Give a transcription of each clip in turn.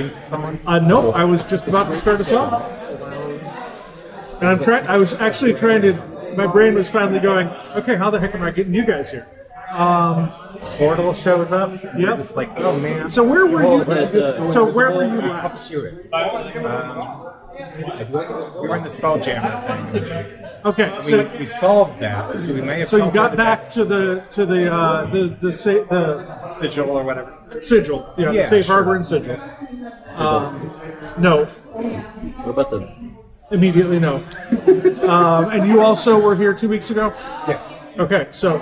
waiting for someone? No, I was just about to start us off. And I was actually trying to, my brain was finally going, okay, how the heck am I getting you guys here? Portal shows up. Yep. You're just like, oh man. So where were you? So where were you last? We were in the Spelljammer thing. Okay, so We solved that, so we may have. so you got back to the sigil or whatever. sigil, yeah, the Yeah, safe sure. harbor and sigil. No, What about the? immediately no. And you also were here 2 weeks ago. Yes. Okay, so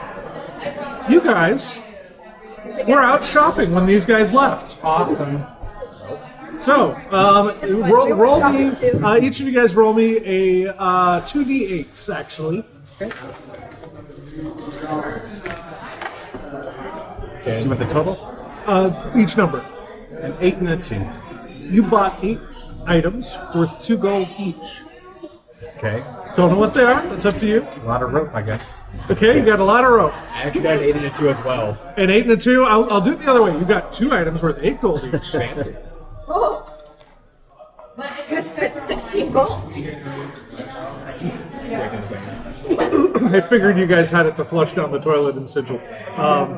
you guys were out shopping when these guys left. Awesome. So, roll me. Each of you guys roll me a 2d8s, actually. Okay. Do you want the total? Each number. An 8 and a 2. You bought 8 items worth 2 gold each. Okay. Don't know what they are. That's up to you. A lot of rope, I guess. Okay, you got a lot of rope. I actually got an 8 and a 2 as well. An 8 and a 2. I'll do it the other way. You got 2 items worth 8 gold each. Fancy. Oh, I spent 16 gold. I figured you guys had it to flush down the toilet in sigil. Yeah.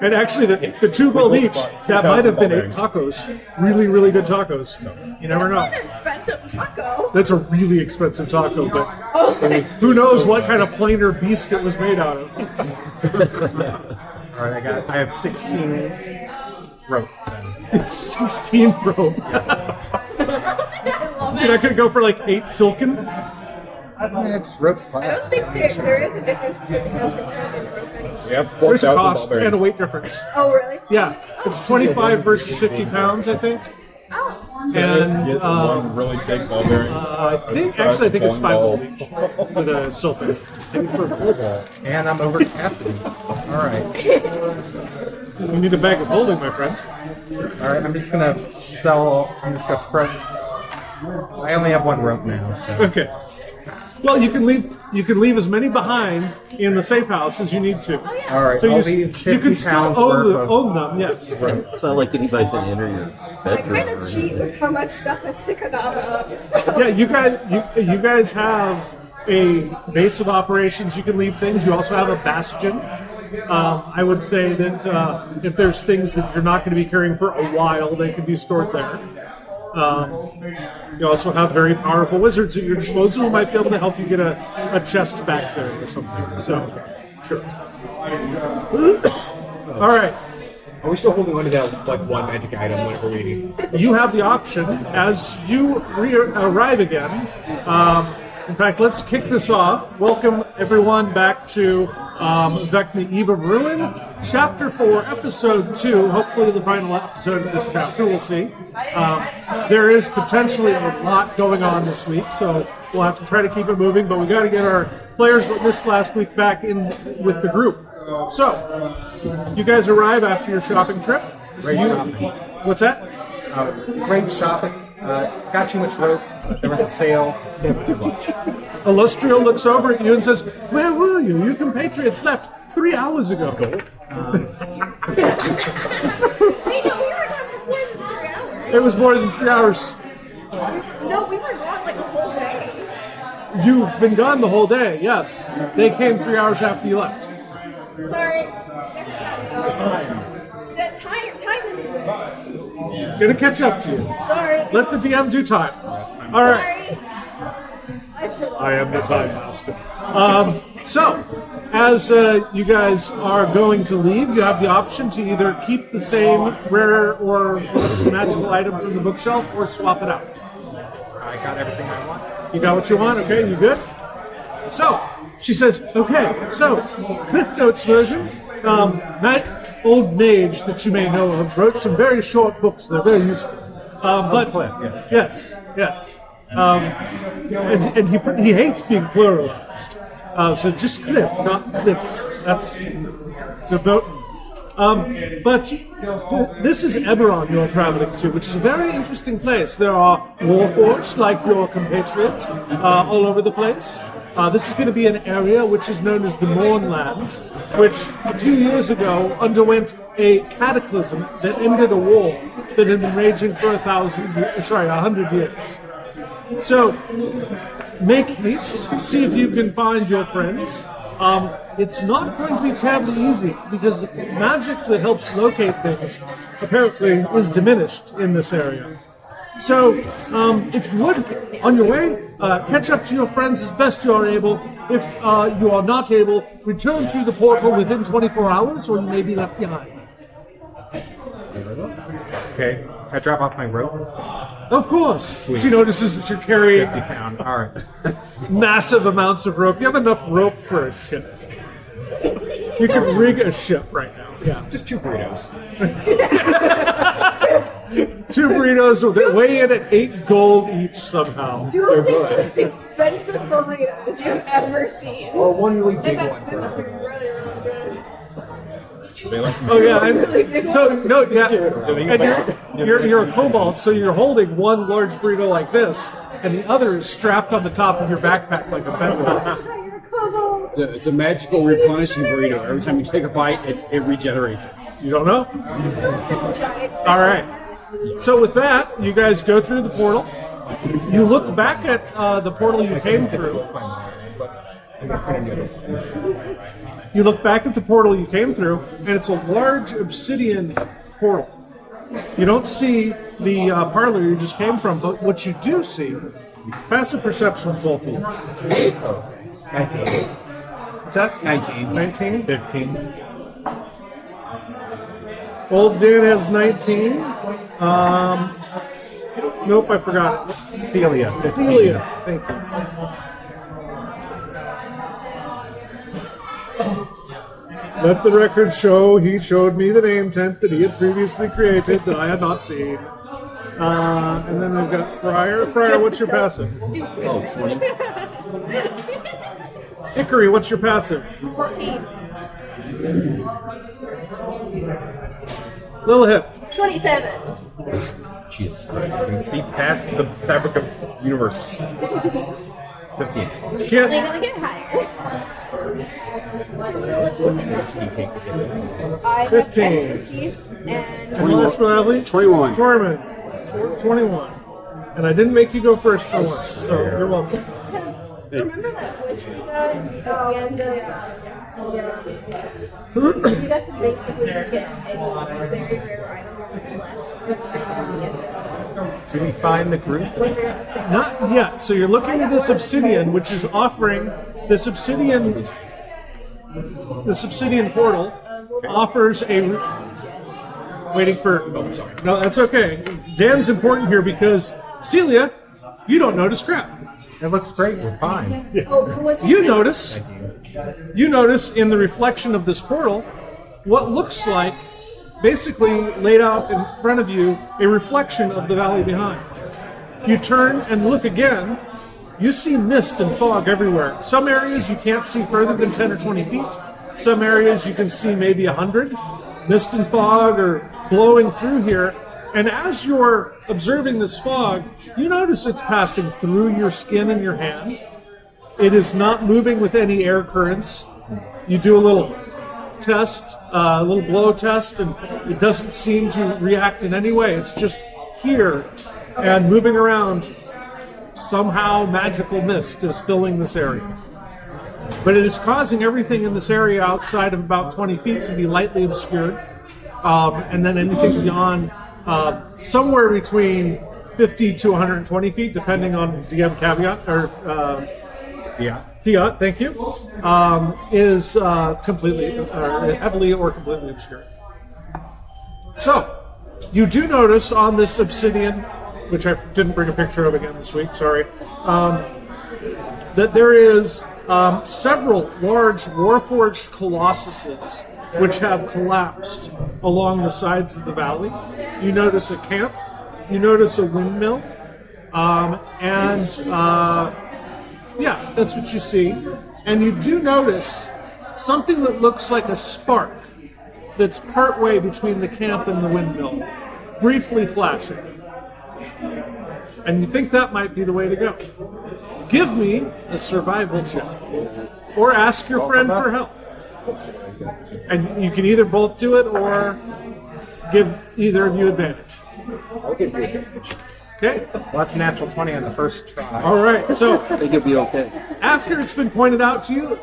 And actually, the 2 gold each, that might have been 8 tacos. Really, really good tacos. You never know. That's an expensive taco. That's a really expensive taco, but Oh, who knows what kind of plainer beast it was made out of. All right, I have 16 rope. 16 rope. I love You're not it. going to go for like 8 silken? It's rope's I class. don't think there is a difference between rope and silk and rope anymore. We have There's a 4,000 cost ball and a bearings. weight difference. Oh, really? Yeah, it's 25 versus 50 pounds, I think. Oh. And Get one really big ball bearing. I think actually it's 5 gold each with a silken. Maybe for a full ball. And I'm over capacity. All right. You need a bag of holding, my friends. All right, I'm just gonna throw. I only have 1 rope now, so. Okay. Well, you can leave as many behind in the safe house as you need to. All right, So I'll you leave 50 can still pounds worth own them, yes. It's not like anybody's gonna enter your I bedroom kind or of cheat anything. with how much stuff I stick on up. So. Yeah, you guys have a base of operations. You can leave things. You also have a bastion. I would say that if there's things that you're not going to be carrying for a while, they can be stored there. You also have very powerful wizards at your disposal who might be able to help you get a chest back there or something. So, sure. All right. Are we still holding on to that like one magic item whenever we need? You have the option as you arrive again. In fact, let's kick this off. Welcome everyone back to Vecna Eve of Ruin, Chapter 4, Episode 2. Hopefully the final episode of this chapter, we'll see. There is potentially a lot going on this week, so we'll have to try to keep it moving, but we got to get our players that missed last week back in with the group. So, you guys arrive after your shopping trip. Great shopping. What's that? Great shopping. Got too much rope. There was a sale. Didn't have too much. Illustrio looks over at you and says, "Where were you? Your compatriots left 3 hours ago." Wait, no, we were gone for more than 3 hours. It was more than 3 hours. No, we were gone like a whole day. You've been gone the whole day, yes. They came 3 hours after you left. Sorry. That time is. Gonna catch up to you. Sorry. Let the DM do time. All right. Sorry. I am the time master. So, as you guys are going to leave, you have the option to either keep the same rare or magical item from the bookshelf or swap it out. I got everything I want. You got what you want? Okay, you good? So, she says, okay, so, Cliff Notes version, that old mage that you may know of wrote some very short books. They're very useful. But Cliff, yes. yes. And he hates being pluralized. So just Cliff, not Cliffs. That's the boat. But this is Eberron you're traveling to, which is a very interesting place. There are warforged, like your compatriot, all over the place. This is going to be an area which is known as the Mournlands, which a few years ago underwent a cataclysm that ended a war that had been raging for 100 years. So, make haste, see if you can find your friends. It's not going to be terribly easy because magic that helps locate things apparently is diminished in this area. So, if you would, on your way, catch up to your friends as best you are able. If you are not able, return through the portal within 24 hours or you may be left behind. Okay. Can I drop off my rope? Of course. Sweet. She notices that you're carrying 50 pound. All right. massive amounts of rope. You have enough rope for a ship. You could rig a ship right now. Yeah. Just 2 burritos. 2 burritos that weigh in at 8 gold each somehow. Two of the most expensive burritos you've ever seen. Or one really big That one. must be really, really good. They like Oh yeah, and so no, yeah, and you're a kobold, so you're holding one large burrito like this, and the other is strapped on the top of your backpack like a bedroll. Hi, you're a kobold. It's a magical replenishing burrito. Every time you take a bite, it regenerates it. You don't know? Giant. All right. So with that, you guys go through the portal. You look back at the portal you came through. You look back at the portal you came through, and it's a large obsidian portal. You don't see the parlor you just came from, but what you do see, passive perception of both of you. 19. What's that? 19. 19? 15. Old Dan has 19. Nope, I forgot it. Celia. 15. Celia, thank you. Let the record show he showed me the name tent that he had previously created that I had not seen. And then we've got Friar. Friar, what's your passive? Oh, 20. Hickory, what's your passive? 14. Lilith, 27. Jesus Christ. You can see past the fabric of universe. 15. Only Kit, gonna get higher. I have 15. expertise and and last but not least, 21. Tormund, 21. And I didn't make you go first for once, so you're welcome. remember that witch we got at the end of you got to basically get any very rare item less. Did we find the group? Not yet. So you're looking at this obsidian, which is offering this obsidian portal offers a. Waiting for. Oh, sorry. No, that's okay. Dan's important here because Celia, you don't notice crap. It looks great. We're fine. You notice in the reflection of this portal what looks like basically laid out in front of you a reflection of the valley behind. You turn and look again, you see mist and fog everywhere. Some areas you can't see further than 10 or 20 feet. Some areas you can see maybe 100. Mist and fog are blowing through here. And as you're observing this fog, you notice it's passing through your skin and your hand. It is not moving with any air currents. You do a little test, a little blow test, and it doesn't seem to react in any way. It's just here and moving around. Somehow magical mist is filling this area. But it is causing everything in this area outside of about 20 feet to be lightly obscured. And then anything beyond somewhere between 50 to 120 feet, depending on DM caveat, or Fiat, thank you, is completely, heavily or completely obscured. So, you do notice on this obsidian, which I didn't bring a picture of again this week, sorry, that there is several large warforged colossuses which have collapsed along the sides of the valley. You notice a camp, you notice a windmill, yeah, that's what you see. And you do notice something that looks like a spark that's partway between the camp and the windmill, briefly flashing. And you think that might be the way to go. give me a survival check. Or ask your friend for help. And you can either both do it or give either of you advantage. I'll give you advantage. Okay? Well, that's a natural 20 on the first try. All right. So I think it'll be okay. after it's been pointed out to you,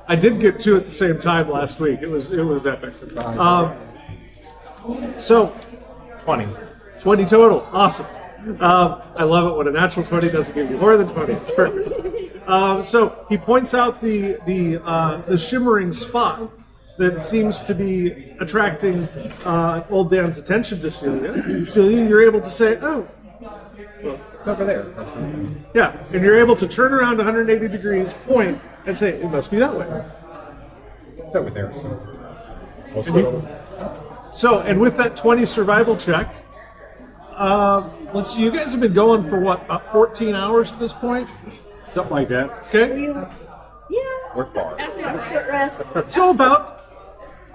I did get two at the same time last week. It was epic. So 20. 20 total. Awesome. I love it when a natural 20 doesn't give you more than 20. It's perfect. So he points out the shimmering spot that seems to be attracting old Dan's attention to Celia. Celia, you're able to say, "Oh, It's over there. yeah," and you're able to turn around 180 degrees, point, and say, "It must be that way." It's over there. So, and with that 20 survival check, let's see, you guys have been going for what, about 14 hours at this point? Something like that. Okay? Yeah. We're far. After a short rest. So about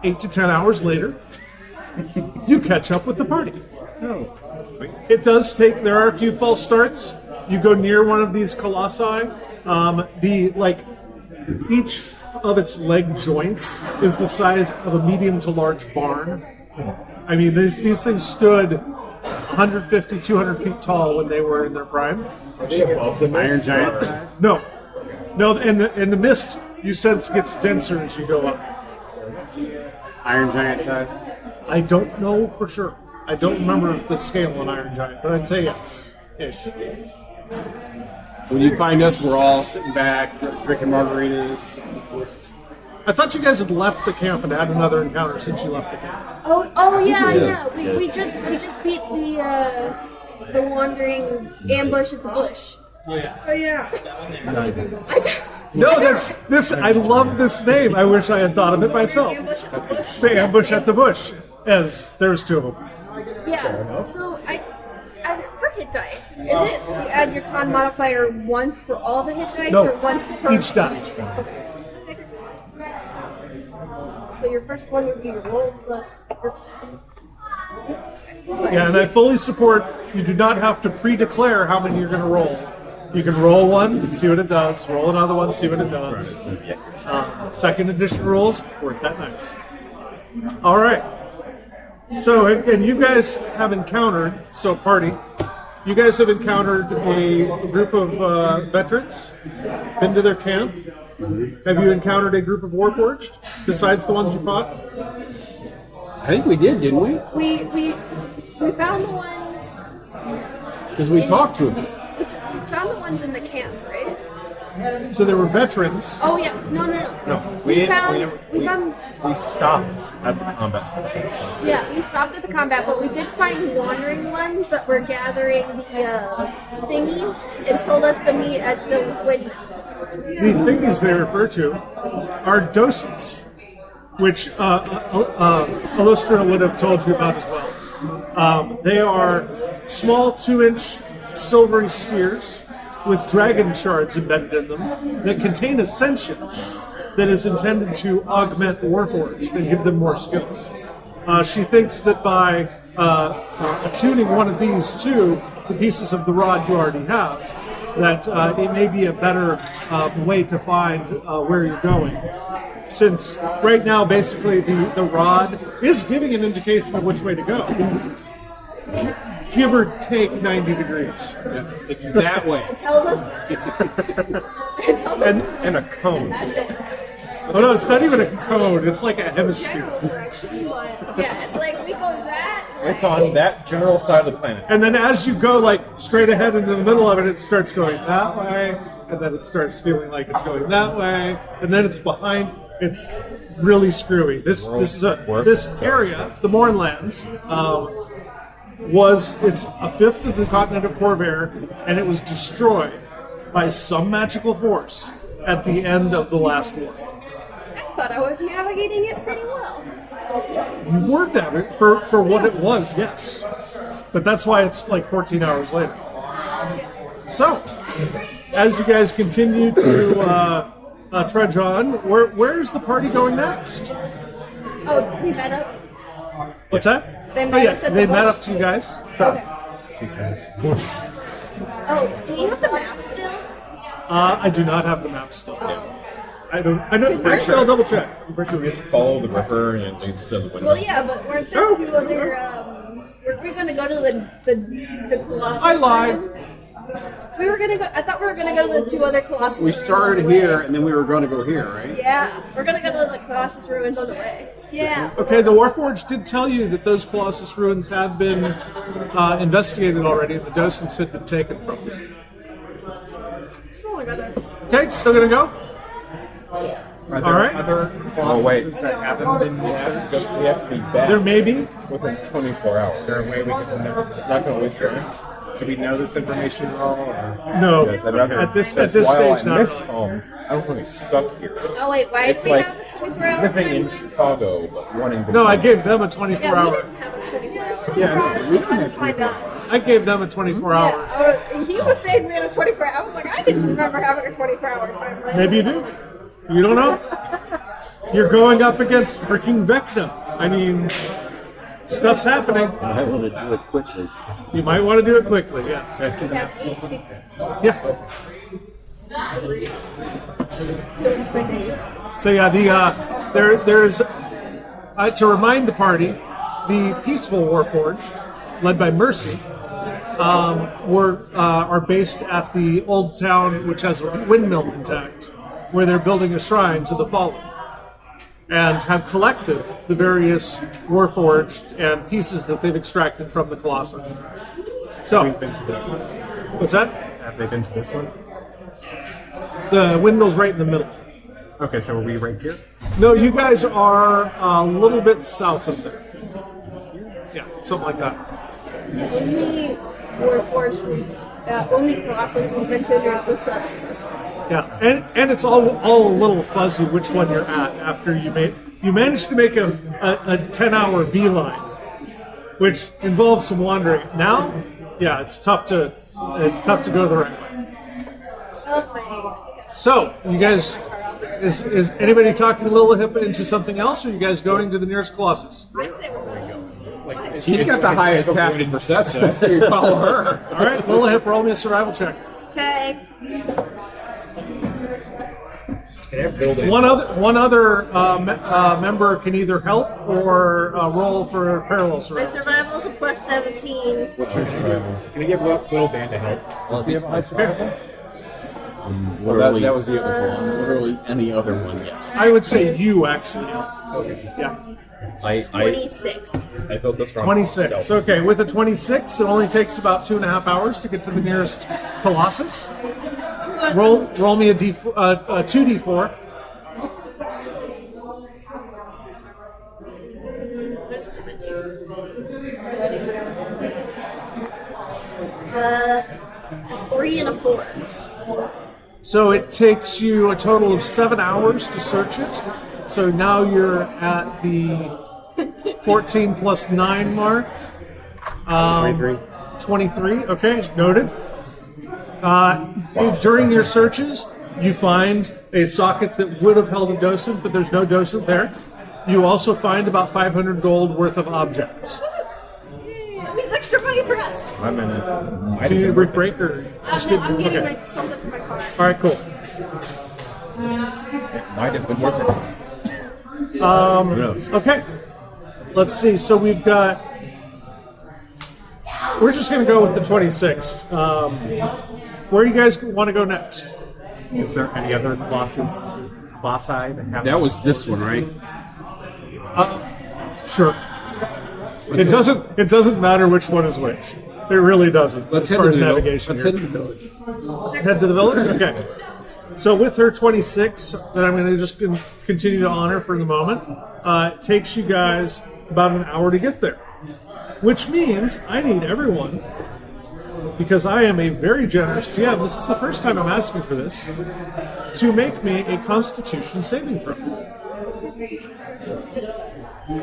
8 to 10 hours later, you catch up with the party. Oh, sweet. It does take, there are a few false starts. You go near one of these colossi. Each of its leg joints is the size of a medium to large barn. I mean, these things stood 150, 200 feet tall when they were in their prime. Iron giant size. No, and the mist you sense gets denser as you go up. Iron giant size. I don't know for sure. I don't remember the scale on Iron Giant, but I'd say yes. Ish. When you find us, we're all sitting back, drinking margaritas. I thought you guys had left the camp and had another encounter since you left the camp. Oh yeah. We just beat the wandering ambush at the bush. Oh yeah. Oh yeah. No, that's this. I love this name. I wish I had thought of it myself. Ambush at the bush. The ambush at the bush. As there's two of them. Yeah. So I for hit dice, is it you add your con modifier once for all the hit dice No, or once per each die. So your first one would be your roll plus your Yeah, and I fully support. You do not have to pre-declare how many you're going to roll. You can roll one, see what it does. Roll another one, see what it does. Second edition rules weren't that nice. All right. So, and you guys have encountered, so party, you guys have encountered a group of veterans, been to their camp. Have you encountered a group of Warforged, besides the ones you fought? I think we did, didn't we? we found the ones Because we talked to them. we found the ones in the camp, right? So there were veterans. Oh yeah. No. No, We didn't- found we found stopped at the combat station. yeah, we stopped at the combat, but we did find wandering ones that were gathering the thingies and told us to meet at the when. The thingies they refer to are docents, which Illustra would have told you about as well. They are small 2-inch silvery spheres with dragon shards embedded in them that contain a sentience that is intended to augment Warforged and give them more skills. She thinks that by attuning one of these to the pieces of the rod you already have, that it may be a better way to find where you're going. Since right now, basically, the rod is giving an indication of which way to go. Give or take 90 degrees. It's that way. Tells us. It tells us And a cone. that's it. Oh no, it's not even a cone, it's like a hemisphere. General direction, but yeah, it's like we go that way. It's on that general side of the planet. And then as you go like straight ahead into the middle of it, it starts going that way, and then it starts feeling like it's going that way, and then it's behind. It's really screwy. This area, the Mournlands, it's a fifth of the continent of Corvair, and it was destroyed by some magical force at the end of the last war. I thought I was navigating it pretty well. You worked at it for what it was, yes. But that's why it's like 14 hours later. So, as you guys continue to trudge on, where's the party going next? Oh, we met up. What's that? They Oh met yeah, us at they the met bush. up to you guys. So, she says. Oh, do you have the map still? I do not have the map still. I don't. Actually, I'll double check. I'm pretty sure we just follow the river and it leads to the window. Well, yeah, but weren't there two other? Were we gonna go to the Colossus? I lied. ruins? We were gonna go. I thought we were gonna go to the two other Colossus. We ruins started on the way. here, and then we were going to go here, right? Yeah, we're gonna go to the Colossus ruins on the way. Yeah. Okay, the Warforged did tell you that those Colossus ruins have been investigated already, and the docents had been taken from them. Okay, still gonna go? Are there All right. other Oh, wait. Colossuses that haven't been We have researched? to be back There may be. within 24 hours. Is there a way we can know? It's not going to waste time. Do we know this information at all? Or? No. Because I'd rather- At this because stage, while not. I miss home, I'm going to be stuck here. Oh wait, why It's did we like have a 24-hour living in timeline? Chicago, but wanting to. No, I be- gave them a Yeah, 24-hour. we didn't have a 24-hour. Yeah, we didn't have 24. I gave them a 24-hour. Yeah, he was saying we had a 24-hour. I was like, I didn't remember having a 24-hour timeline. Maybe you do. You don't know. You're going up against freaking Vecna. I mean, stuff's happening. I want to do it quickly. You might want to do it quickly. Yes. Yeah, 8, 6, Yeah. 3 So yeah, there's to remind the party, the peaceful Warforged, led by Mercy, are based at the old town, which has a windmill intact, where they're building a shrine to the fallen, and have collected the various Warforged and pieces that they've extracted from the Colossi. So, We've been to this one. what's that? Have they been to this one? The windmill's right in the middle. Okay, so are we right here? No, you guys are a little bit south of there. Yeah, something like that. Only Warforged, only Colossus we've been to is this Yeah, and it's all a little fuzzy which one you're at after you managed to make a 10-hour beeline, which involves some wandering. Now, yeah, it's tough to go the right way. Oh my. So, you guys, is anybody talking Lilith into something else, or are you guys going to the nearest Colossus? I say we're going. She's got the highest passive perception. I say we follow her. All right, Lilith, roll me a survival check. Okay. One other member can either help or roll for a parallel My survival. survival is a plus 17. What's your survival? Can we give Little Band a help? Do you have a high survival? Literally, That was the other one. literally any other one, yes. I would say you actually. Yeah, I 26. built this from 26. stealth. Okay, with a 26, it only takes about 2.5 hours to get to the nearest Colossus. Roll me a 2d4. What's different? 3 and a 4. So it takes you a total of 7 hours to search it. So now you're at the 14 plus 9 mark. 23. Okay, noted. During your searches, you find a socket that would have held a docent, but there's no docent there. You also find about 500 gold worth of objects. That means extra money for us. I'm in it. Do you need a brick break or just No, good? I'm getting Okay. something for my car. All right, cool. Might have been worth it. Who knows? Okay. Let's see. So we've got. We're just going to go with the 26th. Where do you guys want to go next? Is there any other Colossi that have? That was this one, right? Sure. It doesn't matter which one is which. It really doesn't. Let's as head far to as the navigation. Let's here. head to the village. Head to the village? Okay. So with her 26, that I'm going to just continue to honor for the moment, it takes you guys about an hour to get there. Which means I need everyone, because I am a very generous GM, this is the first time I'm asking for this, to make me a Constitution saving throw.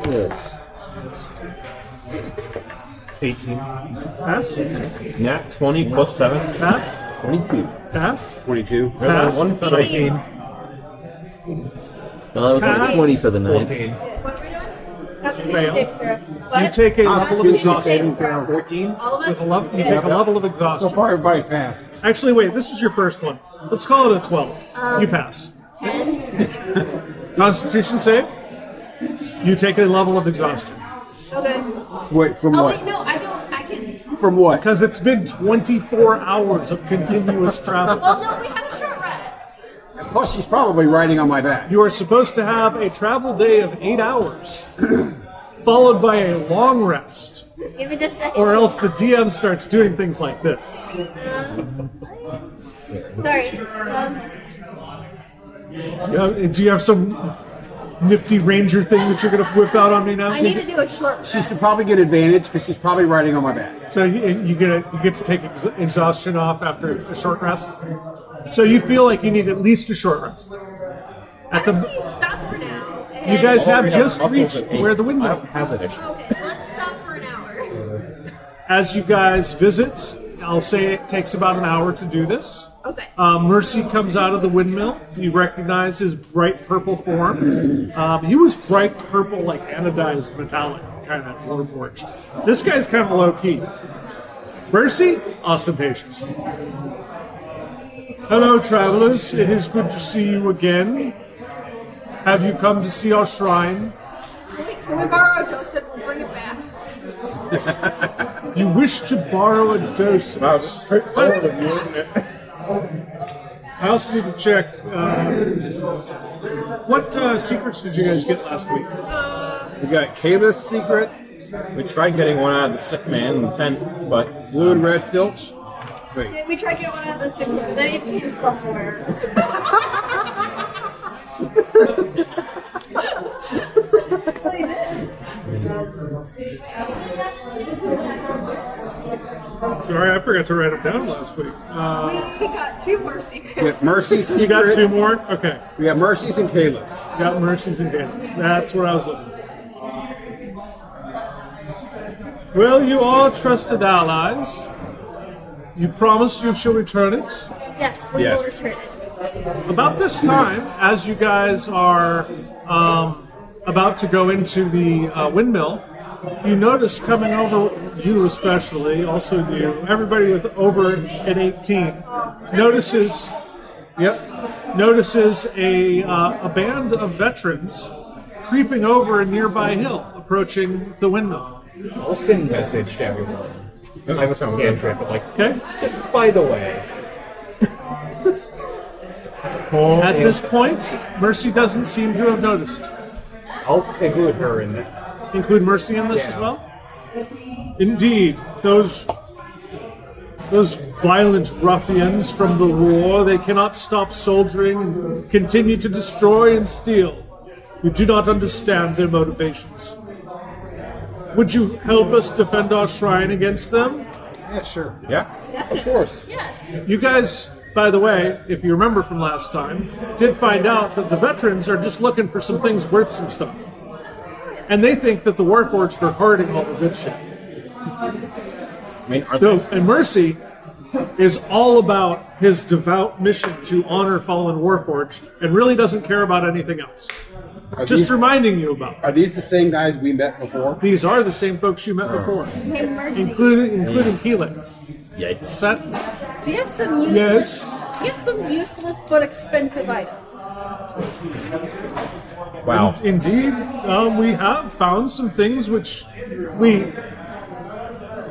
Good. 18. Pass? Nat 20 plus 7. Pass? 22. Pass? 22. Pass? One for 18. Well, I was Pass. at 20 for the night. 14. What are we doing? Constitution saving throw. What? You take a level of Constitution exhaustion. saving throw 14. All of us. With a level, you take a level of So exhaustion. far, everybody's passed. Actually, wait. This is your first one. Let's call it a 12. You pass. 10. Constitution save. You take a level of exhaustion Okay. Wait, from Oh what? wait, no, I don't. I can. From what? because it's been 24 hours of continuous travel. Well, no, we have a short rest. Plus, she's probably riding on my back. You are supposed to have a travel day of 8 hours, followed by a long rest, Give me just a second. or else the DM starts doing things like this. Sorry. Do you have some nifty ranger thing that you're going to whip out on me now? I need to do a short rest. She should probably get advantage because she's probably riding on my back. So you get to take exhaustion off after a short rest. So you feel like you need at least a short rest. At the Please stop for now. you guys have we have just muscles reached at eight. where the I windmill. don't have that issue. Okay, let's stop for an hour. As you guys visit, I'll say it takes about an hour to do this. Okay. Mercy comes out of the windmill. You recognize his bright purple form. He was bright purple, like anodized metallic, kind of warforged. This guy's kind of low key. Mercy, ostentatious. Hello, travelers. It is good to see you again. Have you come to see our shrine? Can we borrow a dose and we'll bring it back? You wish to borrow a dose. That was just straightforward of you, isn't it? I also need to check. What secrets did you guys get last week? We got Kayla's secret, We tried getting one out of the sick man in the tent, but blue and red filch. Wait, We tried to get one out of the signal, but then it came somewhere. Sorry, I forgot to write them down last week. We got 2 more secrets. with Mercy's secret. You got 2 more? Okay. We have Mercy's and Kayla's. Got Mercies and Gains. That's what I was looking for. Well, you all trusted allies. You promised you shall return it. Yes, we will return it. About this time, as you guys are about to go into the windmill, you notice coming over, you especially, also you, everybody with over an 18, notices a band of veterans creeping over a nearby hill, approaching the windmill. I'll send message to everyone. I have some cantrip, but like, Okay? just by the way. At this point, Mercy doesn't seem to have noticed. I'll include her in that. Include Mercy in this as Yeah. well? Indeed. Those violent ruffians from the war, they cannot stop soldiering and continue to destroy and steal. We do not understand their motivations. Would you help us defend our shrine against them? Yeah, sure. yeah. Of course. Yes. You guys, by the way, if you remember from last time, did find out that the veterans are just looking for some things worth some stuff. And they think that the Warforged are hoarding all the good shit. I mean, are So, and Mercy is all about his devout mission to honor fallen Warforged and really doesn't care about anything else. Just reminding you about it. Are these the same guys we met before? These are the same folks you met before, Hey, Mercy. including Keelan. Yikes. That, Do you have some useless? Yes. Do you have some useless but expensive items? Wow. indeed, we have found some things which we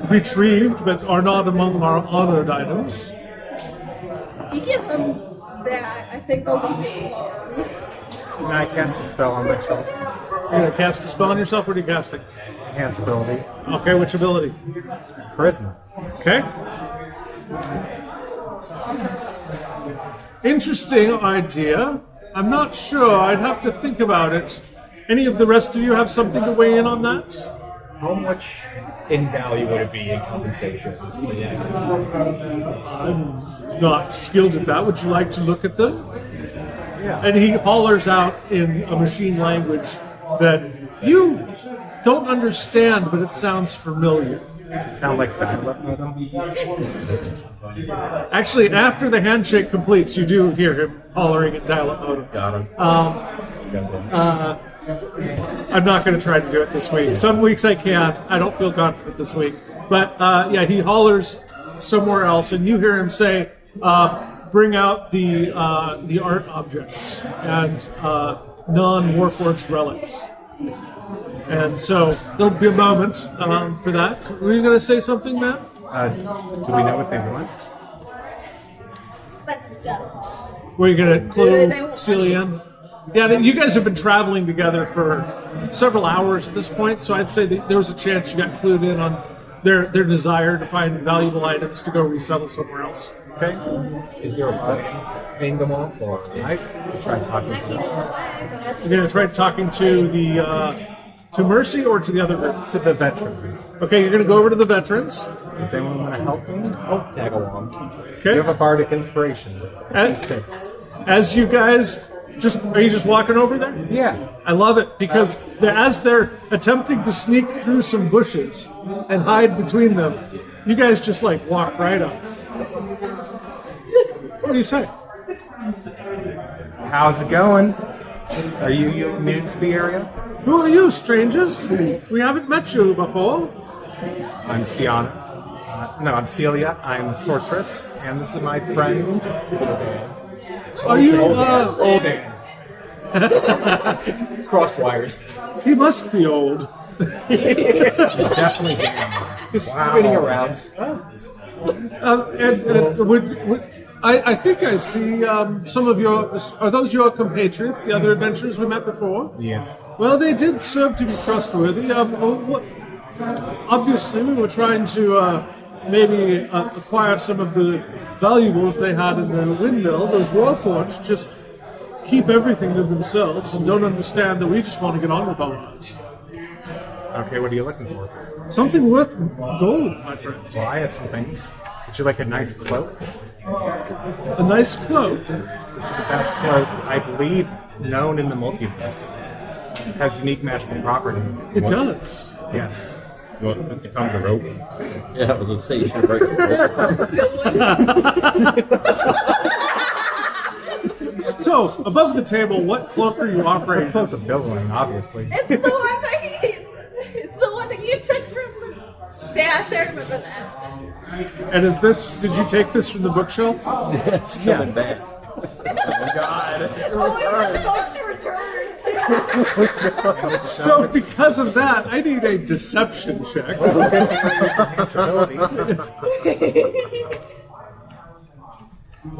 retrieved but are not among our honored items. If you give them that, I think they'll be. Can I cast a spell on myself? You're going to cast a spell on yourself? What are you casting? Enhance ability. Okay, which ability? Charisma. Okay. Interesting idea. I'm not sure. I'd have to think about it. Any of the rest of you have something to weigh in on that? How much in value would it be in compensation? I'm not skilled at that. Would you like to look at them? Yeah. And he hollers out in a machine language that you don't understand, but it sounds familiar. Does it sound like dial-up modem? Actually, after the handshake completes, you do hear him hollering at dial-up modem. Got him. I'm not going to try to do it this week. Some weeks I can. I don't feel confident this week. But yeah, he hollers somewhere else, and you hear him say, "Bring out the art objects and non-Warforged relics." And so there'll be a moment for that. Were you going to say something, Matt? Do we know what they want? Expensive stuff. Were you going to clue They won't Celia in? Yeah, you guys have been traveling together for several hours at this point, so I'd say that there was a chance you got clued in on their desire to find valuable items to go resell somewhere else. Okay. Is there a button paying them off, or I could try talking to them. You're going to try talking to the to Mercy or to the other group? To the veterans. Okay, you're going to go over to the veterans. Does anyone want to help me? I'll tag along. Okay. You have a bardic inspiration. And- 6. As you guys are you just walking over there? Yeah. I love it because as they're attempting to sneak through some bushes and hide between them, you guys just like walk right up. What do you say? How's it going? Are you new to the area? Who are you, strangers? We haven't met you before. I'm Sienna. No, I'm Celia. I'm sorceress, and this is my friend. Are you? old man? Cross wires. He must be old. Definitely. Just spinning around. I think I see some of your. Are those your compatriots, the other adventurers we met before? Yes. Well, they did serve to be trustworthy. Obviously, we were trying to maybe acquire some of the valuables they had in the windmill. Those Warforged just keep everything to themselves and don't understand that we just want to get on with our lives. Okay, what are you looking for? Something worth gold, my friend. Well, I have something. Would you like a nice cloak? A nice cloak. This is the best cloak, I believe, known in the multiverse. It has unique magical properties. It does. Yes. You want 50 pounds of rope? Yeah, I was gonna say you should break it. So, above the table, what cloak are you The offering? cloak of billowing, obviously. It's the one that it's the one that you took from the stash. I remember that. And is this? Did you take this from the bookshelf? It's coming back. Oh, it was supposed to return. So, because of that, I need a deception check.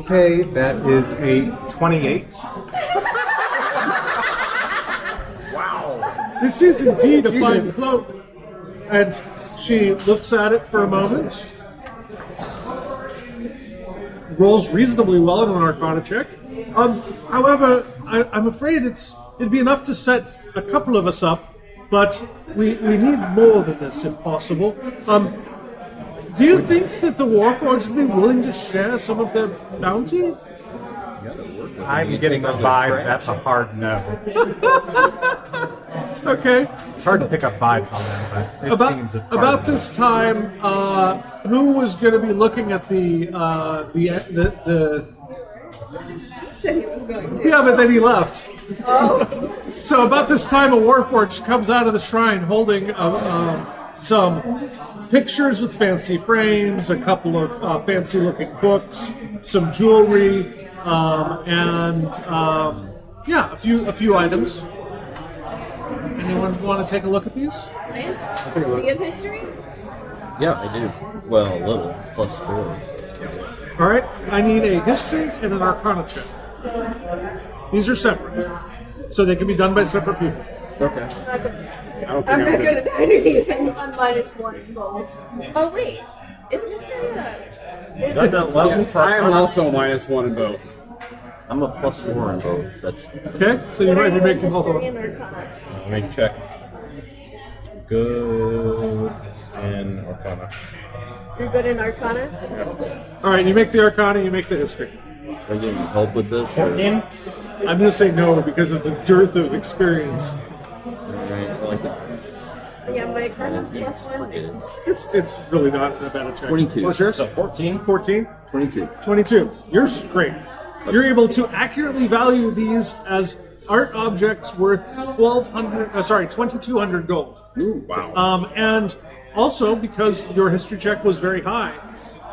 Okay, that is a 28. This is indeed a fine cloak. And she looks at it for a moment. Rolls reasonably well in an Arcana check. However, I'm afraid it'd be enough to set a couple of us up, but we need more than this if possible. Do you think that the Warforged would be willing to share some of their bounty? I'm getting the vibe that's a hard no. Okay. It's hard to pick up vibes on them, but it seems a hard About no. this time, who was going to be looking at the Said he was going to. Yeah, but then he left. So about this time, a Warforged comes out of the shrine holding some pictures with fancy frames, a couple of fancy-looking books, some jewelry, and yeah, a few items. Anyone want to take a look at these? Lance, do you have history? Yeah, I do. Well, a little. +4. All right, I need a history and an Arcana check. These are separate, so they can be done by separate people. Okay. I'm not good at anything. I'm -1 in both. Oh wait, is history Got that level for I am also -1 in both. I'm a +4 in both. That's Okay, so you might be making both of history them. and Arcana? Let me check. Good and Arcana. You're good in Arcana? All right, you make the Arcana, you make the history. are you getting help with this? or- 14? I'm going to say no because of the dearth of experience. Alright, I like it. Yeah, my Arcana's +1. Forget it. It's really not that bad a check. 22. What's yours? So 14? 14? 22. 22. Yours great. You're able to accurately value these as art objects worth 2,200 gold. Ooh, wow. And also, because your history check was very high,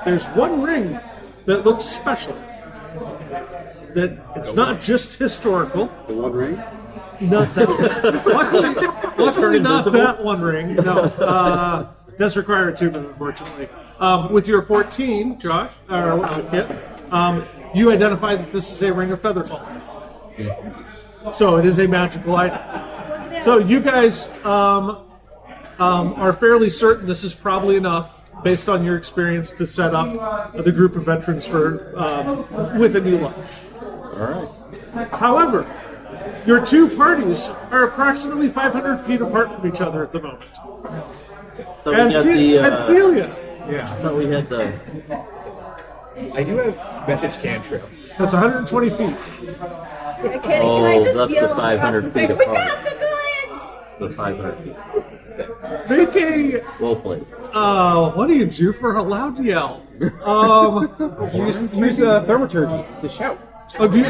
there's one ring that looks special. That it's not just historical. The One Ring? Not that. luckily not that one ring. No. Does require attunement, unfortunately. With your 14, Josh, or Kit, you identify that this is a ring of featherfall. So it is a magical item. So you guys are fairly certain this is probably enough, based on your experience, to set up the group of veterans for with a new life. All right. However, your two parties are approximately 500 feet apart from each other at the moment. So we got the. And Celia, Yeah. I thought we had the. I do have message cantrip. that's 120 feet. Can I Oh, just that's the yell 500 across feet the thing, apart. We got the goods! The 500 feet. Make a, Well played. what do you do for a loud yell? Use thaumaturgy to shout. Oh, do you,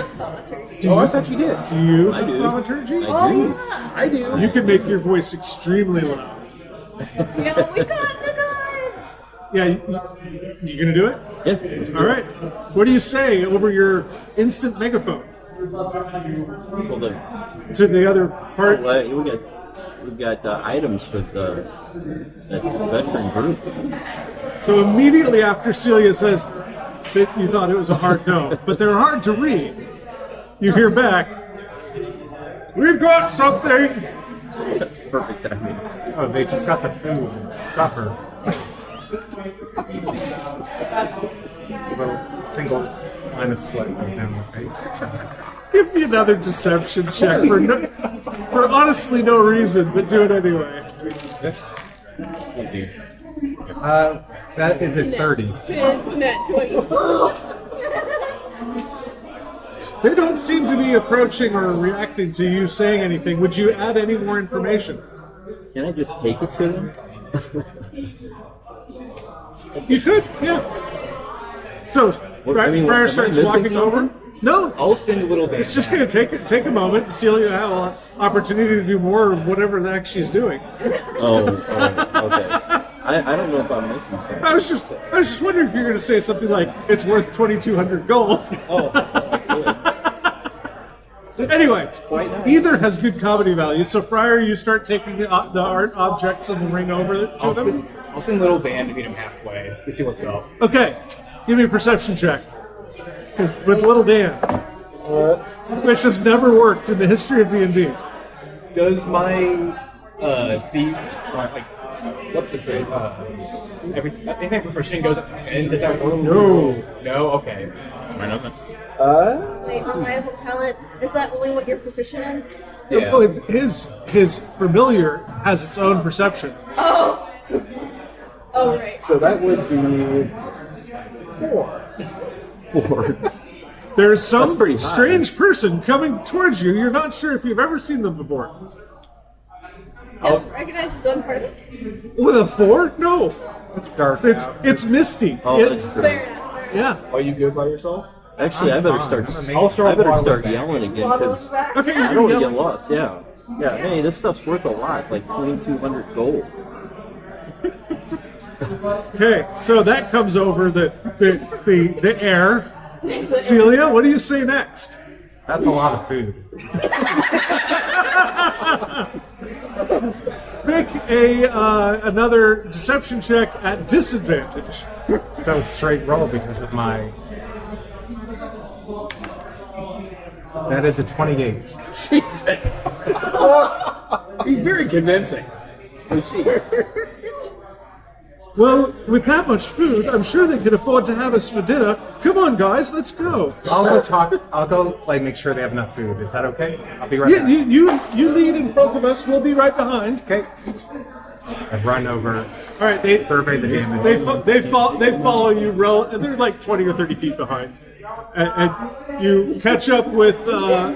Oh, I thought you did. do you I have do. thaumaturgy? I Oh, do. yeah. I do. You can make your voice extremely loud. Yell, we got the goods! Yeah, you gonna do it? Yeah. let's do All it. right. What do you say over your instant megaphone Well, to the other part? we've got items for the veteran group. So immediately after Celia says that you thought it was a hard no, but they're hard to read, you hear back, "We've got something!" Perfect timing. Oh, they just got the food. It's supper. A little single line of sweat goes down my face. Give me another deception check for honestly no reason, but do it anyway. That is a 30. It's net 20. They don't seem to be approaching or reacting to you saying anything. Would you add any more information? Can I just take it to them? You could, yeah. So, What- I mean, Friar am I starts missing walking over. something? No, I'll send a little it's just going to take a moment. Celia will have an opportunity to do more of whatever the heck she's doing. Oh, okay. I don't know if I'm missing something. I was just wondering if you're going to say something like it's worth 2,200 gold. Oh, So anyway, quite nice. either has good comedy value. So Friar, you start taking the art objects and the ring over to them. I'll send little Dan to meet him halfway to see what's up. Okay, give me a perception check. Because with little Dan, which has never worked in the history of D&D. Does my thief like what's the trade? Anything proficient goes up to 10. Does that work? No. No. Okay. Mine doesn't. Wait, reliable talent, is that only what you're proficient in? Yeah. Oh, his familiar has its own perception. Oh! Oh, right. So that would be 4. There's That's some pretty high. strange person coming towards you. You're not sure if you've ever seen them before. Yes, recognize his own party? With a 4? No. It's dark. It's Misty. Oh, It- that's true. Fair enough. Fair enough. yeah. Are you good by yourself? Actually, I I'm better fine. start. I'm amazing. I'll throw I better water start back. yelling again Bottle because back. Okay, I you're don't want to yelling. get lost. Yeah. Yeah. Hey, this stuff's worth a lot. Like 2,200 gold. Okay, so that comes over the air. Celia, what do you say next? That's a lot of food. Make another deception check at disadvantage. So straight roll because of my. That is a 28. Jesus. He's very convincing. Is she? Well, with that much food, I'm sure they could afford to have us for dinner. Come on, guys, let's go. I'll go talk. I'll go make sure they have enough food. Is that okay? I'll be right Yeah, back. you lead in front of us. We'll be right behind. Okay. I've run over. All right, they Survey the damage. they follow you. They're like 20 or 30 feet behind, and you catch up with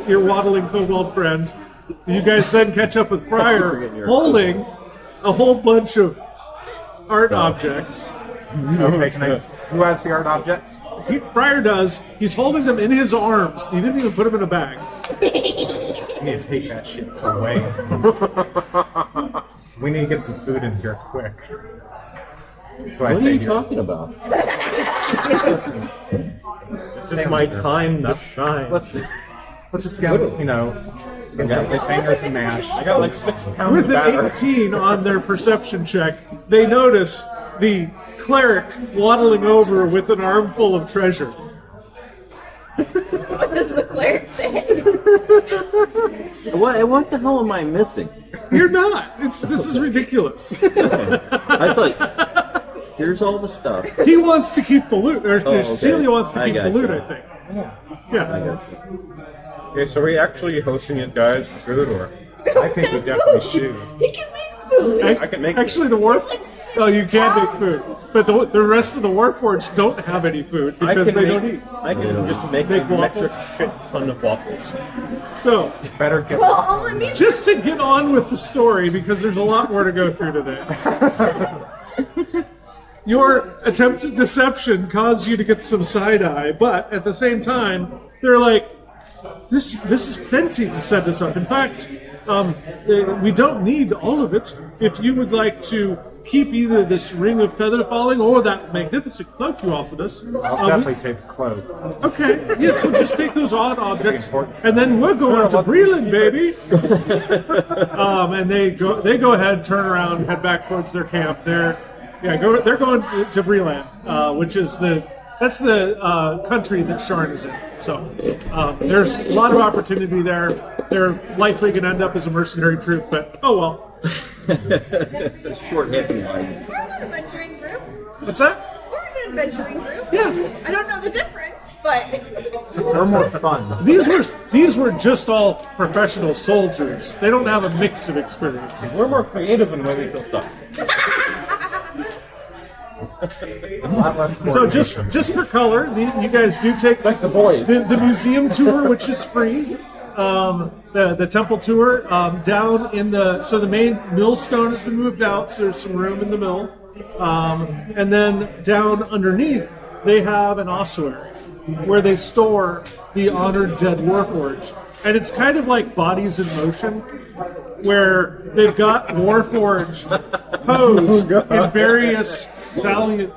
your waddling kobold friend. You guys then catch up with Friar, forgetting your holding a whole bunch of art objects. Okay, who has the art objects? Friar does. He's holding them in his arms. He didn't even put them in a bag. I need to take that shit away. We need to get some food in here quick. So I What are say you here. talking about? This is my time to shine. Let's just get, some fingers and mash. I got like 6 pounds With of an batter. 18 on their perception check, they notice the cleric waddling over with an armful of treasure. What does the cleric say? What the hell am I missing? You're not. This is ridiculous. I thought, here's all the stuff. He wants to keep the loot, or okay. Celia wants to I keep the got loot, you. I think. Yeah. Okay, so are we actually hosting these guys for food, or I think we definitely should. He can make food. I can make Actually, the wharf. Oh, you can make food, but the rest of the Warforged don't have any food I because can they make, don't eat. I can just make Make a metric waffles? shit ton of waffles. So, Better get Well, all it needs just to get on with the story, because there's a lot more to go through today. Your attempts at deception cause you to get some side eye, but at the same time, they're like, this is plenty to set us up. In fact, we don't need all of it. If you would like to keep either this ring of feather falling or that magnificent cloak you offered us, I'll definitely take the cloak. okay, yes, we'll just take those odd objects, important and then we're going to Breland, baby. And they go ahead, turn around, head back towards their camp. They're going to Breland, which is that's the country that Sharn is in. So there's a lot of opportunity there. They're likely going to end up as a mercenary troop, but oh well. Short happy life. We're an adventuring group. What's that? We're an adventuring group. Yeah. I don't know the difference, but They're more fun. These were just all professional soldiers. They don't have a mix of experiences. We're more creative in the way we kill stuff. A lot less So just for color, you guys do take Like the boys. the museum tour, which is free. The temple tour down in the main millstone has been moved out, so there's some room in the mill. And then down underneath, they have an ossuary where they store the honored dead warforged. And it's kind of like Bodies in Motion, where they've got warforged posed in various valiant.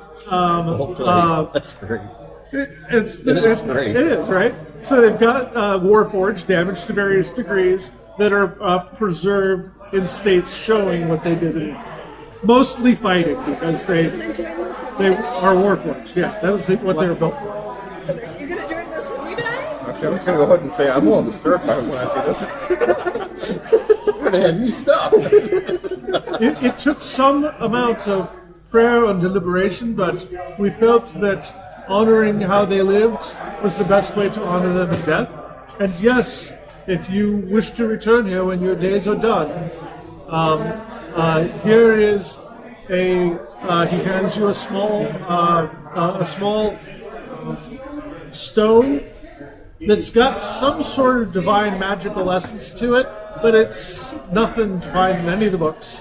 That's great. It's That's great. It is, right? So they've got warforged, damaged to various degrees, that are preserved in states showing what they did in it. Mostly fighting, because they are warforged. Yeah, that was what they were built for. so you're gonna join this when we die? Actually, I'm just gonna go ahead and say I'm a little disturbed by it when I see this. We're gonna have new stuff. It took some amount of prayer and deliberation, but we felt that honoring how they lived was the best way to honor them in death. And yes, if you wish to return here when your days are done, here is he hands you a small stone that's got some sort of divine magical essence to it, but it's nothing to find in any of the books.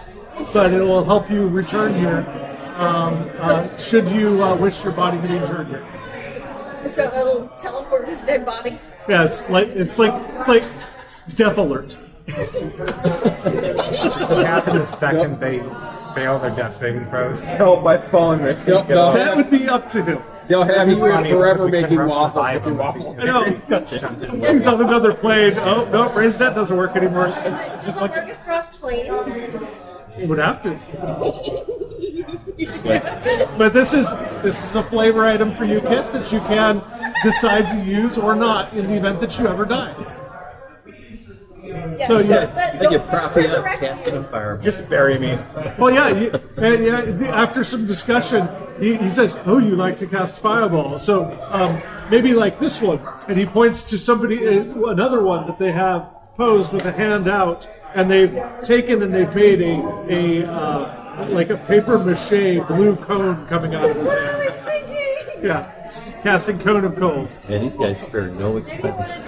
But it will help you return here should you wish your body to be returned here. So it'll teleport his dead body. Yeah, it's like death alert. What happened the second they fail their death saving throws? Help by falling right Yep, That would be up to him. They'll have you in Funny, forever because we making couldn't waffles. revive Making them waffles. I know. Shunted He's on another plane. Oh no, RaiseNet doesn't work anymore. Does it work across planes? It would have to. But this is a flavor item for you, Kit, that you can decide to use or not in the event that you ever die. Yes, So, yeah. They get propping up, casting a fire. Just bury me. Well, yeah. After some discussion, he says, "Oh, you like to cast fireball, so maybe like this one." And he points to another one that they have posed with a hand out, and they've taken and they've made a like a paper mache blue cone coming out of his hand. I was thinking. Yeah, casting cone of coals. Yeah, these guys spared no expense.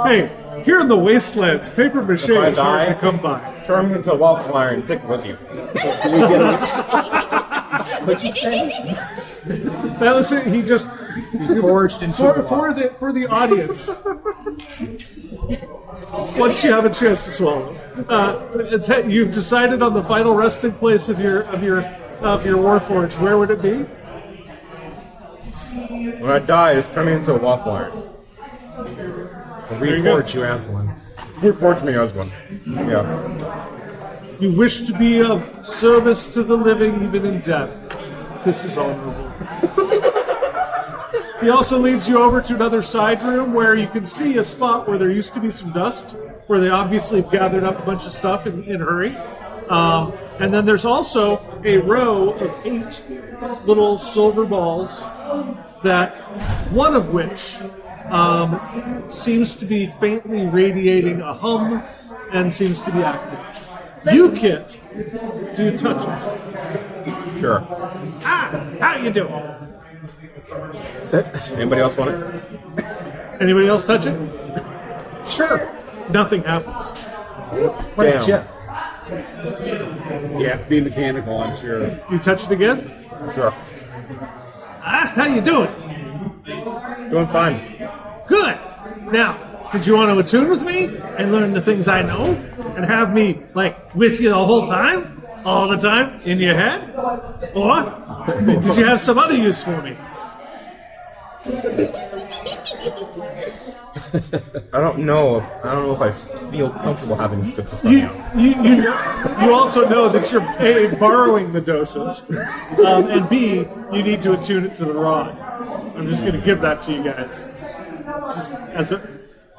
Hey, here in the wastelands, paper mache If I is hard die- to come by. Turn him into a waffle iron and take it with you. What'd you say? That was it. He just Forged into a wall. for the audience. Once you have a chance to swallow, you've decided on the final resting place of your Warforged. Where would it be? When I die, just turn me into a waffle iron. Reforge you as one. Reforge me as one. Yeah. You wish to be of service to the living, even in death. This is honorable. He also leads you over to another side room where you can see a spot where there used to be some dust, where they obviously have gathered up a bunch of stuff in a hurry. And then there's also a row of 8 little silver balls, that one of which seems to be faintly radiating a hum and seems to be active. You, Kit, do you touch it? Sure. How you doing? Anybody else want it? Anybody else touch it? Sure. Nothing happens. What a Damn. chip. You have to be mechanical, I'm sure. Do you touch it again? Sure. I asked how you doing. Doing fine. Good. Now, did you want to attune with me and learn the things I know and have me like with you the whole time, all the time in your head, or did you have some other use for me? I don't know if I feel comfortable having schizophrenia. You also know that you're A, borrowing the dosage, and B, you need to attune it to the rod. I'm just going to give that to you guys, just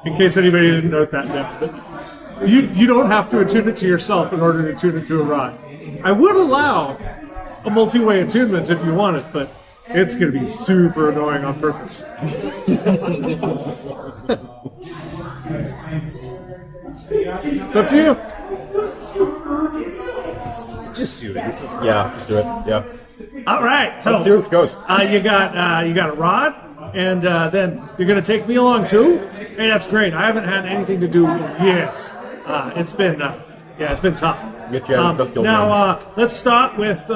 in case anybody didn't note that yet. But you don't have to attune it to yourself in order to attune it to a rod. I would allow a multi-way attunement if you want it, but it's going to be super annoying on purpose. It's up to you. Just do it. Just do it. Yeah. All right, so Let's see where this goes. you got a rod, and then you're going to take me along too. Hey, that's great. I haven't had anything to do in years. It's been tough. Get your ass dust killed down. Now let's start with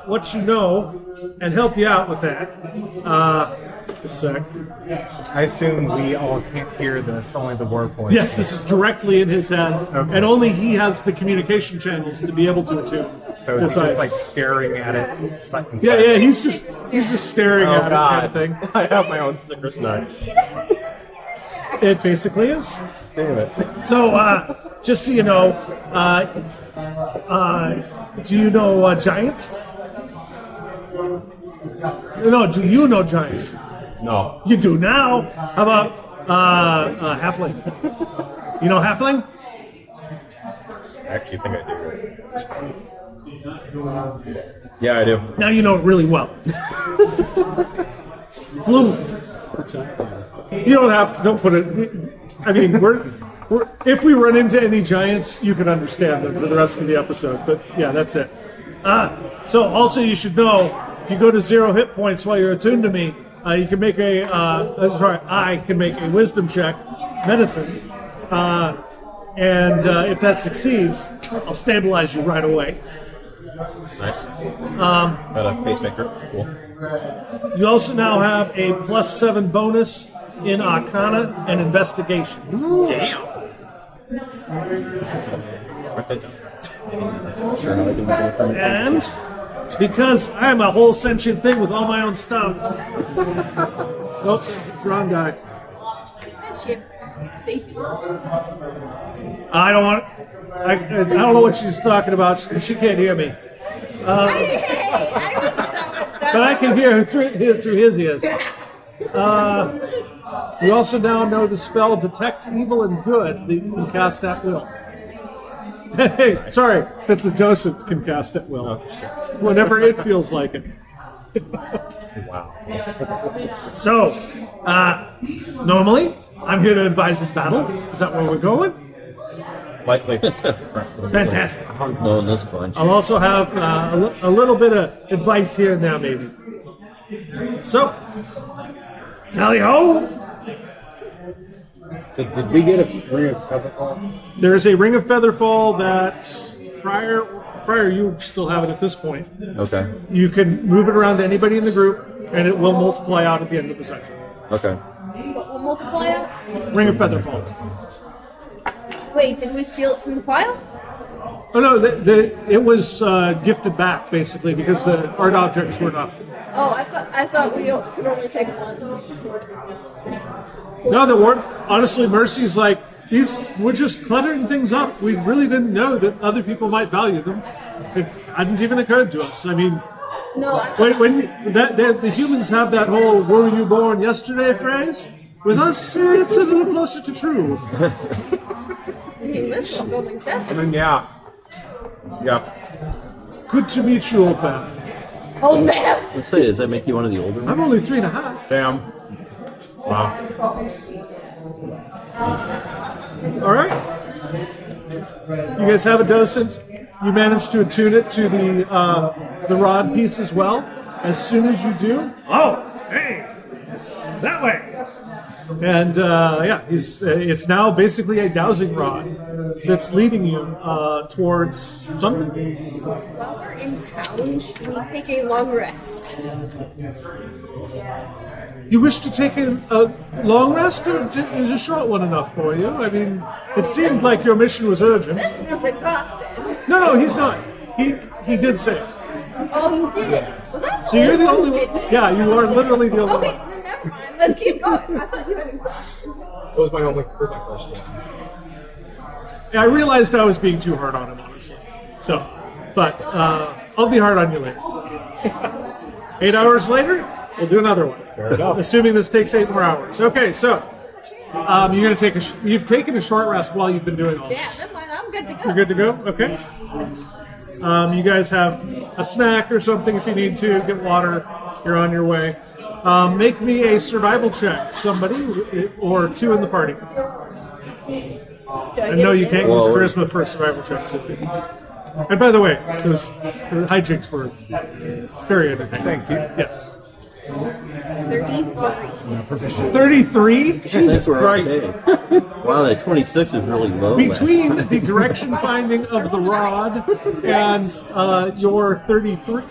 what you know and help you out with that. Just a sec. I assume we all can't hear this, only the word voice. Yes, this is directly in his head, Okay. and only he has the communication channels to be able to attune. So is he just like staring at it? Yeah, he's just staring Oh at it, kind of God! thing. I have my own Snickers nut. It basically is. Damn it! So, just so you know, do you know Giant? No, do you know Giant? No. You do now. How about Halfling? You know Halfling? I actually think I do. Yeah, I do. Now you know it really well. Fluent. You don't put it. I mean, if we run into any giants, you can understand them for the rest of the episode. But yeah, that's it. So also you should know, if you go to 0 hit points while you're attuned to me, you can make I can make a wisdom check, medicine, and if that succeeds, I'll stabilize you right away. Nice. Got a pacemaker. Cool. You also now have a +7 bonus in Arcana and Investigation. Damn. Sure, how I can make it a permanent. And because I'm a whole sentient thing with all my own stuff. Oh, wrong guy. I don't want. I don't know what she's talking about. She can't hear me. But I can hear her through his ears. We also now know the spell Detect Evil and Good that you can cast at will. Hey, sorry, that the docent can cast at will. Whenever it feels like it. Wow. So, normally, I'm here to advise in battle. Is that where we're going? Likely. Fantastic. No, in this bunch. I'll also have a little bit of advice here and there, maybe. So, tally-ho! Did we get a ring of Featherfall? There is a Ring of Featherfall that Friar, you still have it at this point. Okay. You can move it around to anybody in the group, and it will multiply out at the end of the session. Okay. What will multiply out? Ring of Featherfall. Wait, did we steal it from the pile? Oh no, it was gifted back basically because the art objects were enough. Oh, I thought we could only take one. No, there weren't. Honestly, Mercy's like, we're just cluttering things up. We really didn't know that other people might value them. It hadn't even occurred to us. I mean, No, when the humans have that whole "were you born yesterday" phrase, with us it's a little closer to true. I mean, this one's only I 7. mean, yeah. Yeah. Good to meet you, old man. Oh man! Let's say, does that make you one of the older I'm ones? only 3.5. Damn. Wow. All right. You guys have a docent. You manage to attune it to the rod piece as well. As soon as you do, hey, that way. And it's now basically a dowsing rod that's leading you towards something. While we're in town, should we take a long rest? You wish to take a long rest, or is a short one enough for you? I mean, it seemed like your mission was urgent. This one's exhausted. No, he's not. He did say it. Oh, you did. Was that So you're the only did one. he? Yeah, you are literally the only Okay, one. then never mind. Let's keep going. I thought you had exhaustion. It was my first one. Yeah, I realized I was being too hard on him, honestly. So, but I'll be hard on you later. 8 hours later, we'll do another one. Fair enough. Assuming this takes 8 more hours. Okay, so you're gonna take you've taken a short rest while you've been doing all Yeah, this. never mind. I'm good to go. You're good to go? Okay. You guys have a snack or something if you need to, get water, you're on your way. Make me a survival check, somebody, or 2 in the party. Do I And no, you can't use Well, charisma for a survival check. So. And by the way, those hijinks were very entertaining. Thank you. Yes. 33. 33? Jesus Christ. Wow, that 26 is really low. Between the direction finding of the rod and your 33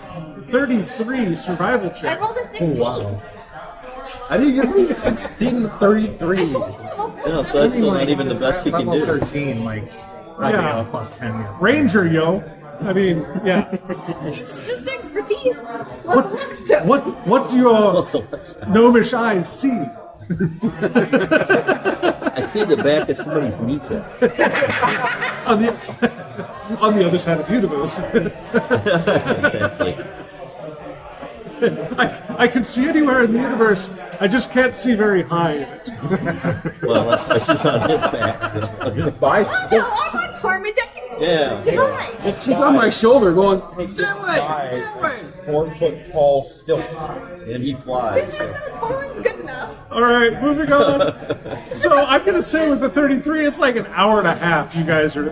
survival I check. rolled a 16. Wow. I didn't get from 16 to 33. No, so that's still not even the best you can level do. 13, like, Yeah. plus 10. Yeah. Ranger, yo. I mean, yeah. Just expertise. What's next to? What do your Also, that's- gnomish eyes see? I see the back of somebody's kneecap. on the other side of the universe. Exactly. I can see anywhere in the universe. I just can't see very high in it. Well, that's why she's on his back. So. Bye. Oh no, I'm on Torment. I can see Yeah. behind. She's on my shoulder going, Five 4-foot-tall stilts. And he flies. Torment's good enough. All right, moving on. So I'm gonna say with the 33, it's like an hour and a half. You guys are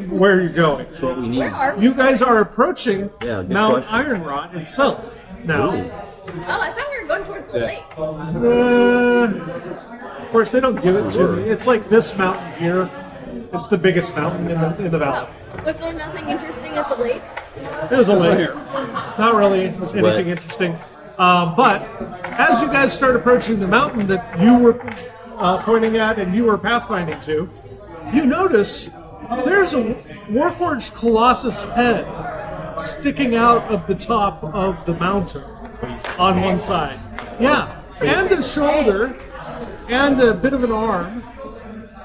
where you're going. That's what we need. Where are we? You guys are approaching Yeah, good Mount question. Ironrot itself now. Oh, I thought we were going towards the lake. Of course, they don't give it to me. It's like this mountain here. It's the biggest mountain in the valley. Was there nothing interesting at the lake? It was a lake. Not really anything wet. interesting. But as you guys start approaching the mountain that you were pointing at and you were pathfinding to, you notice there's a Warforged Colossus head sticking out of the top of the mountain on one side. Yeah, and a shoulder, and a bit of an arm,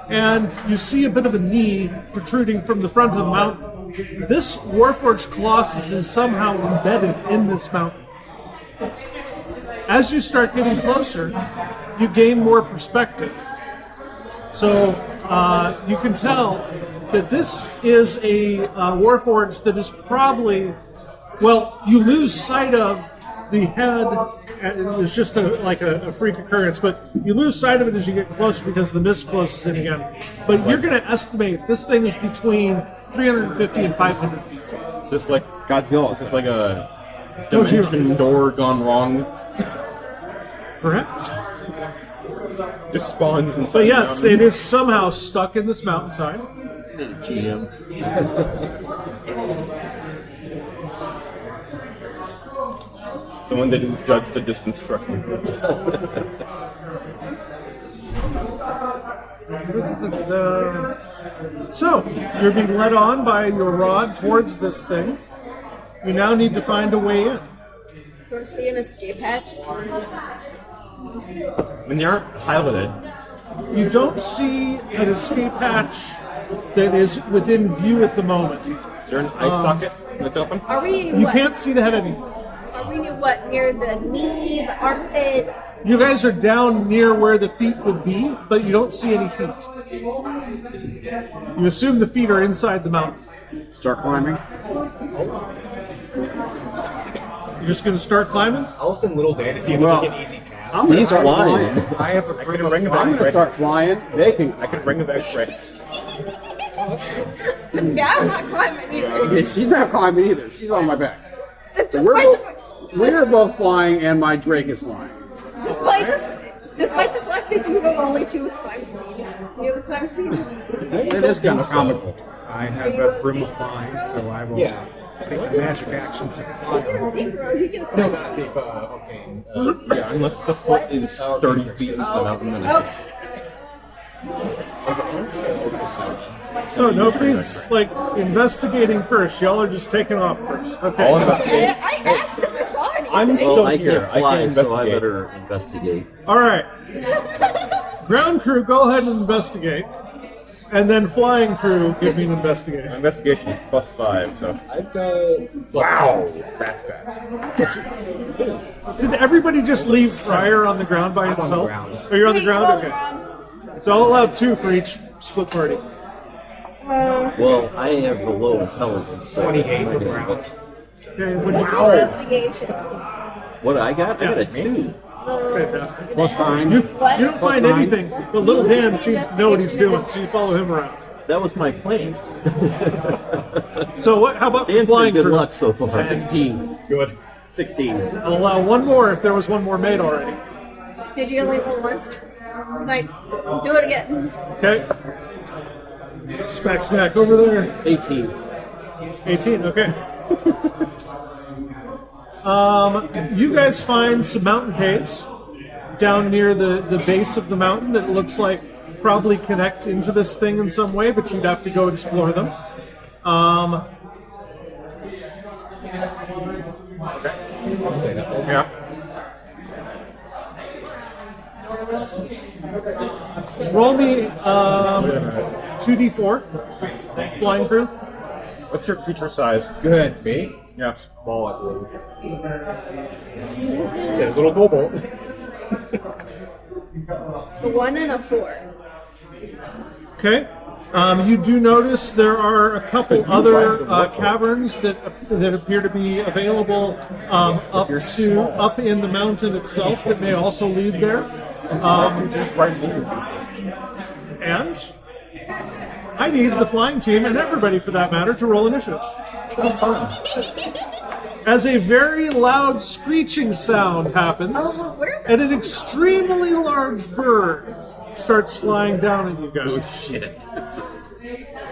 and you see a bit of a knee protruding from the front of the mountain. This Warforged Colossus is somehow embedded in this mountain. As you start getting closer, you gain more perspective. So you can tell that this is a Warforged that is probably, well, you lose sight of the head. It's just like a freak occurrence, but you lose sight of it as you get closer because the mist closes in again. But you're going to estimate this thing is between 350 and 500 feet. is this like Godzilla? Is this like a Gojira. dimension door gone wrong? Perhaps. Just spawns inside So yes, the it mountain. is somehow stuck in this mountainside. Designated GM. Someone didn't judge the distance correctly. So, you're being led on by your rod towards this thing. You now need to find a way in. Do you see an escape hatch? When they aren't piloted, You don't see an escape hatch that is within view at the moment. is there an ice socket that's open? Are we? You what? can't see the head anymore. Are we what near the knee, the armpit? You guys are down near where the feet would be, but you don't see any feet. You assume the feet are inside the mountain. Start climbing. You're just going to start climbing? I'll send Little Dan to see if Well, we can easy path. I'm gonna He's start flying. flying. I have a ring of ring of I'm gonna X-ray. start flying. They can. I could bring the X-ray. Yeah, I'm not climbing either. Yeah, she's not climbing either. She's on my back. So Despite we're both flying, and my Drake is flying. Despite the fact that you have only 2 climb speeds. Do you have a climb speed? It is kind of comical. I have a broom of flying, so I will take a magic action to fly. You can No, climb not speed. if, okay. Yeah, unless the foot is 30 feet into the mountain, then I think So nobody's like investigating first. Y'all are just taking off first. I'll Okay. investigate. I asked if I saw anything. I'm Well, still I here. can't I fly, can so I investigate. better investigate. All right. Ground crew, go ahead and investigate. And then flying crew, give me an investigation. Investigation is +5, so. I've done. Wow, that's bad. Did everybody just leave Fryer on the ground by himself? ground. Oh, you're on the Wait, ground? hold Okay. on. So I'll allow 2 for each split party. Well, I have a low intelligence. So 28 for ground. Okay, what do you Investigation. What I got? I got a 2. Fantastic. Plus 9. You What? don't find nine. anything, but little Dan seems to know what he's doing, so you follow him around. That was my plan. So what? How about for Dan's been flying good crew? luck so far. 16. Good. 16. I'll allow 1 more if there was 1 more made already. Did you only roll once? Can I do it again? Okay. Smack over there. 18. 18. Okay. You guys find some mountain caves down near the base of the mountain that looks like probably connect into this thing in some way, but you'd have to go explore them. Yeah. Roll me 2d4, flying crew. What's your creature size? Good. Me? Yeah. Small, I believe. Says little kobold. A 1 and a 4. Okay. You do notice there are a couple other caverns that appear to be available up in the mountain itself that may also lead there. Just right here. And I need the flying team and everybody for that matter to roll initiative. As a very loud screeching sound happens, Oh, where's and an extremely large bird starts flying down at you Oh, guys. shit. I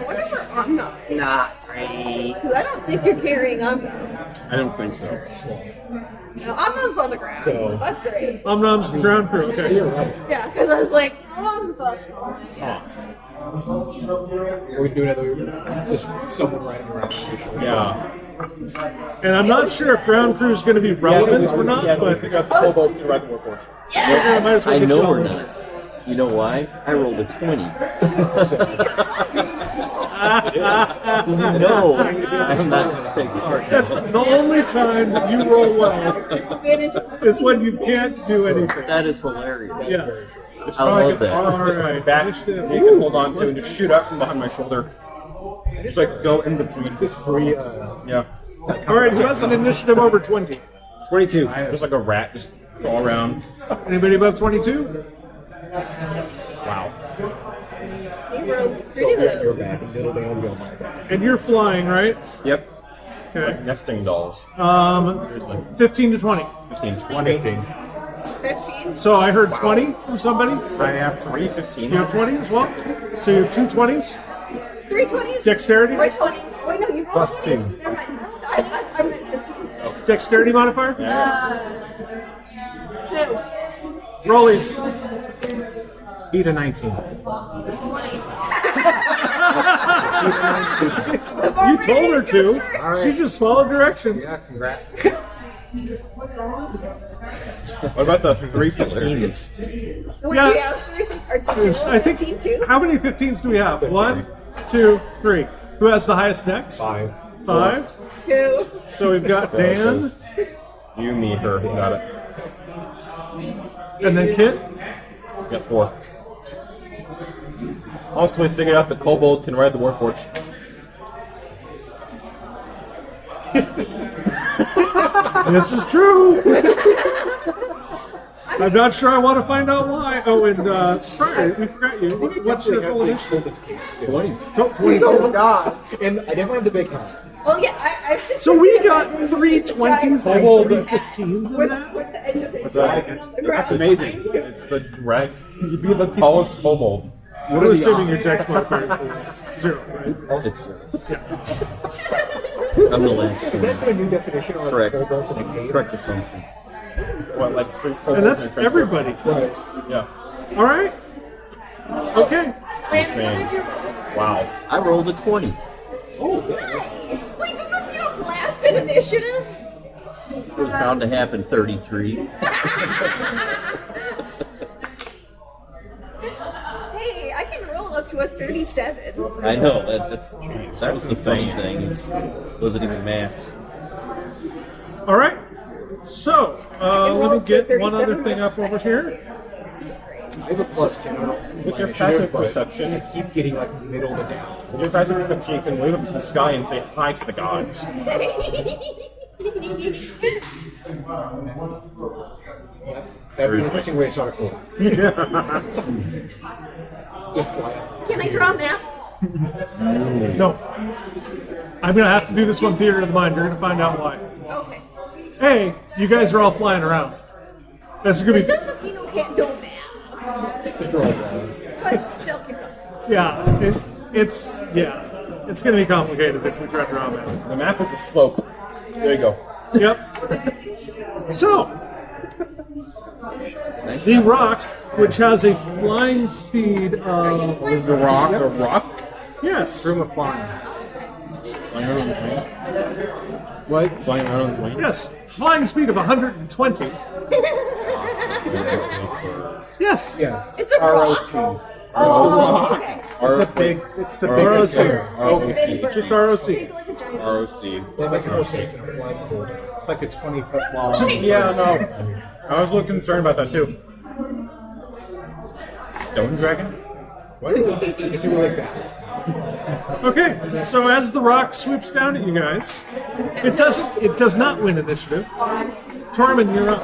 wonder where Omna is. Not great. 'Cause I don't think you're carrying Omna. I don't think so. No, Omna's on the ground. So- That's great. Omnom's the ground crew. Okay. Yeah, because I was like, Omna's awesome. We can do another. Just someone riding around. Yeah. And I'm not sure if ground crew is going to be relevant or not, Yeah, but I but figured out the kobold can ride the warforged. I might as well I get know you all we're in. not. You know why? I rolled a 20. No, I'm not going to take part. That's the only time that you roll well is when you can't do anything. That is hilarious. Yes. Just I love that. All right. That you can hold on to and just shoot out from behind my shoulder. Just like go in between. Just free. Yeah. All right. Who has an initiative over 20? 22. Just like a rat, just go around. Anybody above 22? Wow. Your back and little Dan will be on my back. And you're flying, right? Yep. Okay. Nesting dolls. 15 to 20. 15. 20. 15? So I heard 20 from somebody. I have 3, 15. You have 20 as well? So you have 2 20s? Three 20s. Dexterity? Three 20s. Wait, no, you rolled Plus 20s. 2. Never mind. I think I'm at 15. Dexterity modifier? 2. Rollies. Beat a 19. You told her to. She just followed directions. Yeah, congrats. What about the 315s? Wait, Yeah. we have 3 or 2. I think. 15 too? How many 15s do we have? 1, 2, 3. Who has the highest dex? 5. 5. 2. So we've got Dan, You, me, her. Got it. and then Kit. Got 4. Also, we figured out the kobold can ride the warforge. This is true. I'm not sure I want to find out why. Oh, and Fryer, we forgot you. What's your full initiative? 20. 20. Oh god! And I definitely have the big one. Well, yeah, I So we got 3 20s and Kobold. 3 15s in with that? the edge of his That- on the That's ground. amazing. It's the drag. You'd be the tallest kobold. What are assuming your dex modifier is 0, right? It's I'm the last Is one. that a new definition of Correct. a kobold in a cave? Correct assumption. What, like 3 kobolds? And that's in a trench everybody. coat? Yeah. All right. Okay. Lance, what did you roll? Wow. I rolled a 20. Nice. Wait, does that mean I'm last in initiative? It was bound to happen 33. Hey, I can roll up to a 37. I know, that's the funny thing. Is wasn't even math. All right. So, let me get one other thing up over here. I have a plus 10 on With your my passive initiative, but perception, I keep getting like middle to down. with your passive perception, you can wave up to the sky and say hi to the gods. That'd be an interesting way to start a cool. Just fly up. Can I draw a map? No. I'm going to have to do this one theater of the mind. You're going to find out why. Okay. Hey, you guys are all flying around. This is going It to be... doesn't mean we can't do a map, Just roll one. but still can go. Yeah, it's going to be complicated if we try to draw a map. The map is a slope. There you go. Yep. So, the rock, which has a flying speed of... What is the rock? The rock? Yes. Room of flying. Flying around on the plane? What? Flying around on the plane? Yes. Flying speed of 120. Yes. Yes. It's a rock. ROC. Oh, okay. It's the big ROC. affair. It's just ROC. Think like a giant ROC. That makes more sense than a flying cool. It's like a 20-foot long. Yeah, no. I was a little concerned about that too. Stone dragon? What? I guess you were like that. Okay, so as the rock swoops down at you guys, it does not win initiative. Tormund, you're up.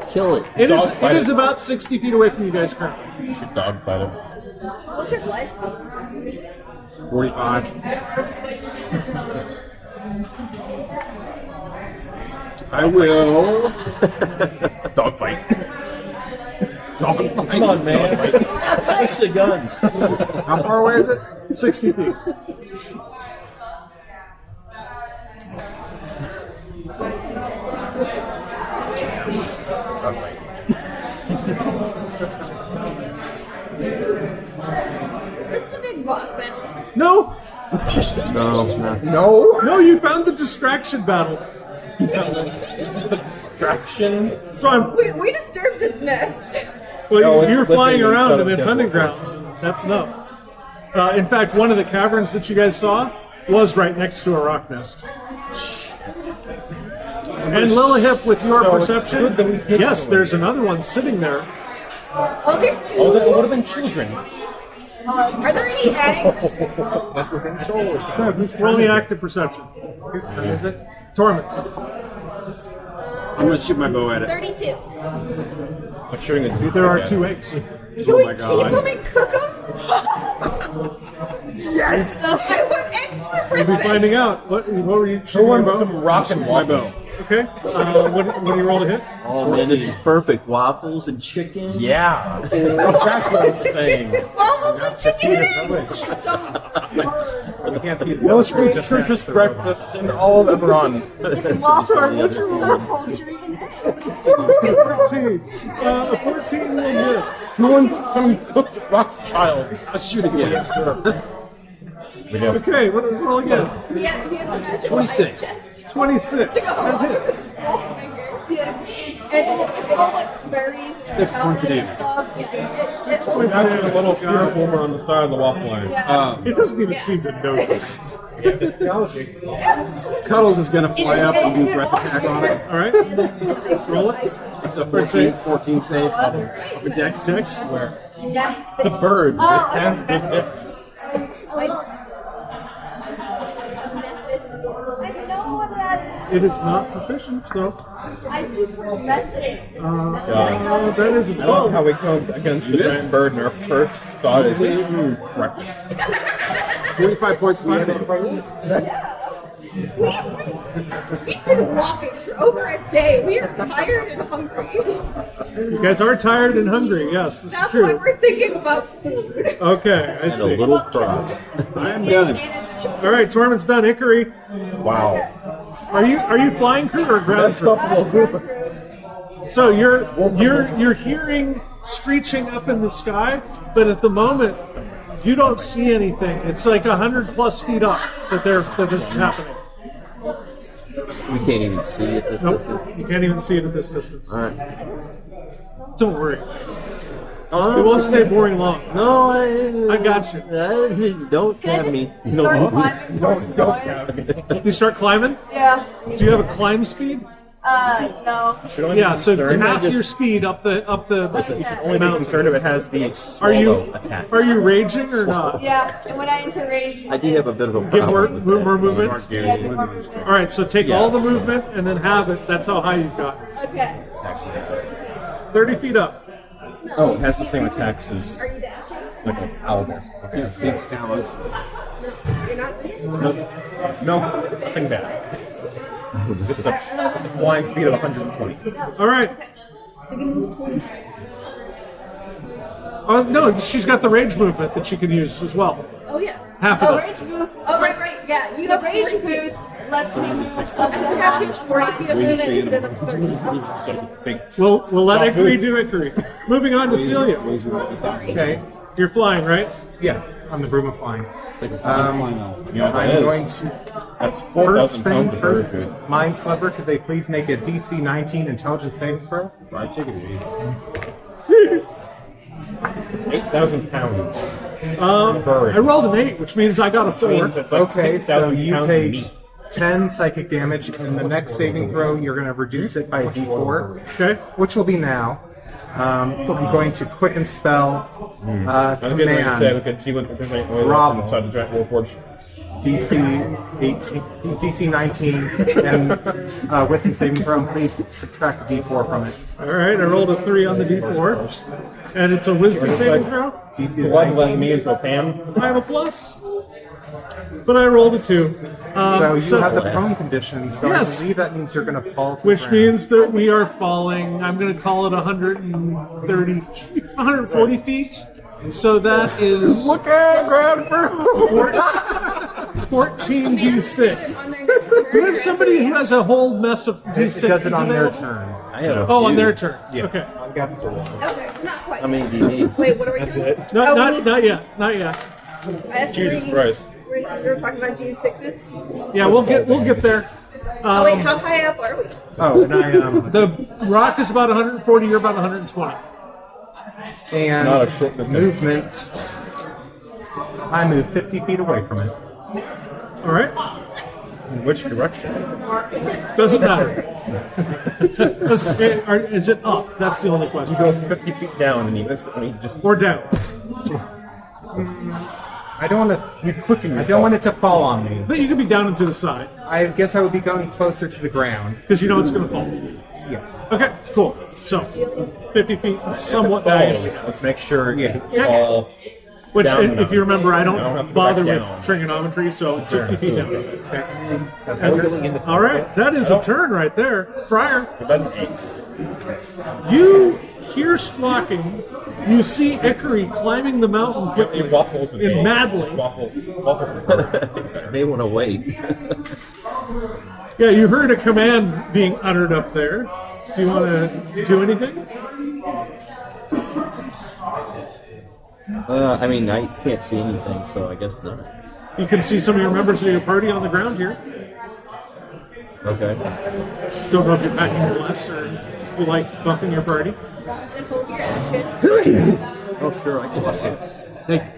Kill it. It Dogfight is it. about 60 feet away from you guys currently. You should dogfight it. What's your fly speed? 45. I will. Dogfight. Dogfight. Come on, man. Switch the guns. How far away is it? 60 feet. This is a big boss battle. No, No. you found the distraction battle. This is the distraction. So We disturbed its nest. No, it's you're living flying around inside in of its hunting Deadpool. grounds. That's enough. In fact, one of the caverns that you guys saw was right next to a rock nest. And Lilihip, with your So it's perception, good that we did yes, it. there's another one sitting there. Oh, there's two. Oh, that would have been children. Are there any eggs? That's within Star Wars. So whose Roll turn me is it? active perception. Whose turn is it? Torments. I'm gonna shoot my bow at it. 32. It's like shooting a tooth. There are again. 2 eggs. Can we my keep God. them and cook them? Yes! I want eggs for We'll be breakfast. finding out. What were you Who shooting your wants bow? some rock and waffles? Okay. Okay. What do you roll to hit? Oh man, this is perfect. Waffles and chicken. Yeah. Exactly what it's saying. Almost a chicken. You can't see the Most nutritious breakfast in all of Eberron. It's waffles, poultry, and eggs. 14. A 14 will miss. Who wants some cooked Rothschild? Let's shoot again. Yeah, sure. Okay, what do we roll again? Yeah, he has a 26. 26. That hits. Yes, and it's all like berries, 6 points of damage. stuff. 6 points of Imagine a damage. little syrup warmer on the side of the waffle line. It doesn't even seem to notice. Cuddles is going to fly up and do breath attack on it. All right. Roll it. It's a save. 14 save. Up a dex. Where? It's a bird. It has big dicks. I know what that is. It is not proficient, so. I just meant it. That is a I love 12. how we come against the giant bird and our first thought is breakfast. 45 points of fire. We've been walking for over a day. We are tired and hungry. You guys are tired and hungry. Yes, this is That's why true. we're thinking about food. Okay, I And a see. little cross. I'm done. All right, Torment's done. Ikari, Wow. are you flying crew or ground crew? So you're hearing screeching up in the sky, but at the moment you don't see anything. It's like 100+ feet up that this is happening. We can't even see at this Nope, distance. you can't even see it at this distance. All right. Don't worry, Oh, it won't stay boring long. No, I got you. Don't Can I have just me. start No. climbing towards the noise? You start climbing. Yeah. Do you have a climb speed? No. Should only Yeah, be so concerned- half your speed up the only be mountain. concerned if it has the Are swallow you attack. are you raging or not? Yeah, and when I enter rage, I do have a bit of a Get more, problem with that. more movement. yeah, get more movement. All right, so take all the movement and then have it. That's how high you've got. Okay. 30 feet up. Oh, it has the same attacks as Are you dashing? like an owlbear. Thanks, downloads. You're not? No, nothing bad. Just a flying speed of 120. All right. Oh no, she's got the rage movement that she can use as well. Oh yeah. Half Oh, of it. rage move. Oh right. Yeah, you have rage boost. Lets me move up to the forgot she was 40 feet of movement instead of 30. Just a big We'll let Ikari do Ikari. Moving on to Celia. Okay. You're flying, right? Yes, on the broom of flying. you know what that I'm is? going to That's first 4,000 things pounds of bird first. food. Mind Slipper, could they please make a DC 19 intelligence saving throw? Right, take it easy. It's 8,000 pounds. Bird. I rolled an 8, which means I got a 4. Means it's like Okay, so 6,000 you pounds of take meat. 10 psychic damage, and the next saving throw, you're going to reduce it by a d4, Okay. which will be now. I'm going to quicken spell I was getting ready to say we command could see what there's any oil Bravo. left inside the giant Warforge. DC 18, DC 19, and with some saving throw, and please subtract a d4 from it. All right, I rolled a 3 on the d4. And it's a wisdom saving throw. DC is Blood 19. letting me into a pan. I have a plus. But I rolled a 2. So you have the blast. prone condition, so Yes. I believe that means you're going to fall to Which the ground. means that we are falling, I'm going to call it 130, 140 feet. So that is Look at ground for 14d6. Do we have somebody who has a whole mess of d6s It does it on their available? turn. I have a Oh, on few. their turn. Yes. Okay. I've got 4. Okay, so not quite. How many do you need? Wait, what are we That's doing? it. No, Oh, not yet. Not yet. I have Jesus three. Christ. We're talking about G6s. Yeah, we'll get there. Oh wait, how high up are we? Oh, and The rock is about 140. You're about 120. and Not a short distance. movement. I move 50 feet away from it. All right. In which direction? Doesn't matter. Is it up? That's the only You question. go 50 feet down and you instantly just. Or down. I don't want to. I don't want it to fall on me. But you could be down and to the side I guess I would be going closer to the ground. because you know it's going to fall. Yeah. Okay, cool. So 50 feet, somewhat Falls. diagonally. Let's make sure Yeah. it fall Which, Down if you remember, I I don't have don't to go bother back with down. trigonometry, so it's 50 feet down. Technically, All right, that is a turn right there. Friar, That's an 8. you hear squawking. You see Ikari climbing the mountain quickly. It waffles and eggs. madly. Waffles May want to wait. Yeah, you heard a command being uttered up there. Do you want to do anything? I mean, I can't see anything, so I guess not. You can see some of your members of your party on the ground here. Okay. Don't know if you're packing less or you like buffing your party. And hold your action. Oh, sure, I can see it. Thank you.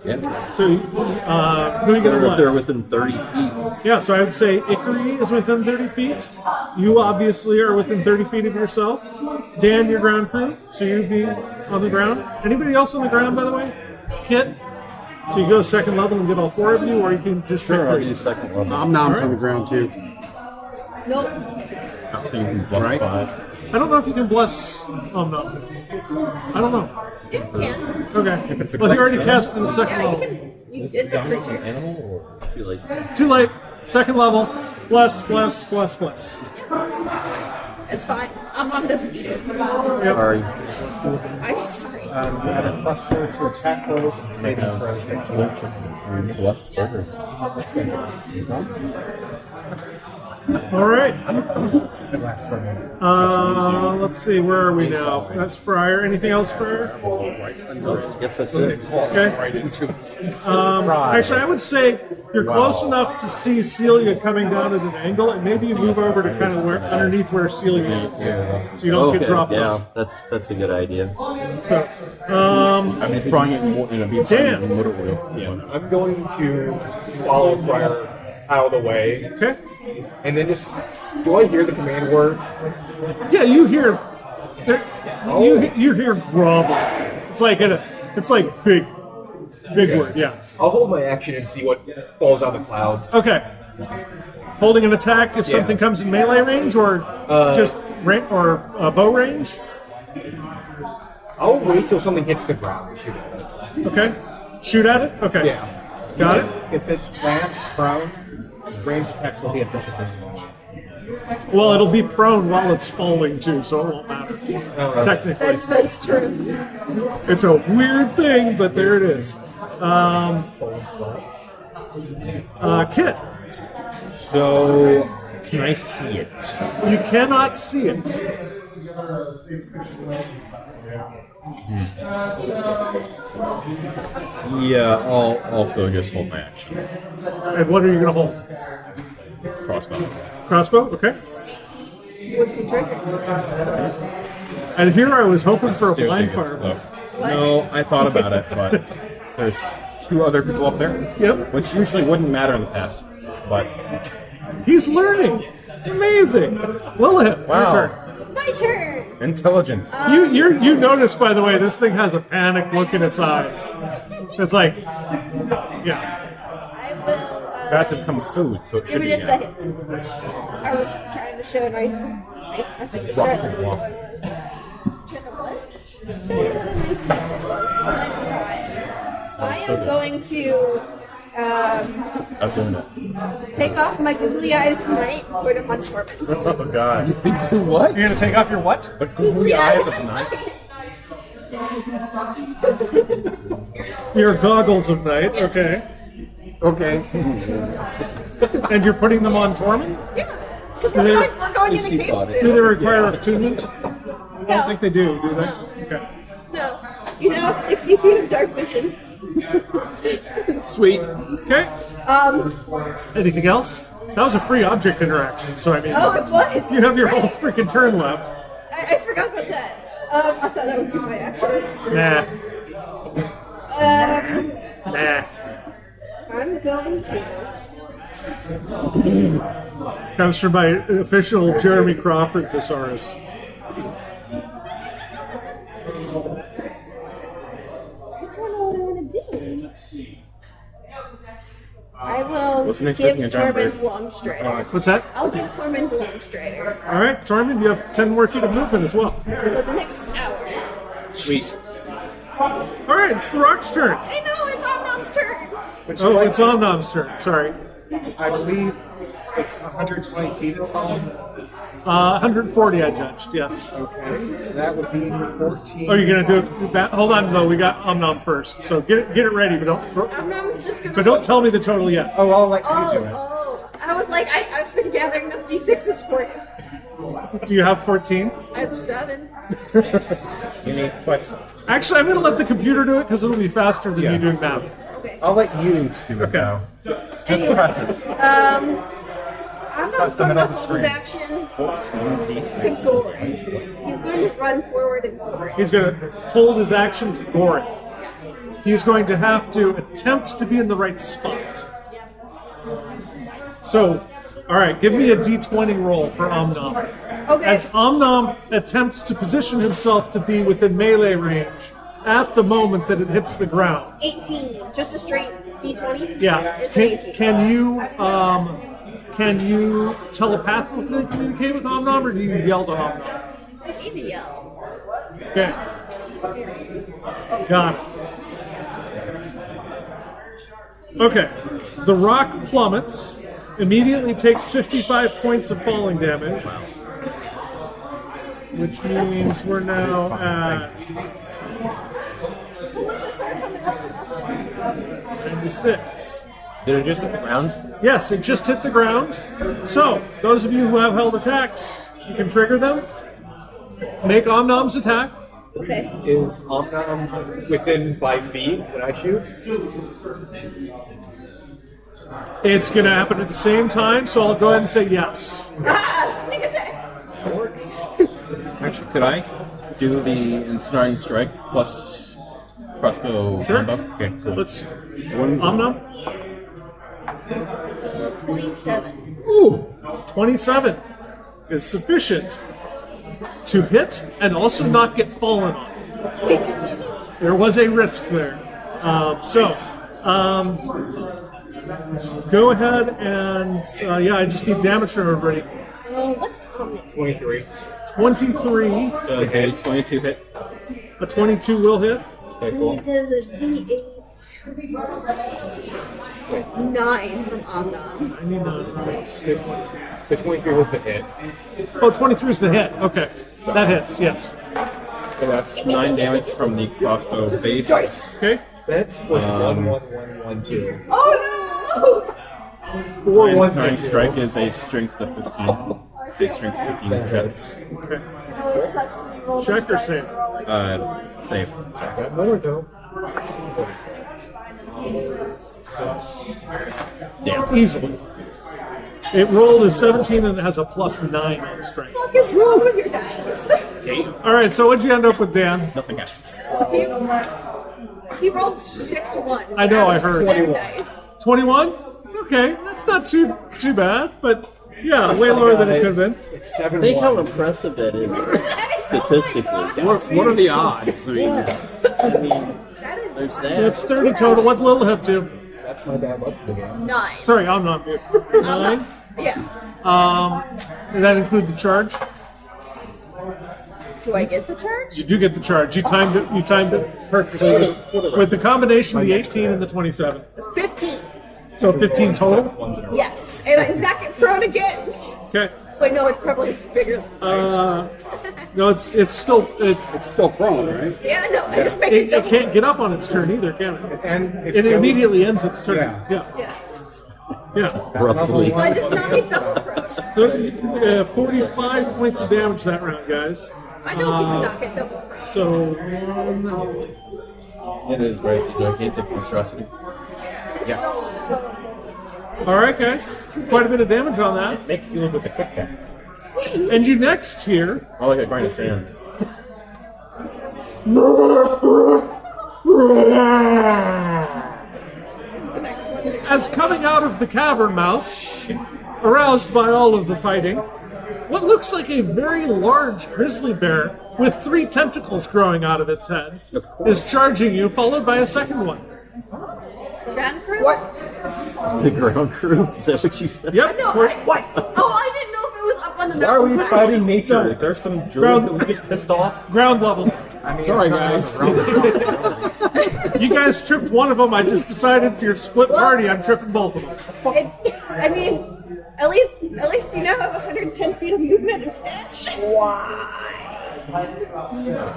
Yeah. So, who are you going to They're bless? within 30 feet. Yeah, so I would say Ikari is within 30 feet. You obviously are within 30 feet of yourself. Dan, your ground crew, so you'd be on the ground. Anybody else on the ground, by the way? Kit? So you go second level and get all 4 of you, or you can just pick Sure, I'll 3. do second level. I'm noms on the ground too. Nope. I don't think you can plus 5. I don't know if you can bless. Oh, no. I don't know. You can. Okay. it's a Well, he already creature. cast in second Yeah, you level. can. It's a creature. Animal or? Too late. Too late. Second level. Bless, bless, bless, bless. It's fine. I'm defeated. Sorry. I'm sorry. you add a +4 to attack rolls and saving throws. Blessed burger. All right. It lasts for a minute. Let's see. Where are we now? That's Friar. Anything else, Friar? I guess that's it. Okay. Actually, I would say you're close enough to see Celia coming down at an angle, and maybe you move over to kind of underneath where Celia is, so you don't get Okay, dropped yeah, off. that's a good idea. So, I mean, throwing it more in a beat. Dan. Literally. Yeah. I'm going to follow Friar out of the way, okay. and then just. Do I hear the command word? Yeah, you hear. You hear grovel. It's like big word. Yeah. I'll hold my action and see what falls out of the clouds. Okay. Holding an attack if something comes in melee range, or just bow range. I'll wait till something hits the ground and shoot at it. Okay. Shoot at it. Okay. Yeah. Got it. If it's plants prone, ranged attacks will be at disadvantage. Well, it'll be prone while it's falling too, so it won't matter. Technically, That's true. it's a weird thing, but there it is. Kit, So, can I see it? you cannot see it. Yeah, I'll also just hold my action. And what are you going to hold? Crossbow. Crossbow. Okay. What's the trigger? And here I was hoping for a Seriously, blind it's fire. low. No, I thought about it, but there's 2 other people up there. Yep. Which usually wouldn't matter in the past. But He's learning. Amazing. Lilith, Wow. your turn. My turn. intelligence. You notice, by the way, this thing has a panic look in its eyes. It's like, yeah. I will. That's become food, so it Give should me be. a second. I was trying to show my face. I think it's Rock, Charlotte, rock. so I am going to I'm doing it. take off my googly eyes and Nite for the month performance. Oh god. What? You're gonna take off your what? But googly eyes of night. Your goggles of night. Okay. Okay. And you're putting them on Tormund? Yeah. We're going in a cave Do soon. they require attunement? I don't think they do they? Okay. No. You now have 60 feet of dark vision. Sweet. Okay. Um, Anything else? That was a free object interaction, so I mean, oh, it was. you have your whole freaking turn left. I forgot about that. I thought that would be my action. Nah. Nah. I'm going to. Comes from my official Jeremy Crawford thesaurus. I don't know what I want to do. I will What's the next give person? John Tormund Bird? Longstrider. What's that? I'll give Tormund Longstrider All right, Tormund, you have 10 more feet of movement as well. for the next hour. Sweet. All right, it's the Rock's turn. I know it's Omnom's turn. Would you Oh, like it's Omnom's turn. Sorry. I believe it's 120 feet it's falling. 140 I judged, yes. Okay, so that would be 14. Oh, you're going to do it? Hold on, though. We got Omnom first. So get it ready, but Omnom's just gonna. don't tell me the total yet. Oh, I'll let you Oh, do it. oh. I was like, I've been gathering up G6s for you. Do you have 14? I have 7. Unique question. Actually, I'm going to let the computer do it because it'll be faster than you Yes. doing math. Okay. I'll let you do it Okay. now. Just press it. I'm press not the going middle to of the hold his screen. action to gore. He's going to run forward and gore. He's going to hold his action to gore it. He's going to have to attempt to be in the right spot. So, all right, give me a d20 roll for Omnom. Okay. As Omnom attempts to position himself to be within melee range at the moment that it hits the ground. 18. Just a straight D20? Yeah. It's an 18. Can you telepathically communicate with Omnom, or do you yell to Omnom? I need to yell. Okay. Got it. Okay. The rock plummets, immediately takes 55 points of falling damage. Which means we're now at 96. Did it just hit the ground? Yes, it just hit the ground. So, those of you who have held attacks, you can trigger them. Make Omnom's attack. Okay. Is Omnom within 5 feet when I shoot? It's going to happen at the same time, so I'll go ahead and say yes. Ah, sneak attack! That works. Actually, could I do the ensnaring strike plus crossbow Sure. combo? Okay, cool. Let's. Omnom? 27. Ooh! 27 is sufficient to hit and also not get fallen on. There was a risk there. Go ahead and, I just need damage from everybody. What's Omnom's? 23. 23, Does a 22 hit? a 22 will hit. Okay, cool. He does a D8. 9 from Omnom. I need not. The 23 was the hit. Oh, 23 is the hit. Okay. That hits, yes. Okay, that's 9 damage from the crossbow base. Okay. That was 11112. Oh no! 4 My 1 ensnaring strike is a strength of 15. A strength 15 checks. Okay. Oh, it sucks when you roll the Check or dice save? and roll like Save. Got more though. Damn. Easily. It rolled a 17 and it has a +9 on strength. What is wrong with your dice? Alright, so what'd you end up with, Dan? Nothing happens. He rolled 6 1. I know, I heard. 21. 21? Okay, that's not too bad, but yeah, way lower than it could have been. 7 Think how 1. impressive that is statistically. What are the odds? I mean, Yeah. I mean, there's So that. it's 30 total. What'd Lil up to? That's my bad luck again. 9. Sorry, I'm not good. 9. Yeah. Did that include the charge? Do I get the charge? You do get the charge. You timed it. You timed it perfectly with the combination of the 18 and the 27. It's 15. So 15 total. Yes. And I knock it prone again. Okay. Wait, no, it's probably bigger. No, it's still it's still prone, right? Yeah, no, I just make it it can't get up on its turn either, can it? And It immediately ends its turn. Yeah. Yeah. Yeah. Abruptly. So I just knock it double prone. So 45 points of damage that round, guys. I know you can knock it double prone. So It is right. It's a gigantic monstrosity. all right, guys, quite a bit of damage on that. Makes you look like a Tic Tac. And you next here. I like a grain of sand. As coming out of the cavern mouth, aroused by all of the fighting, what looks like a very large grizzly bear with 3 tentacles growing out of its head is charging you, followed by a second one. Ground crew? The ground crew? Is that what you said? Yep. No, What? Oh, I didn't know if it was up on the Why are we mountain. fighting nature? Is there some druid that we just pissed off? Ground level. I mean, Sorry, it's guys. around You guys tripped one of them. I just decided you're split party. I'm tripping both of them. I mean, at least you now have 110 feet of movement and dash.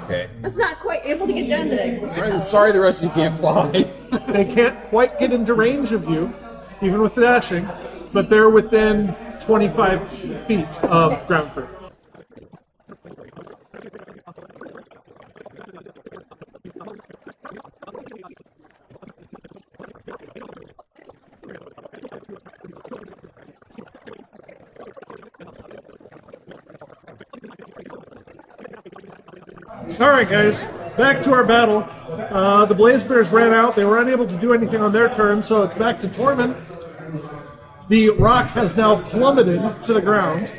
Okay. That's not quite able to get done today. Sorry, the rest of you can't fly. They can't quite get into range of you, even with the dashing, but they're within 25 feet of ground crew. All right, guys, back to our battle. The Blaze Bears ran out. They were unable to do anything on their turn, so it's back to Tormund. The rock has now plummeted to the ground.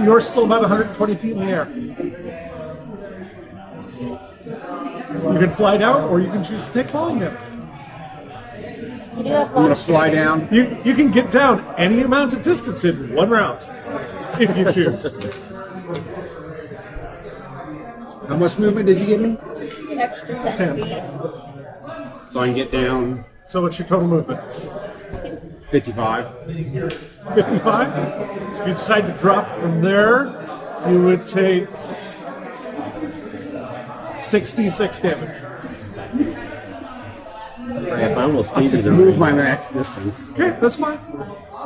You're still about 120 feet in the air. You can fly down, or you can choose to take falling damage. You do have I'm gonna fly down. You can get down any amount of distance in one round, if you choose. How much movement did you give me? extra 10 10. feet. So I can get down So what's your total movement? 55. 55? So if you decide to drop from there, you would take 66 damage. Crap, I almost gave you Just the move ring. my max distance. Okay, that's fine.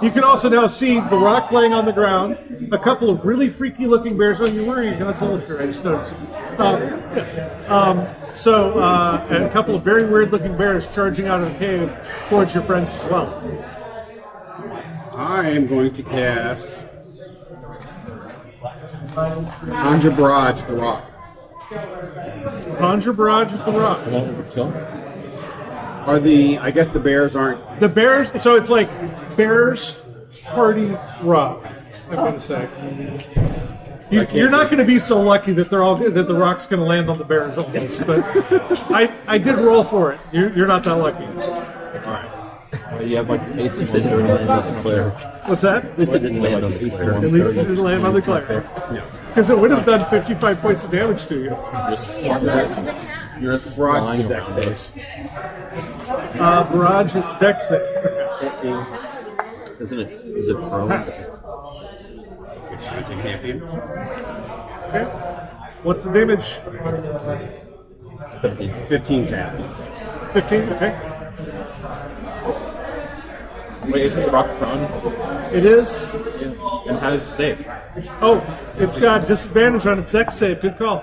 You can also now see the rock laying on the ground, a couple of really freaky looking bears. Oh, you're wearing a Godzilla shirt, I just noticed. Yes. And a couple of very weird looking bears charging out of the cave towards your friends as well. I am going to cast Conjure Barrage at the rock. Conjure Barrage at the rock. Is that overkill? I guess the bears aren't. The bears, so it's like bears party rock, I'm going to say. You're not going to be so lucky that the rock's going to land on the bears almost, but I did roll for it. You're not that lucky. Alright. Well, you have like at least it didn't land on the cleric. What's that? At least it didn't land on the cleric. At least it didn't land on the cleric. Because it would have done 55 points of damage to you. You're just flying Dex around save. us. Barrage is dex save. 15. Isn't it? Is it prone? Pass. It's going to take half damage. Okay. What's the damage? 15. 15's half. 15, okay. Wait, isn't the rock prone? It is. And how does it save? Oh, it's got disadvantage on its dex save. Good call.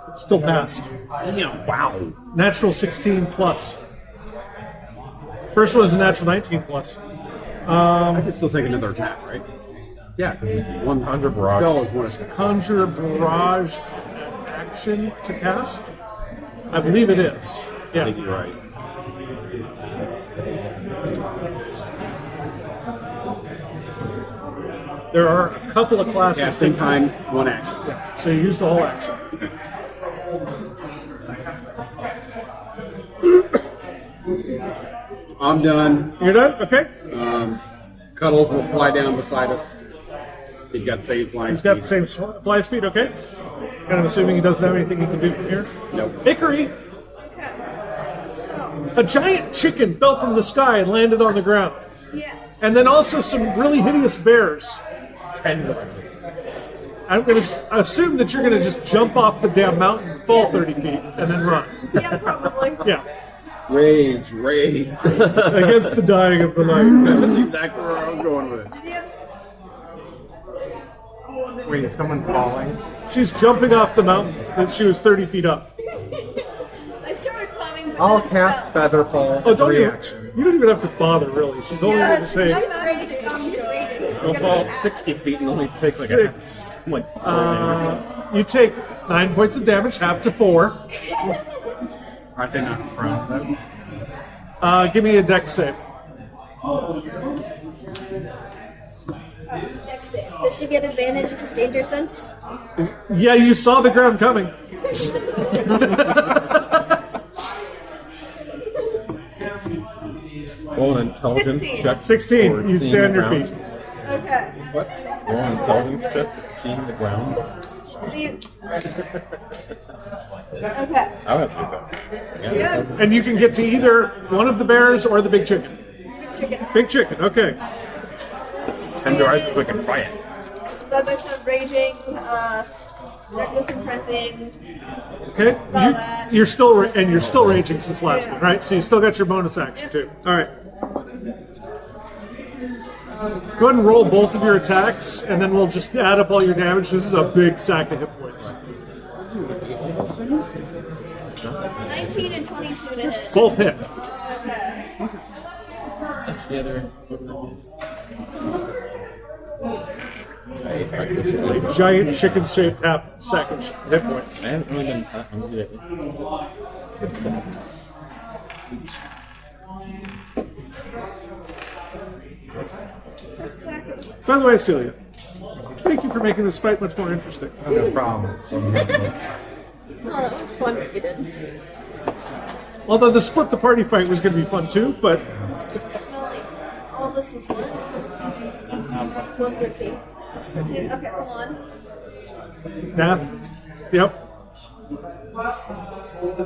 It's still passed. Damn, wow. Natural 16 plus. First one is a natural 19 plus. I can still take another attack, right? Yeah, because one Conjure Barrage. spell is one. Conjure Barrage action to cast? I believe it is. I Yeah. think you're right. There are a couple of classes. Casting that- time, one action. So you use the whole action. I'm done. You're done? Okay. Cuddles will fly down beside us. He's got the same flying He's got the speed. same fly speed, okay? And I'm assuming he doesn't have anything he can do from here. Nope. Hickory! Okay. So, A giant chicken fell from the sky and landed on the ground. yeah. And then also some really hideous bears. 10 more. I'm going to assume that you're going to just jump off the damn mountain, fall 30 feet, and then run. Yeah, probably. Yeah. Rage. Against the dying of the night. That's exactly where I was going with it. Yeah. Wait, is someone falling? She's jumping off the mountain that she was 30 feet up. I started climbing. but I'll then I cast fell. Featherfall Oh, as a don't even, reaction. you don't even have to bother, really. She's only Yeah, going to she's say not ready. She's waiting. She'll fall 60 feet and only take like 6. a like 4 damage. You take 9 points of damage, half to 4. Aren't they not prone though? Give me a dex save. Does she get advantage to danger sense? Yeah, you saw the ground coming. Roll an intelligence 16. check. 16, for you'd seeing stay on your around. feet. Okay. What? We're on a intelligence check, seeing the ground. Do you... Okay. I would have to do that. Yeah. And you can get to either one of the bears or the big chicken. Chicken. Big chicken, okay. Tenderize so we can fry it. Those are some raging, reckless imprinting. Okay, you're still raging since last one, right? So you still got your bonus action too. All right. Go ahead and roll both of your attacks, and then we'll just add up all your damage. This is a big sack of hit points. 19 and 22 to hit. Both hit. Okay. That's the other. Right, this is A giant chicken-shaped half sack of hit points. I haven't really been. I'm good at it. First attack. By the way, Celia, thank you for making this fight much more interesting. No problem. Oh, that was fun what you did. Although the split the party fight was going to be fun too, but All this was fun. 150. 13. Okay, hold on. math. Yep.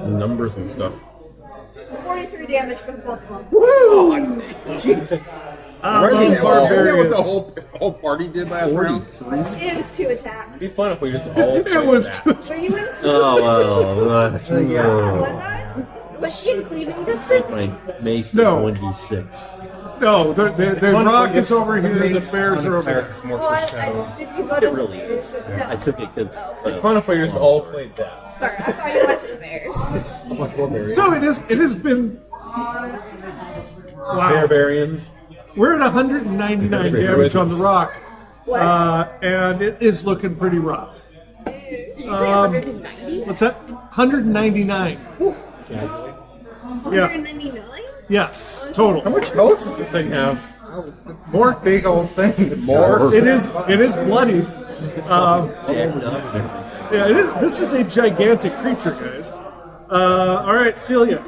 Numbers and stuff. 43 damage for both of them. Woo! Barbarians. What the whole party did last round? It was 2 attacks. It'd be fun if we just all. It was Were you in Oh, Was I? Was she in cleaving distance? my mace is No. 1d6. no. The rock is over here. The bears are over there. It's more Oh, I foreshadow. did you go to It really is. I took it because. Fun if we just all played that. Sorry, I thought you watched the bears. Much more berries. So it has been. Wow. Barbarians. We're at 199 damage on the rock, and it is looking pretty rough. Did you say 190? What's that? 199. Yeah. 199? Yes. Total. How much health does this thing have? More big old thing. It's More? It is bloody. Yeah, it is. This is a gigantic creature, guys. All right, Celia.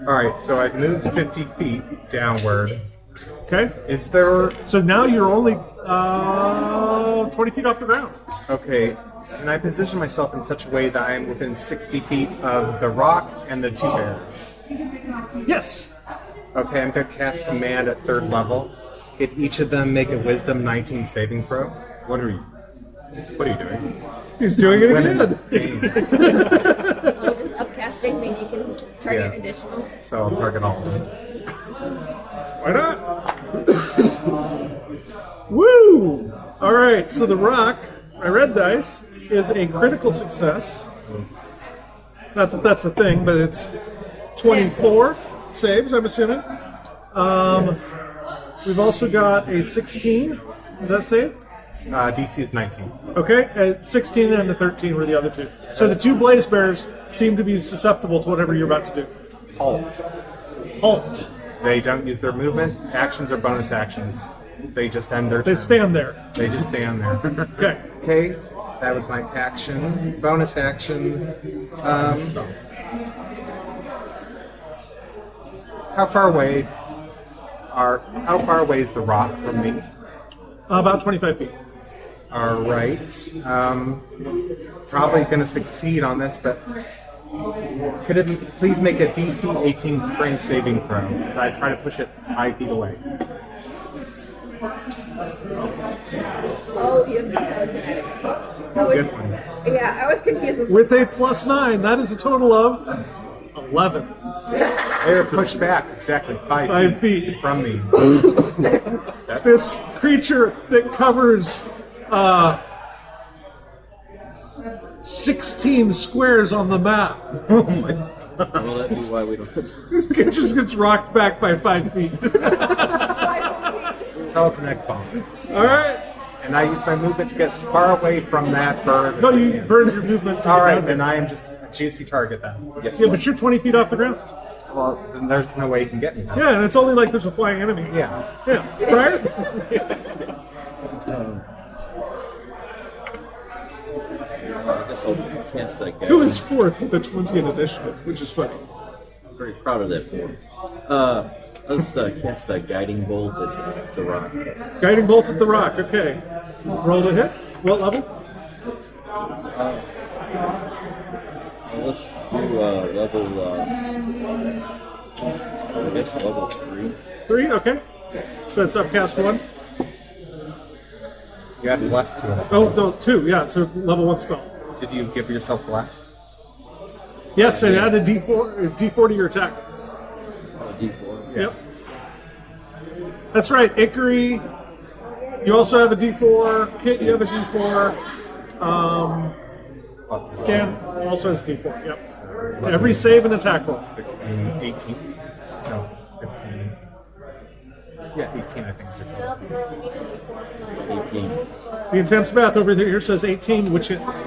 All right, so I've moved 50 feet downward. Okay. Is there? So now you're only 20 feet off the ground. Okay, can I position myself in such a way that I am within 60 feet of the rock and the 2 bears? Yes. Okay, I'm going to cast command at 3rd level. Could each of them make a Wisdom 19 saving throw? What are you doing? He's doing it Winning again. the game. Oh, just upcasting mean you can target Yeah. additional. So I'll target all of them. Why not? Woo! All right. So the rock, my red dice, is a critical success. Not that that's a thing, but it's 24 saves. I'm assuming. We've also got a 16. Does that save? DC is 19. Okay, 16 and a 13 were the other two. So the 2 blaze bears seem to be susceptible to whatever you're about to do. Halt. Halt. They don't use their movement, actions, or bonus actions. They just end their They turn. stand there. They just stand there. Okay. Okay, that was my action. Bonus action. How far away is the rock from me? About 25 feet. All right. Probably going to succeed on this, but could it please make a DC 18 strength saving throw? So I try to push it 5 feet away. Oh, you have telekinetic. Good one. Yeah, I was confused with With a +9, that is a total of 11. They're pushed back exactly 5 5 feet. from me. This creature that covers 16 squares on the map. Well, that be why we don't. It just gets rocked back by 5 feet. Telekinetic bomb. All right. And I use my movement to get as far away from that bird. No, as I you can. burned your movement. To All the right, ground. then I am just a juicy target then. Yeah, but you're 20 feet off the ground. Well, then there's no way you can get me. Yeah, and it's only like there's a flying enemy. Yeah. Yeah. Right? I guess I'll cast that guy. Who is 4th with a 20 in initiative, which is funny. Very proud of that form. Let's cast a guiding bolt at the rock. Guiding bolts at the rock. Okay. Roll to hit. What level? Let's do level. I guess level 3. 3. Okay. So that's upcast 1. You add bless to it. Oh no, 2. Yeah, it's a level 1 spell. Did you give yourself bless? Yes, and add a D4 to your attack. D4. Yep. That's right, Ikari. You also have a D4. Kit, you have a D4. Plus Gan also has D4. Yep. To every save and attack roll. 16, 18. No, 15. Yeah, 18, I think. Is your total. 18. The intense math over here says 18, which hits.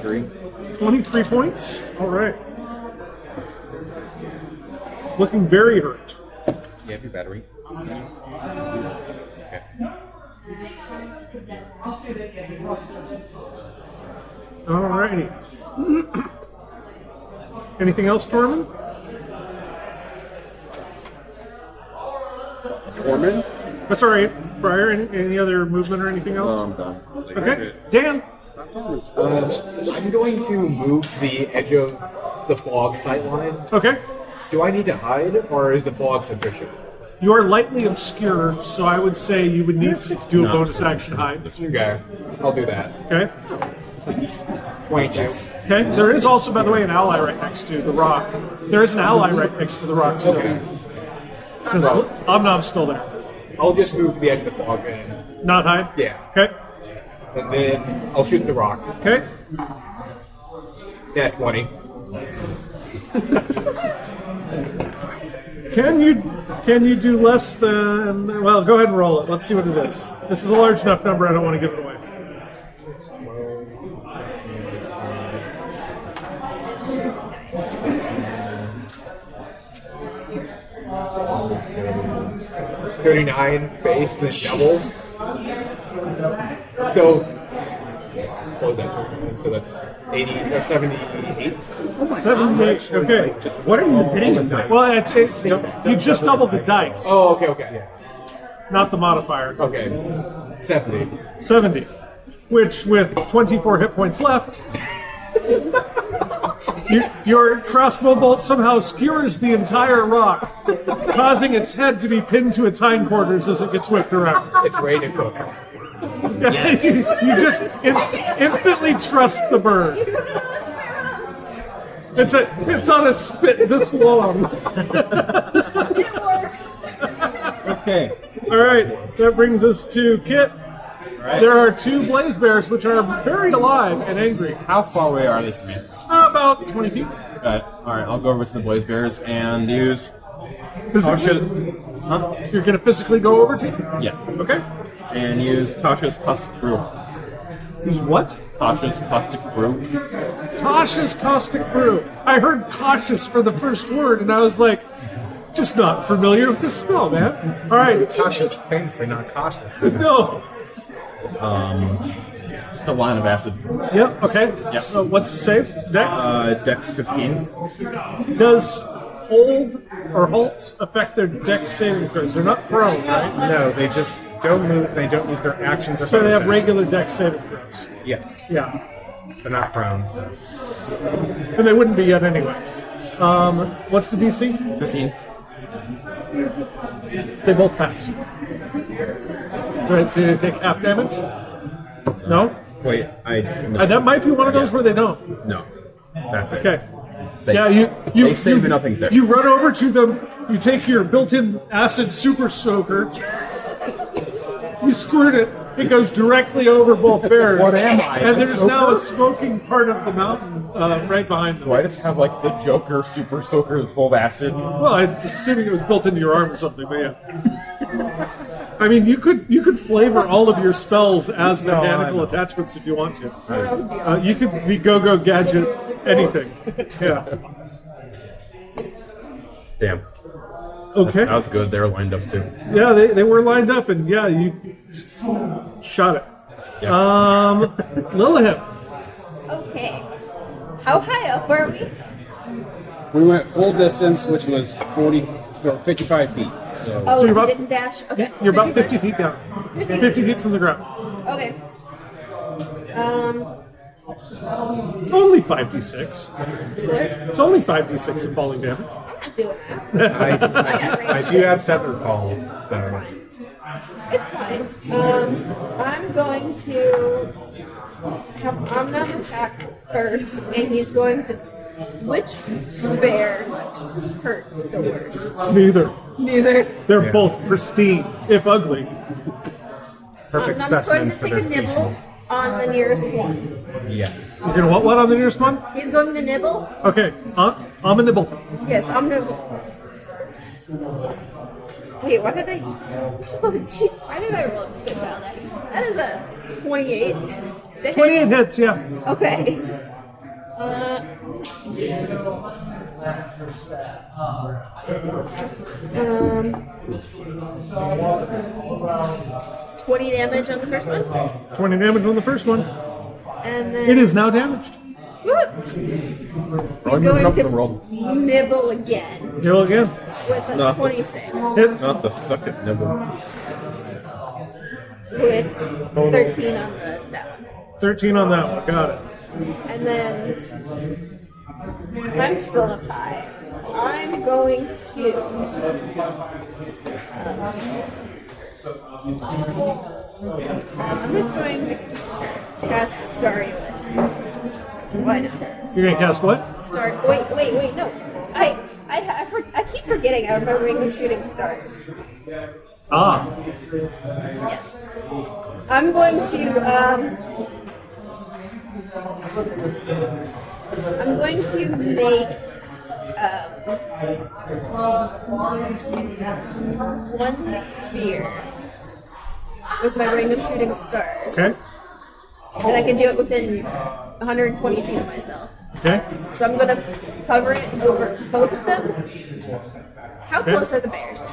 Three. 23 points. All right. Looking very hurt. You have your battery. Okay. All righty. Anything else, Tormund? Orman? That's all right. Briar, any other movement or anything else? I'm done. Okay. Dan? I'm going to move the edge of the fog sightline. Okay. Do I need to hide, or is the fog sufficient? You are lightly obscured, so I would say you would need to do a bonus action hide. Okay, I'll do that. Okay. 22. Okay. There is also, by the way, an ally right next to the rock. There is an ally right next to the rock still. Okay. Because Omnom's still there. I'll just move to the edge of the fog and Not hide? yeah, Okay. and then I'll shoot the rock. Okay. Yeah, 20. Can you do less than? Well, go ahead and roll it. Let's see what it is. This is a large enough number. I don't want to give it away. $39 base, then double. So, what was that? So that's 80 or 78. 78. Okay. What are you hitting with that? Well, it's you just doubled the dice, Oh, okay. not the modifier. Okay. 70. 70. Which, with 24 hit points left, your crossbow bolt somehow skewers the entire rock, causing its head to be pinned to its hindquarters as it gets whipped around. It's ready to cook. You just instantly trust the bird. It's on a spit this long. It works. Okay. All right, that brings us to Kit. There are 2 blaze bears which are buried alive and angry. How far away are they from me? About 20 feet. Alright, I'll go over to the Blaze Bears and use. Physically? Huh? You're going to physically go over to them? Yeah. Okay. And use Tasha's Caustic Brew. Use what? Tasha's Caustic Brew. Tasha's Caustic Brew. I heard cautious for the first word, and I was like, just not familiar with this spell, man. All right. Tasha's famously not cautious. No. Just a line of acid. Yep, okay. Yep. So what's the save? Dex? Dex 15. Does hold or halt affect their dex saving throws? They're not prone, right? No, they just don't move. They don't use their actions or So they have bonus regular actions. dex saving throws. Yes, Yeah. they're not prone. So And they wouldn't be yet anyway. What's the DC? 15. They both pass. Right, do they take half damage? No? Wait, That might be one of those where they don't. No. That's it. Okay. Yeah, you They save and nothing's there. You run over to them, you take your built-in acid super soaker, you squirt it, it goes directly over both bears. What am I, And the there's now Joker? a smoking part of the mountain right behind them. Do I just have like the Joker Super Soaker that's full of acid? Well, I'm assuming it was built into your arm or something, but yeah. I mean, you could flavor all of your spells as mechanical know. attachments if you want to. You could be go gadget anything. Yeah. Damn. Okay. That was good. They were lined up too. Yeah, they were lined up, and yeah, you shot it. Lilith. Okay. How high up are we? We went full distance, which was 55 feet. So Oh, you're you about- didn't dash? Okay. You're about 50 feet down. 50 feet from the ground. Okay. Only 5d6. What? It's only 5d6 of falling damage. I'm not doing that. I do have Feather Fall, so It's fine. I'm going to have Omnum attack first, and he's going to. Which bear hurts the worst? Neither. Neither. They're both pristine, if ugly. perfect I'm going specimens to for take their a nibble species. on the nearest one. Yes. You're gonna want what on the nearest one? He's going to nibble. Okay, I'm a nibble. Yes, I'm nibble. Wait, why did I? Oh, gee, why did I roll so down there? That is a 28. To hit. 28 hits, yeah. Okay. 20 damage on the first one, 20 damage on the first one. and then It is now damaged. What? Probably moving up in the world. Nibble again Heal again. with a No. 26 Hits. Not the second nibble. with 13 on that one. 13 on that one. Got it. And then I'm still up high. So I'm going to. I'm just going to cast Starry List. So why not? You're gonna cast what? Wait, no. I keep forgetting I have my ring of shooting stars. Ah. Yes. I'm going to make one sphere with my ring of shooting stars. Okay. And I can do it within 120 feet of myself. Okay. So I'm gonna cover it over both of them. How close are the bears?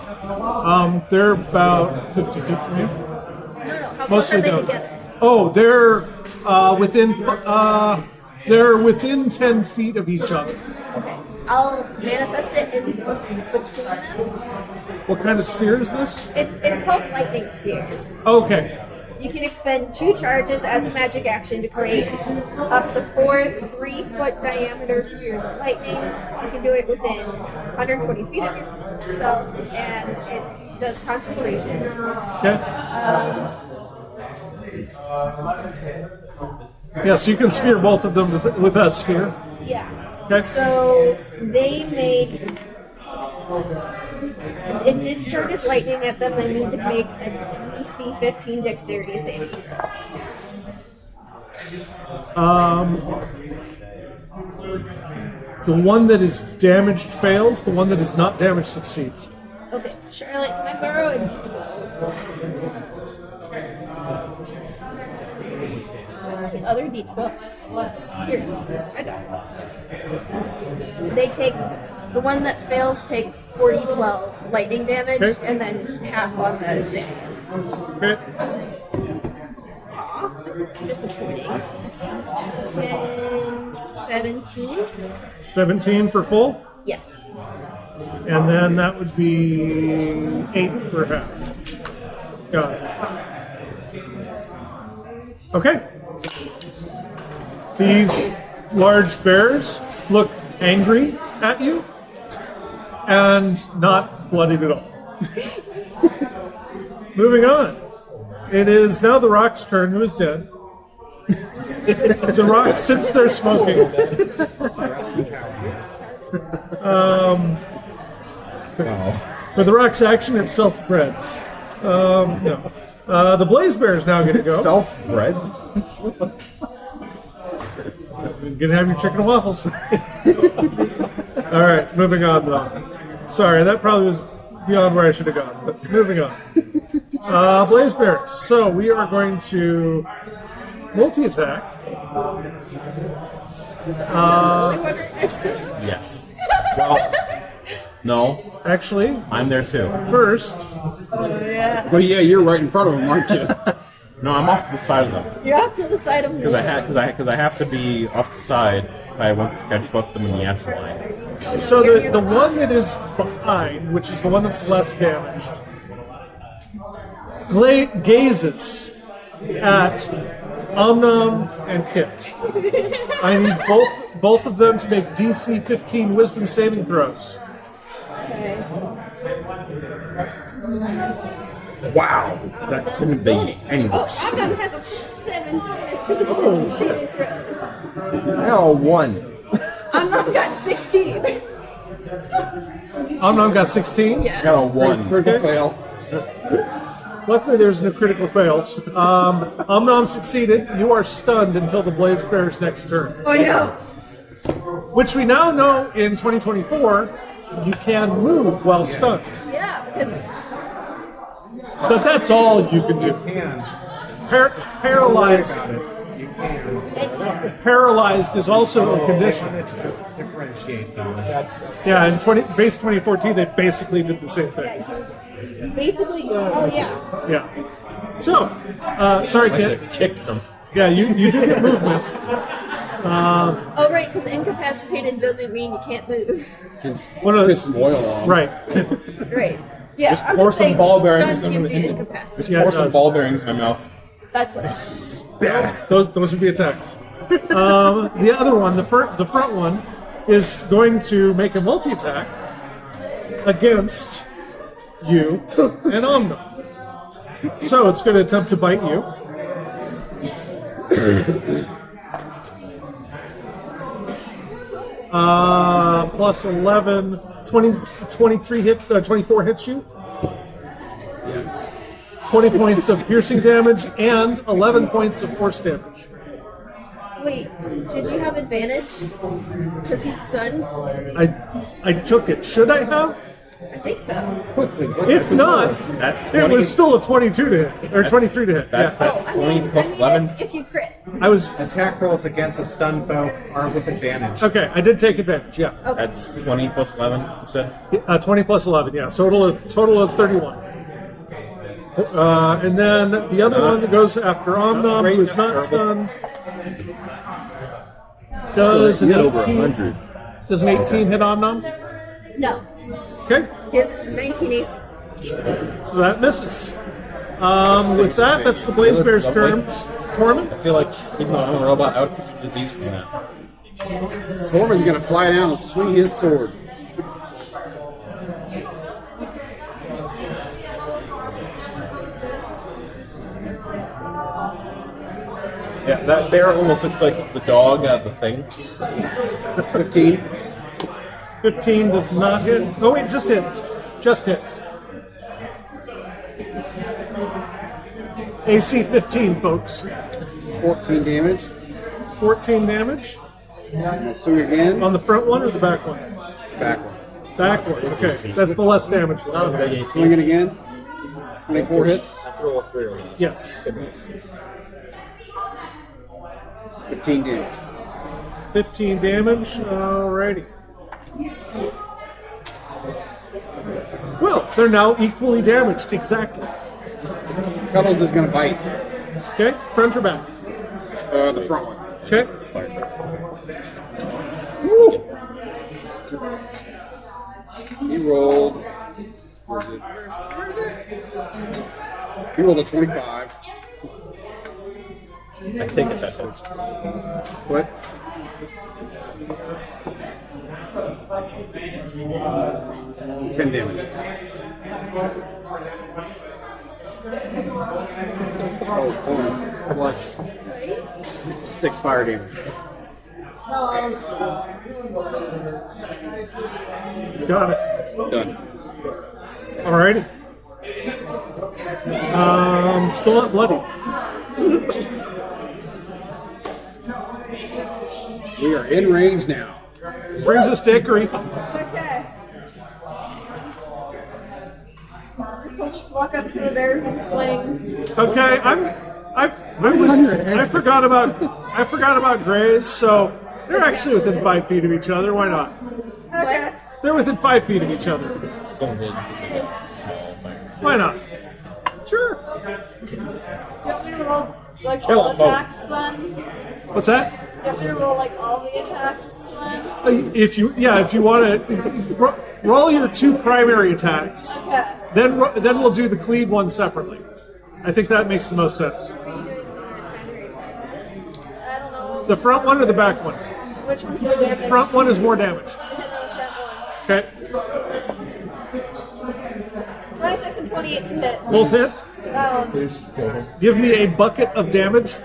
They're about 50 feet from you. No, how close Mostly are they down. together? Oh, they're within 10 feet of each other. Okay. I'll manifest it in between them. What kind of sphere is this? It's called lightning spheres. Okay. You can expend 2 charges as a magic action to create up to 4 3-foot diameter spheres of lightning. You can do it within 120 feet of yourself, and it does concentration. Okay. Yes, you can sphere both of them with a sphere. Yeah. Okay. So they made. It discharges lightning at them. I need to make a DC 15 dexterity saving throw. The one that is damaged fails. The one that is not damaged succeeds. Okay, Charlotte, can I borrow a D12? The other D12. Here, I got it. They take, the one that fails takes 4d12 lightning damage, Okay. and then half on the save. Okay. Aw, that's disappointing. 10, 17? 17 for full, Yes. and then that would be 8 for half. Got it. Okay. These large bears look angry at you and not bloodied at all. Moving on. It is now the Rock's turn, who is dead. The Rock sits there smoking. For the Rock's action, it self-breads. No. The Blaze Bear is now going to go. Self-bred? You're going to have your chicken and waffles. All right, moving on, though. Sorry, that probably was beyond where I should have gone. But moving on. Blaze Bears. So we are going to multi-attack. Yes. Well, no, Actually, I'm there too. first, Well, yeah, you're right in front of them, aren't you? No, I'm off to the side of them You're off to the side of because I have to be off the side if I want to catch both of them in the S line. so the one that is behind, which is the one that's less damaged, gazes at Omnom and Kit. I need both of them to make DC 15 Wisdom saving throws. Wow, that couldn't be any worse. Omnom has a 7 bonus to the saving throws. Oh, 1. Omnom got 16. Omnom got 16. Yeah. Got a 1. Critical fail. Luckily, there's no critical fails. Omnom succeeded. You are stunned until the Blaze Bear's next turn. Oh no. Which we now know in 2024, you can move while stunned. Yeah, because But that's all you can do. can. Paralyzed. You can. Paralyzed is also a condition. To differentiate them. Yeah, in base 2014, they basically did the same thing. basically, oh yeah. Yeah. So, sorry, I Kit. could kick them. Yeah, you do get movement. Oh right, because incapacitated doesn't mean you can't move. One of Piss the, some oil on. right. Right. Yeah. Just I'm pour just some saying, ball bearings stun in gives you the incapacitated. Just Yeah, pour it some does. ball bearings in my mouth. That's what. Those would be attacks. The other one, the front one, is going to make a multi-attack against you and Omno. So it's going to attempt to bite you. Plus 11, 20, 23 hit, 24 hits you. Yes. 20 points of piercing damage and 11 points of force damage. Wait, did you have advantage? Because he's stunned? I took it. Should I have? I think so. If not, That's it 20. was still a 22 to hit, or 23 to hit. That's Yeah. that's 20 plus 11. If you crit. I was Attack rolls against a stunned foe are with advantage. okay. I did take advantage. Yeah, That's 20 plus 11. You said. 20 plus 11. Yeah, so total of 31. And then the other one that goes after Omnom, who is not stunned, does an You had over 18. 100. Does an 18 hit Omnom? No. Okay, He has 19 AC. so that misses. With that, that's the Blaze Bear's turn. Torment. I feel like even though I'm a robot, I would catch a disease from that. Tormund's gonna fly down and swing his sword. Yeah, that bear almost looks like the dog out of the thing. 15. 15 does not hit. Oh wait, just hits. Just hits. AC 15, folks. 14 damage. 14 damage. I'm gonna swing again. On the front one or the back one? Back one. Back one. Okay, that's the less damage one. Swinging again. 24 hits. Yes. 15 damage. 15 damage. Alrighty. Well, they're now equally damaged. Exactly. Cuddles is gonna bite. Okay, front or back? The front one. Okay. He rolled. Where is it? He rolled a 25. I take it that hits. What? $10 damage. Oh, plus 6 fire damage. Got it. Done. Alrighty. Still not bloody. We are in range now. Brings us to Hickory. Okay. walk up to the bears and swing. Okay, I forgot about Grays, so they're actually within 5 feet of each other. Why not? Okay. They're within 5 feet of each other. Still good. Small. Why not? Sure. You want me to roll like Kill all them both. attacks then? What's that? You want me to roll like all the attacks then? If you want to roll your 2 primary attacks, Okay. then we'll do the cleave one separately. I think that makes the most sense. I don't know. The front one or the back one? Which one's more damage? Front one is more damage. And then the front one. Okay, 26 and 28 to hit. both hit. Um, Give me a bucket of damage.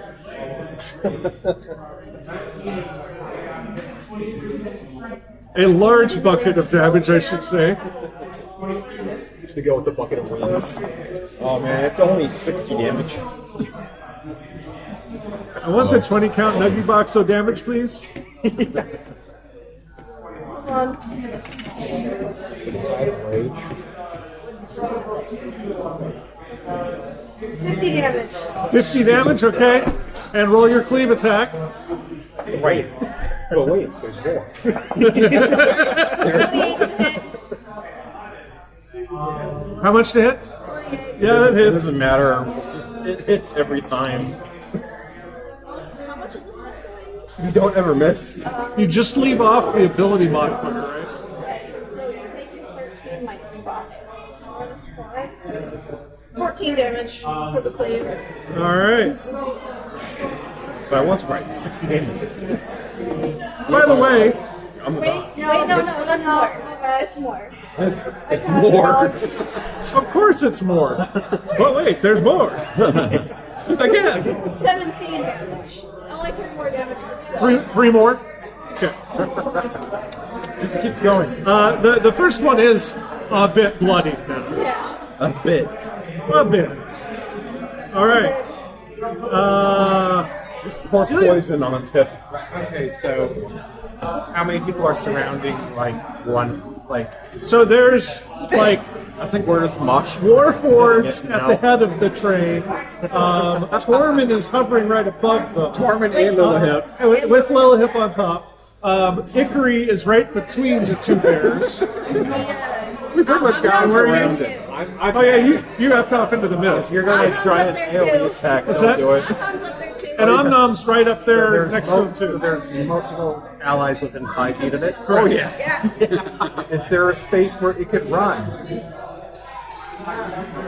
A large bucket of damage, I should say. To go with the bucket of wings. Oh man, it's only 60 damage. I want the 20 count nuggy box of damage, please. come on. Rage. 50 damage. 50 damage, okay. And roll your cleave attack. Right. But wait, there's more. 28 to hit. How much to hit? 28. Yeah, that It hits. doesn't matter. It hits every time. How much of this stuff do I use? You don't ever miss. You just leave off the ability modifier, right? So you're taking 13 minus 5. Minus 5. 14 damage for the cleave. All right. So I was right. 60 damage. By the way, I'm Wait, no, No, that's no, more. my bad. It's more. It's I more. got of course it's more. But wait, there's more. Again, 17 damage. Only 3 more damage, but still. three more. Okay. Just keep going. The first one is a bit bloody now. Yeah. A bit. A bit. All right. Just pour poison on a tip. Okay, so how many people are surrounding like one So there's like I think we're just mosh. Warforged now. at the head of the train. Tormund is hovering right above them. Torment and Lillihip. With Lillihip on top. Ikari is right between the two bears. We pretty much got him Where are you? surrounded. Oh yeah, you effed off into the mist. You're gonna try an there AoE too. attack. What's Don't that? do it. Tom's up there too. And Omnom's right up so there there's next to him so too. there's multiple allies within 5 feet of it. Oh yeah. Yeah. Is there a space where it could run?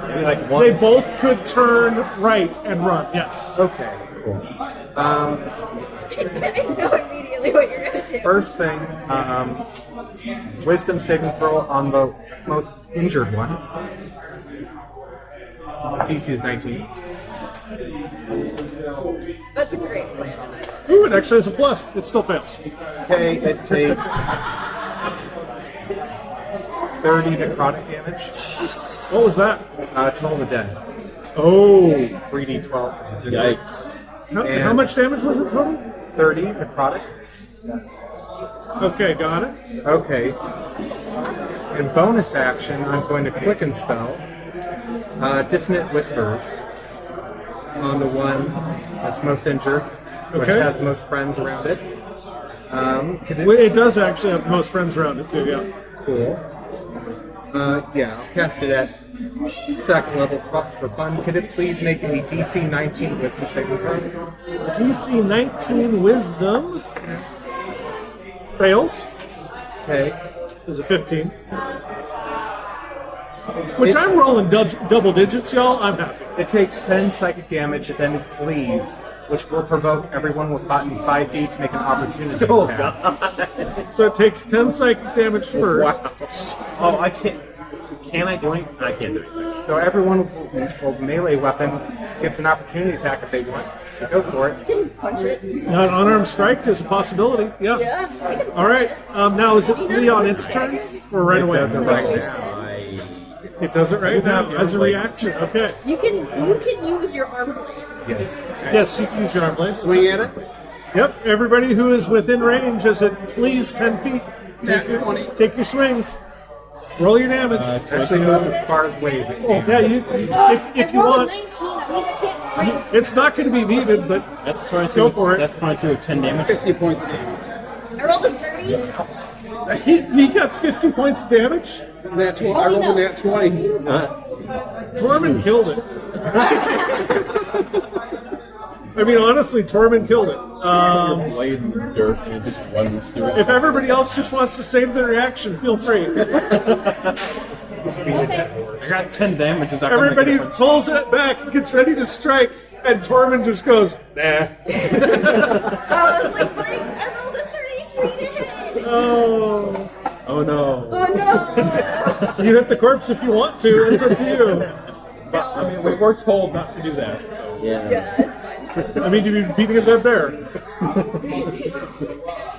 Maybe like one. They both could turn right and run. Yes. Okay, cool. I know immediately what you're gonna do. First thing, wisdom saving throw on the most injured one. DC is 19. That's a great plan. Ooh, it actually has a plus. It still fails. Okay, it takes 30 necrotic damage. What was that? Total the dead. Oh. 3d12 because it's in Yikes. How much damage was it total? 30 necrotic. Okay, got it. Okay. In bonus action, I'm going to quicken spell Dissonant Whispers on the one that's most injured, which Okay. has the most friends around it. It does actually have the most friends around it too, yeah. Cool. Yeah, I'll cast it at second level for fun. Could it please make a DC 19 Wisdom saving throw? DC 19 Wisdom fails. Okay. Is a 15. Which I'm rolling double digits, y'all. I'm happy. It takes 10 psychic damage, and then it flees, which will provoke everyone within 5 feet to make an opportunity Oh attack. god. So it takes 10 psychic damage first. Oh, I can't. Can I do anything? I can't do anything. So everyone with a melee weapon gets an opportunity attack if they want. So go for it. You can punch it. An unarmed strike is a possibility. Yeah. Yeah. You can All right. Now is it Flea on its turn or right away? It does it right now. It does it right now as a reaction. Okay. You can use your arm blade. Yes. Yes, you can use your arm blade. Swing at it. Yep. Everybody who is within range as it flees 10 feet, take your swings. Roll your damage. Actually goes as far as ways it can. Yeah, if you rolled a want, 19. That means I can't break. it's not going to be needed, but That's 22. Go for it. That's 22 with 10 damage. 50 points of damage. I rolled a 30. he got 50 points of damage. I rolled a nat 20. Tormund killed it. I mean, honestly, Tormund killed it. Blade in the dirt and it just runs through it. If everybody else just wants to save their reaction, feel free. I got 10 damage. Is that gonna make a Everybody difference? pulls it back, gets ready to strike, and Tormund just goes, nah. I was like, but I rolled a 33 to hit. Oh. Oh no. Oh no! You hit the corpse if you want to. It's up to you. But, I mean, we were told not to do that. So. Yeah. Yeah, it's fine. I mean, you'd be beating a dead bear.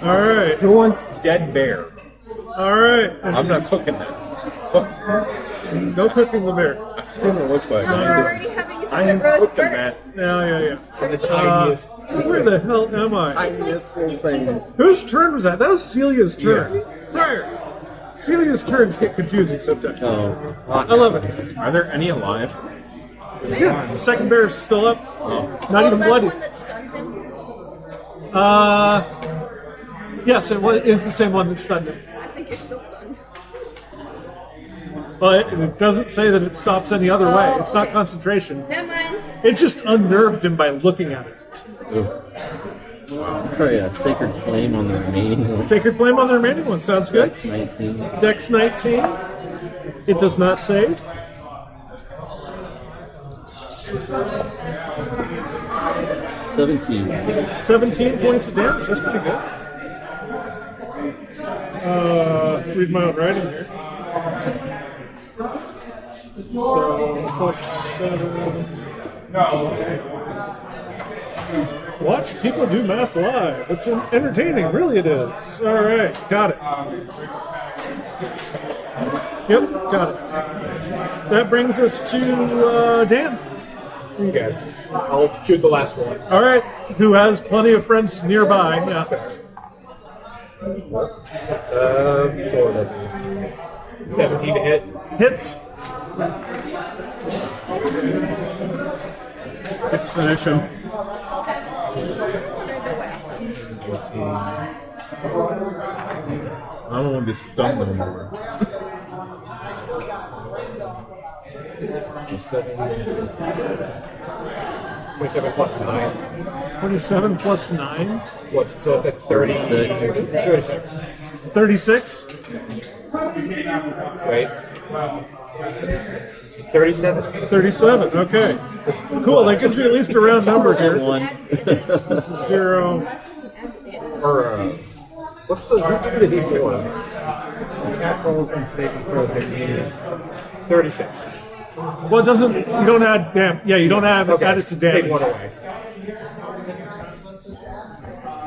All right. Who wants dead bear? All right. I'm not cooking that. No cooking the bear. I've seen what it looks like. We're already having a I am split roast cooking burger. that. Yeah. The tiniest. Where the hell am I? Tiniest little thing. Whose turn was that? That was Celia's turn. Friar. Celia's turns get confusing sometimes. Oh. I love it. Are there any alive? Yeah, the second bear is still up. Not even Was that bloody. the one that stunned him? Yes, is the same one that stunned him. I think you're still stunned. But it doesn't say that it stops any other way. It's not concentration. Never mind. It just unnerved him by looking at it. Try a Sacred Flame on the remaining one. Sacred Flame on the remaining one. Sounds good. Dex 19. Dex 19. It does not save. $17. 17 points of damage. That's pretty good. Read my own writing here. So, plus 7. Watch people do math live. It's entertaining. Really, it is. All right. Got it. Yep, got it. That brings us to Dan. Okay. I'll shoot the last one. All right, who has plenty of friends nearby. Yeah. 17 to hit. Hits. Just finish him. I don't want to be stunned anymore. 27 plus 9. 27 plus 9. What's so it's at 36. 36. Wait. 37. 37. Okay. Cool. That gives me at least a round number here. One. That's a 0. Or what's the D4? Attack rolls and saving throws they use. 36. Well, it doesn't. You don't add damn. Yeah, you don't add it to Take one damage.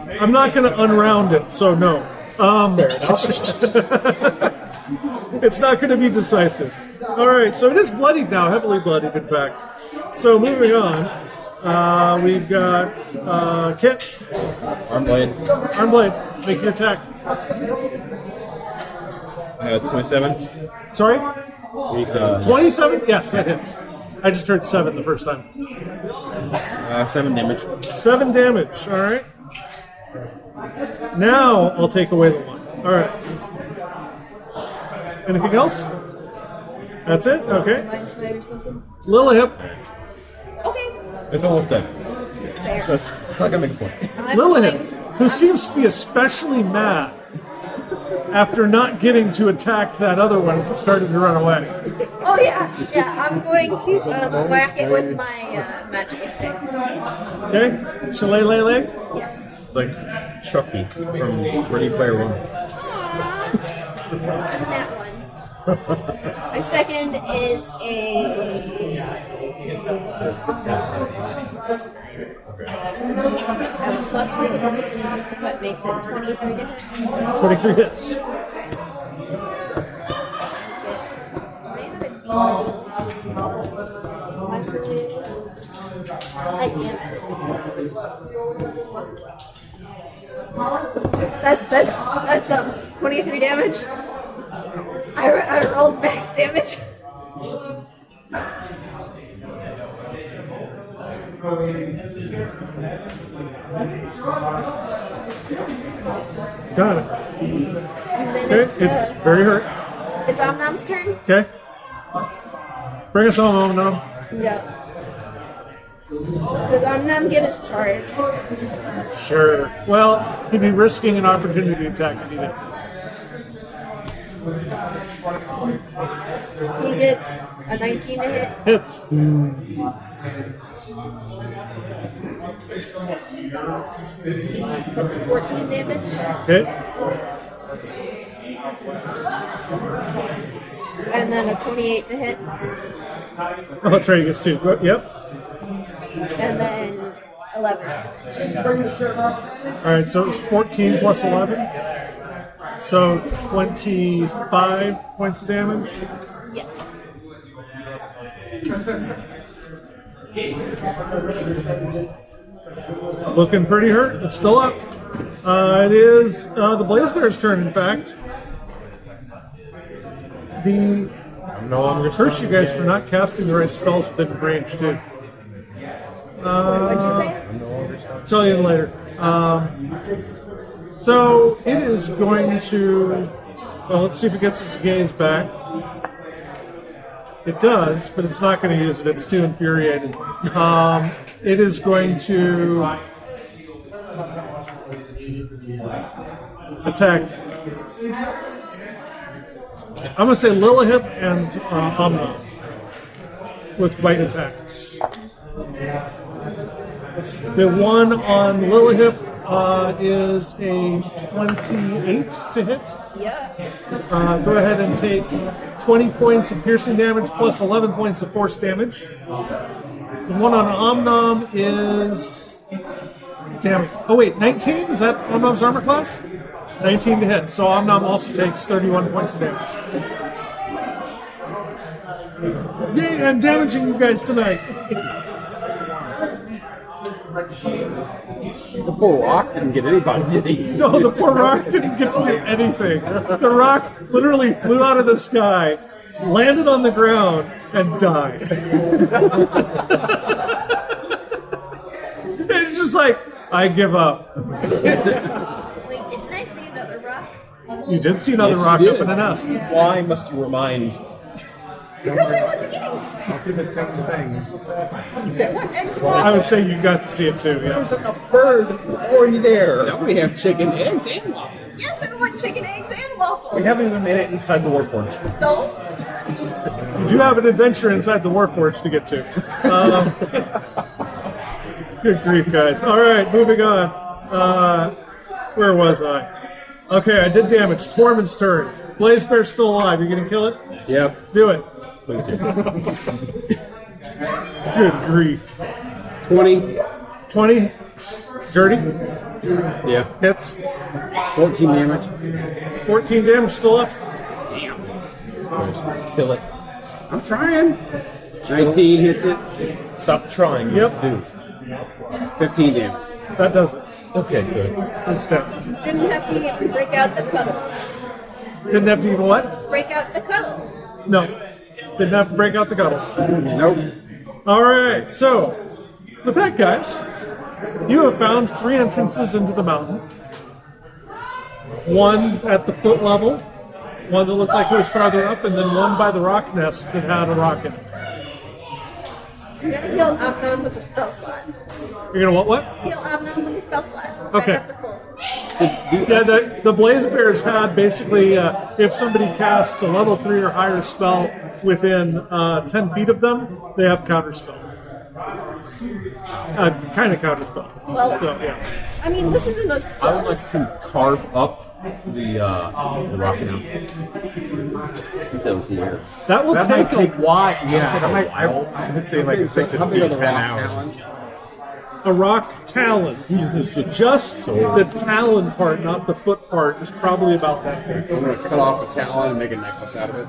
away. I'm not going to unround it, so no. Fair enough. It's not going to be decisive. All right, so it is bloodied now, heavily bloodied, in fact. So moving on, we've got Kit. Arm blade. Arm blade, make your attack. 27. Sorry, 27. 27. Yes, that hits. I just heard 7 the first time. 7 damage. 7 damage. All right. Now I'll take away the 1. All right. Anything else? That's it. Okay. Mind's Night or something. Lilihip. Okay. It's almost done. It's not gonna make a point. Lilihip, who seems to be especially mad after not getting to attack that other one as it started to run away. Oh yeah. I'm going to whack it with my magical stick. Okay? Shillelagh? Yes. It's like Chucky from Ready Player One. That's a nat 1. My second is a 9. I have a plus 1, so that makes it 23 to hit. 23 hits. I have a D. That's 23 damage. I rolled max damage. Got it. And then Okay, it's very hurt. it's Omnom's turn. Okay. Bring us home, Nom. Yeah. Does Omnom get his charge? Sure. Well, he'd be risking an opportunity attack if he did. He gets a 19 to hit. Hits. That's 14 damage. Okay. And then a 28 to hit. Oh, that's right, he gets 2. Yep. And then 11. Alright, so it's 14 plus 11. So 25 points of damage. Yes. Looking pretty hurt. It's still up. It is the Blaze Bear's turn, in fact. I'm no longer Curse you guys for not casting the right spells within range, too. What'd you say? Tell you later. So it is going to. Well, let's see if it gets its gaze back. It does, but it's not going to use it. It's too infuriated. It is going to attack. I'm going to say Lilihip and Omni with bite attacks. The one on Lilihip is a 28 to hit. Yeah. Go ahead and take 20 points of piercing damage plus 11 points of force damage. The one on Omnom is... Damn it. Oh wait, 19? Is that Omnom's armor class? 19 to hit. So Omnom also takes 31 points of damage. Yay, I'm damaging you guys tonight. The poor rock didn't get anybody, did he? No, the poor rock didn't get to do anything. The rock literally flew out of the sky, landed on the ground, and died. It's just like, I give up. Wait, didn't I see another rock? You did see another Yes, you rock did. up in the nest. Why must you remind? Because they want the eggs. I'll do the same thing. They want eggs and I waffles. would say you got to see it too, yeah. There's enough bird already there. Now we have chicken, eggs, and waffles. Yes, I want chicken, eggs, and waffles. We haven't even made it inside the Warforge. So, You do have an adventure inside the Warforge to get to. Good grief, guys. All right, moving on. Where was I? Okay, I did damage. Tormund's turn. Blaze Bear's still alive. You gonna kill it? Yep. Do it. Good grief. 20, 20. Dirty. yeah, Hits. 14 damage. 14 damage. Still up. Kill it. I'm trying. 19 hits it. Stop trying. Yep. Dude. 15 damage. That does it. Okay, good. It's dead. didn't have to even break out the cuddles. Didn't have to even what? Break out the cuddles. No. Didn't have to break out the cuddles. Nope. All right, so with that, guys, you have found 3 entrances into the mountain. One at the foot level, one that looked like it was farther up, and then one by the rock nest that had a rock in it. I'm gonna heal Omnon with a spell slot. You're gonna what? Heal Omnon with a spell slot. Okay. Back up to full. Yeah, the Blaze Bears had basically, if somebody casts a level 3 or higher spell within 10 feet of them, they have counterspell. Kind of counterspell. Well, So, yeah. I mean, this isn't a I spell. would like to carve up the rock now. That was the air. That will That might take a while. Yeah, that might, I would say like it takes How it big are to the 10 rock hours. talons? A rock talon. Just the talon part, not the foot part, is probably about that big. I'm going to cut off a talon and make a necklace out of it.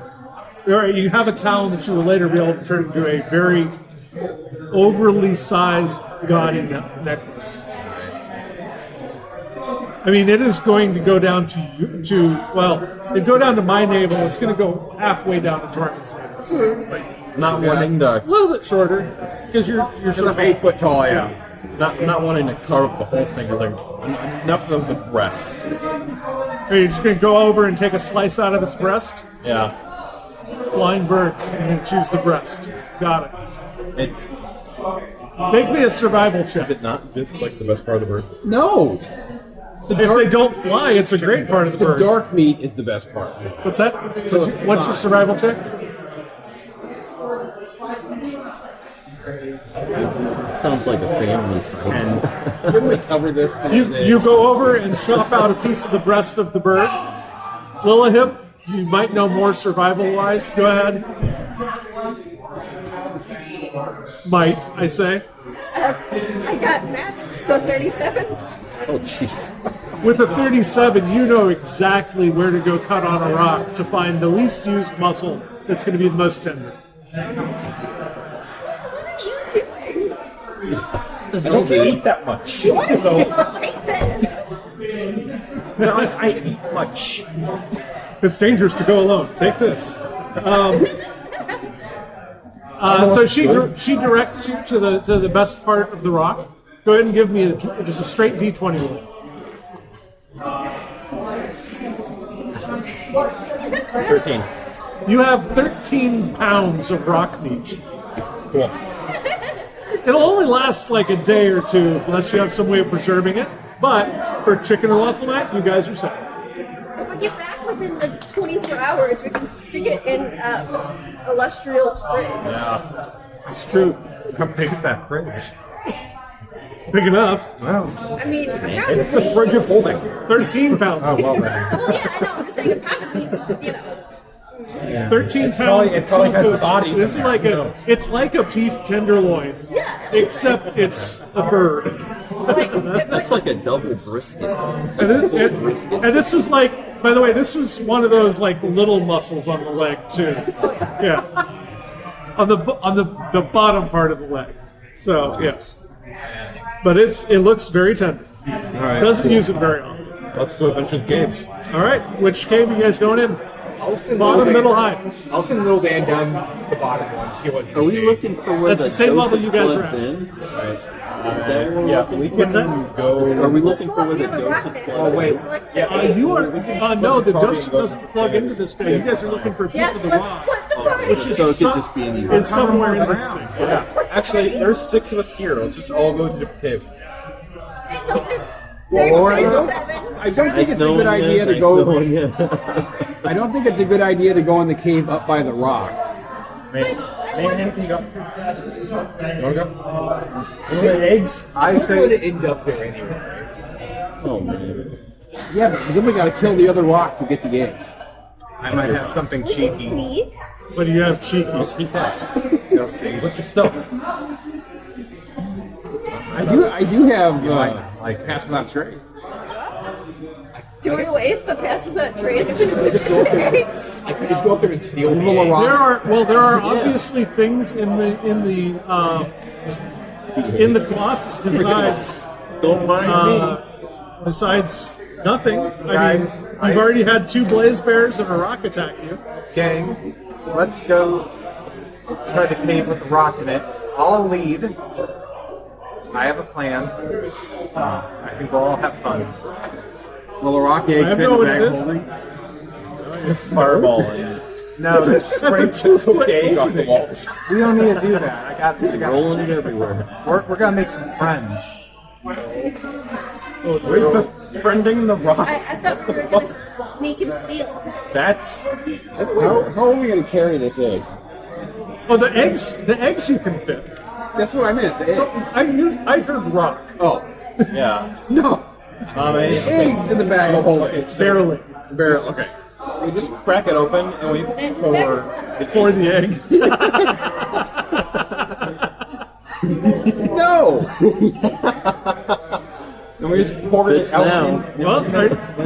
All right, you have a talon that you will later be able to turn into a very overly sized gaudy necklace. I mean, it is going to go down well, it'd go down to my navel. It's going to go halfway down to Tormen's navel. Not wanting to. A little bit shorter, because you're Because sort I'm of 8 foot tall, yeah. Not wanting to cover up the whole thing. It's like enough of the breast. Are you just going to go over and take a slice out of its breast? Yeah. Flying bird, and then choose the breast. Got it. It's. Make me a survival check. Is it not just like the best part of the bird? No. If they don't fly, it's a great part of the The bird. dark meat is the best part. What's that? What's your survival check? Sounds like a family thing. Didn't we cover this? You go over and chop out a piece of the breast of the bird. Lillahip, you might know more survival-wise. Go ahead. Might, I say. I got max, so 37. Oh, jeez. With a 37, you know exactly where to go cut on a rock to find the least used muscle that's going to be the most tender. What are you doing? I don't eat that much. So Take this. it's not like I eat much. It's dangerous to go alone. Take this. So she directs you to the best part of the rock. Go ahead and give me just a straight D20 roll. 13. You have 13 pounds of rock meat. Cool. It'll only last like a day or two unless you have some way of preserving it. But for chicken or waffle night, you guys are set. If we get back within the 24 hours, we can stick it in Illustrial's fridge. Yeah. It's true. How big is that fridge? Big enough. Well, I mean, a pound It's of the meat. fridge of holding. 13 pounds. oh well then. Well, yeah, I know. I'm just saying a pound of meat, you know. 13 probably- pounds. it probably has chunk of- bodies This in is there, like who knows? it's like a beef tenderloin, Yeah. except it's a bird. That's like a double brisket. And this was like, by the way, this was one of those like little muscles on the leg too. Yeah, on the bottom part of the leg. So yes, but it looks very tender. Alright. Doesn't use it very often. Let's go adventure the caves. All right, which cave are you guys going in? I'll send Bottom, Little middle, Dan- high. I'll send Little Dan down the bottom one, see what he Are we sees. looking for where That's the the same level Joseph you guys are plugs at. in? Is that what we're Yeah, looking we for? can that? go. Are we looking Go for up where the near the rock Joseph nest. plugs Oh, wait. Yeah. You are no, the Joseph doesn't plug into this guy. You guys are looking for a piece Yes, of the let's rock. split the party. Which is So it could just be anywhere. It's somewhere in this thing. Yeah. Actually, there's 6 of us here. Let's just all go to different caves. And no, Or- there's 7. I don't think Nice it's a good knowing idea you. to Nice go. knowing you. I don't think it's a good idea to go in the cave up by the rock. Man, can you go? You wanna go? You want eggs? I I'm going to say end up there anyway. Oh man. Yeah, but then we gotta kill the other rock to get the eggs. I might have something cheeky. Sneak. But you have cheeky. Sneak past. You'll see. What's your stuff? I do have Like pass without trace. Do we waste the pass without trace? I could just go up there and steal the Roll a egg. rock. There are obviously things in the Colossus besides Don't mind me. besides nothing. I mean, Guys, you've already had 2 blaze bears and a rock attack you. gang, let's go try the cave with a rock in it. I'll lead. I have a plan. I think we'll all have fun. Will a rock egg I have fit no a idea bag what it is. holding? Just fireball and No, this spray. poke egg off the walls. We don't need to do that. I got. Rolling it everywhere. We're gonna make some friends. We're befriending the rock. I thought we were going to sneak and steal. That's How are we gonna carry this egg? Oh, the eggs you can fit. That's what I meant. The eggs. I heard rock. Oh yeah. no, Okay. eggs in the bag of holding. Okay, so Barely. barrel. Okay. We just crack it open and we pour the Pour the egg. No. and we just pour Fits it out. now. Well,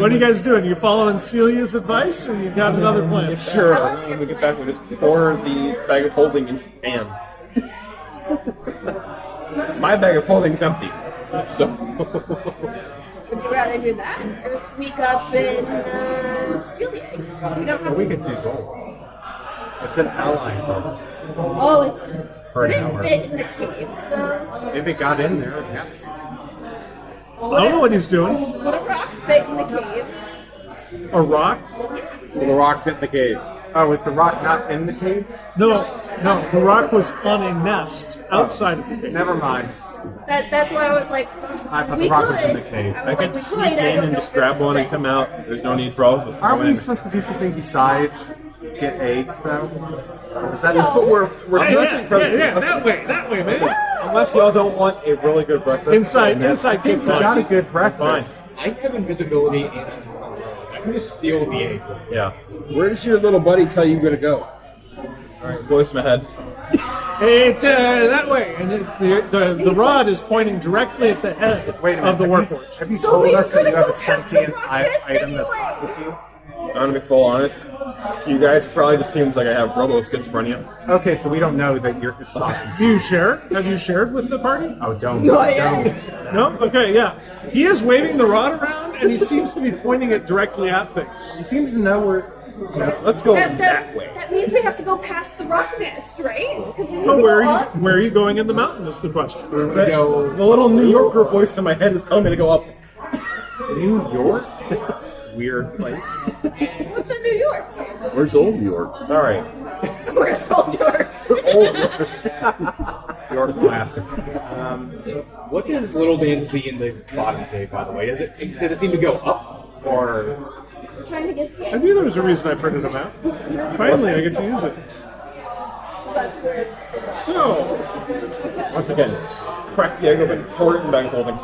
what are you guys doing? You following Celia's advice, or you got another plan? Sure. When we get back, we just pour the bag of holding into the pan. My bag of holding is empty. So Would you rather do that or sneak up and steal the eggs? We don't have. We could do both. It's an ally bonus Oh, for would an it hour. fit in the caves though? If it got in there, yes. I don't know what he's doing. Would a rock fit in the caves? A rock? Will the rock fit in the cave? Oh, is the rock not in the cave? No, the rock was on a nest outside of the cave. Never mind. That's why I was like, I thought we the rock was could. in the cave. I I was could like, we sneak could. I in don't and know just if it grab one and fit. come out. There's no need for all of us to Aren't go we in. supposed to do something besides get eggs, though? Or was that But we're Hey, searching for that way, man. Unless y'all don't want a really good breakfast. Inside I kids think we got a good breakfast. I have invisibility and I can just steal the egg. Yeah. Where does your little buddy tell you where to go? Alright, voice in my head. It's that way, and the rod is pointing directly at the head Wait a minute. of the have warforged. Have you So told we us were that you gonna have a go past the sentient rock nest item that's anyway. not with you? I'm gonna be full honest. To you guys, it probably just seems like I have robo schizophrenia. Okay, so we don't know that it's talking. Do you share? Have you shared with the party? Oh, don't. Not Don't. yet. No? Okay, yeah. He is waving the rod around, and he seems to be pointing it directly at things. He seems to know where. Let's go that way. That means we have to go past the rock nest, right? Because we need So to where go are up. you? Where are you going in the mountain? Is the question. We go. The little New Yorker voice in my head is telling me to go up. New York? Weird place. What's in New York? Where's Old New York? Sorry. Where's Old York? Old York. York classic. What does Little Dan see in the bottom cave, by the way? Does it seem to go up? Or. We're trying to get the I knew there was a reason I printed them out. Finally, I get to use it. That's weird. So, Once again, crack the egg open, pour it in bag holding.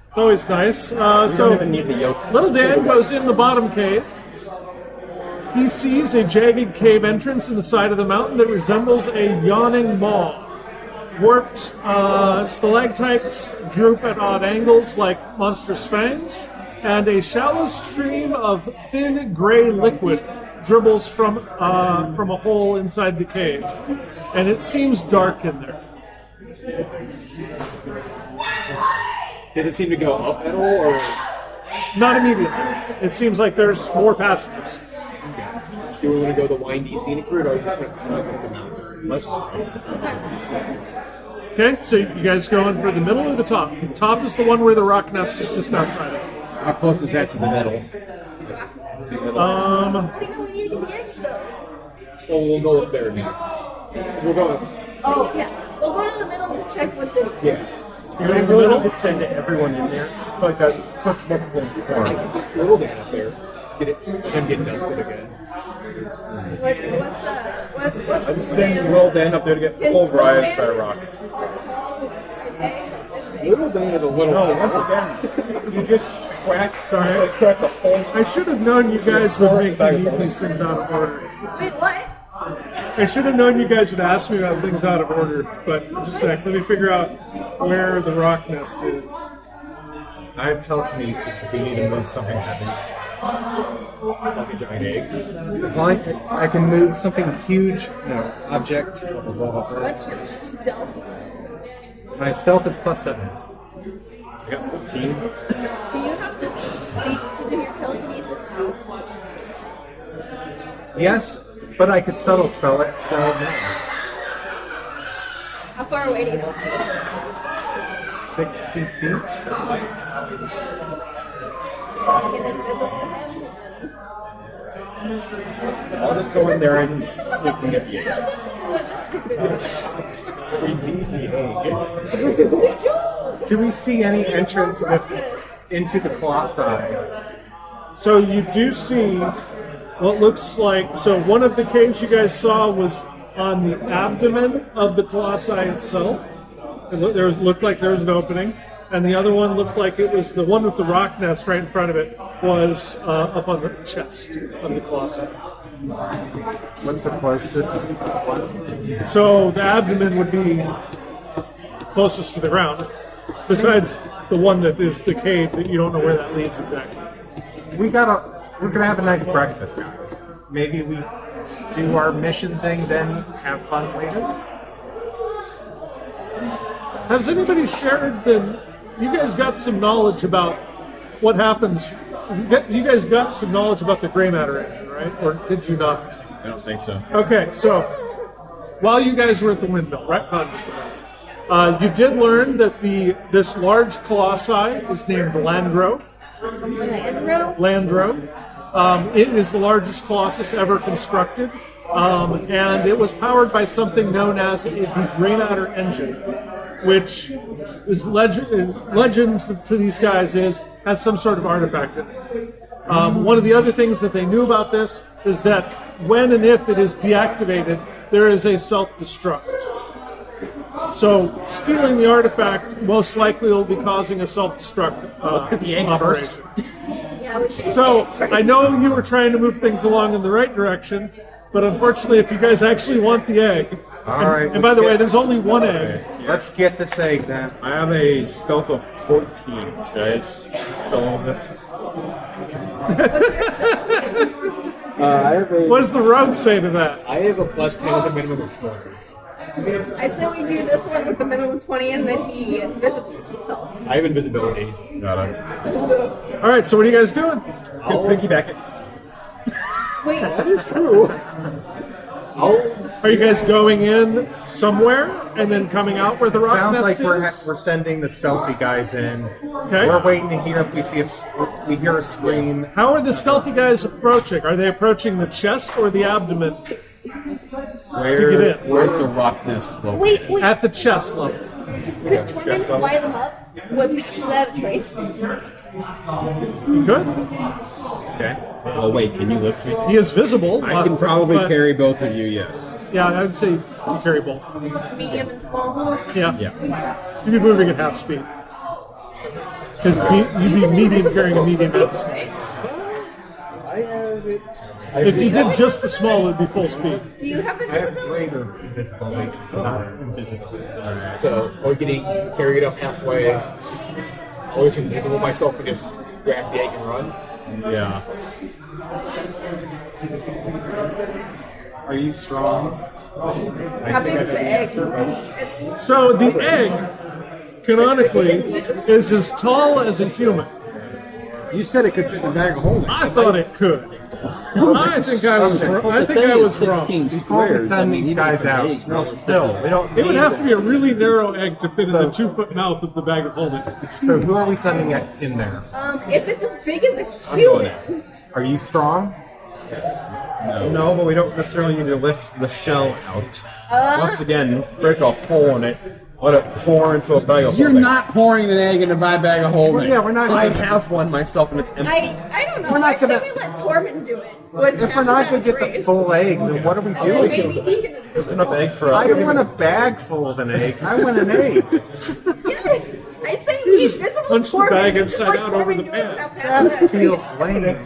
it's always nice. We don't So, even need the yolk. Little Dan goes in the bottom cave. He sees a jagged cave entrance in the side of the mountain that resembles a yawning maw. Warped stalactites droop at odd angles like monstrous fangs, and a shallow stream of thin gray liquid dribbles from a hole inside the cave, and it seems dark in there. Does it seem to go up at all? Or. Not immediately. It seems like there's more passages. Do we want to go the windy scenic route, or are we just going to climb up the mountain? Let's Okay, so you guys going for the middle or the top? The top is the one where the rock nest is just outside of it. How close is that to the middle? How do you know when you get the eggs, though? Well, we'll go up there next. We'll go. Oh, yeah. We'll go to the middle to check what's in there. Yeah. You're going to really need to send everyone in there. So like that puts multiple points. Little Dan up there. Get it. Him get dusted again. What's I'm sending Will Dan up there to get pulverized by a rock. Little Dan is a little. No, once again, you just crack the whole. I should have known you guys would make me leave these things out of order. Wait, what? I should have known you guys would ask me about things out of order, but just a sec, let me figure out where the rock nest is. I have telekinesis if we need to move something heavy. Like a giant egg. As long as I can move something huge, object. Blah, blah, blah, blah. What's your stealth? My stealth is +7. I got 14. Do you have to speak to do your telekinesis? Yes, but I could subtle spell it, so no. How far away do you go? 60 feet. Like an invisible hand? I'll just go in there and sneak and get the egg. That's such a stupid We need the egg. We do! Do we see any entrance Breakfast. into the colossi? So you do see what looks like, so one of the caves you guys saw was on the abdomen of the colossi itself. It looked like there was an opening. And the other one looked like it was the one with the rock nest right in front of it was up on the chest of the colossi. What's the closest one? So the abdomen would be closest to the ground, besides the one that is the cave that you don't know where that leads exactly. We're gonna have a nice breakfast, guys. Maybe we do our mission thing, then have fun later. Has anybody shared the you guys got some knowledge about what happens. You guys got some knowledge about the gray matter engine, right? Or did you not? I don't think so. Okay, so while you guys were at the windmill, retcon just a minute, you did learn that this large colossi is named Landro. Landro. It is the largest colossus ever constructed, and it was powered by something known as the gray matter engine, which is legend to these guys has some sort of artifact in it. One of the other things that they knew about this is that when and if it is deactivated, there is a self-destruct. So stealing the artifact most likely will be causing a self-destruct Let's get the egg operation. first. Yeah, we should So do it I know you were trying to move things along in the right direction, but unfortunately, if you guys actually want the egg, All right, and by the let's way, get- there's only one egg. Let's get this egg then. I have a stealth of 14. Should I steal this? I have a What does the rogue say to that? I have a +10 with a minimum of 4. I say we do this one with the minimum 20 and then he invisibles himself. I have invisibility. Got it. So, All right, so what are you guys doing? I'll Piggyback it. wait, True. Are you guys going in somewhere and then coming out where the rock Sounds nest like is? we're sending the stealthy guys in. Okay. We're waiting to hear if we hear a scream. How are the stealthy guys approaching? Are they approaching the chest or the abdomen? get in. Where's the rock nest located? wait. At the chest level. Could Tormund fly them up without a trace? You could. Okay. Well, wait, can you lift me? He is visible. I can probably but- carry both of you, yes. Yeah, I would say you carry both. Medium and small? Yeah. Yeah. You'd be moving at half speed. You'd be medium carrying a medium half speed. I have it. If you did just the small, it would be full speed. Do you have I have invisibility? greater invisibility, not invisibility. So, or carry it up halfway. Always invisible myself and just grab the egg and run. Yeah. Are you strong? How big is the egg? It's So the egg, canonically, is as tall as a human. You said it could fit in a bag of holding. I thought it could. I think I was. Well, I the think thing I is was wrong. 16 Before we squares. send I mean, these even guys if an out, egg Well, goes- still, we don't It would need have to this. be a really narrow egg to fit in the 2-foot mouth of the bag of holding. So who are we sending in there? if it's as big as a going human, Are you strong? No, but we don't necessarily need to lift the shell out. Once again, break a hole in it, let it pour into a bag of You're holding. not pouring an egg into my bag of holding. Yeah, we're not. I have one myself and it's empty. I don't know. We're not I say gonna- we let Tormund do it. Which If we're not gonna get the trace. full egg, then what are we Oh, doing? maybe he can. Just enough egg for I don't want a bag full of an egg. I want an egg. Yes, I say You he's just visible. punch the Tormund, bag and just inside let out over Tormund the do it pan. without passing That that feels trace. lame.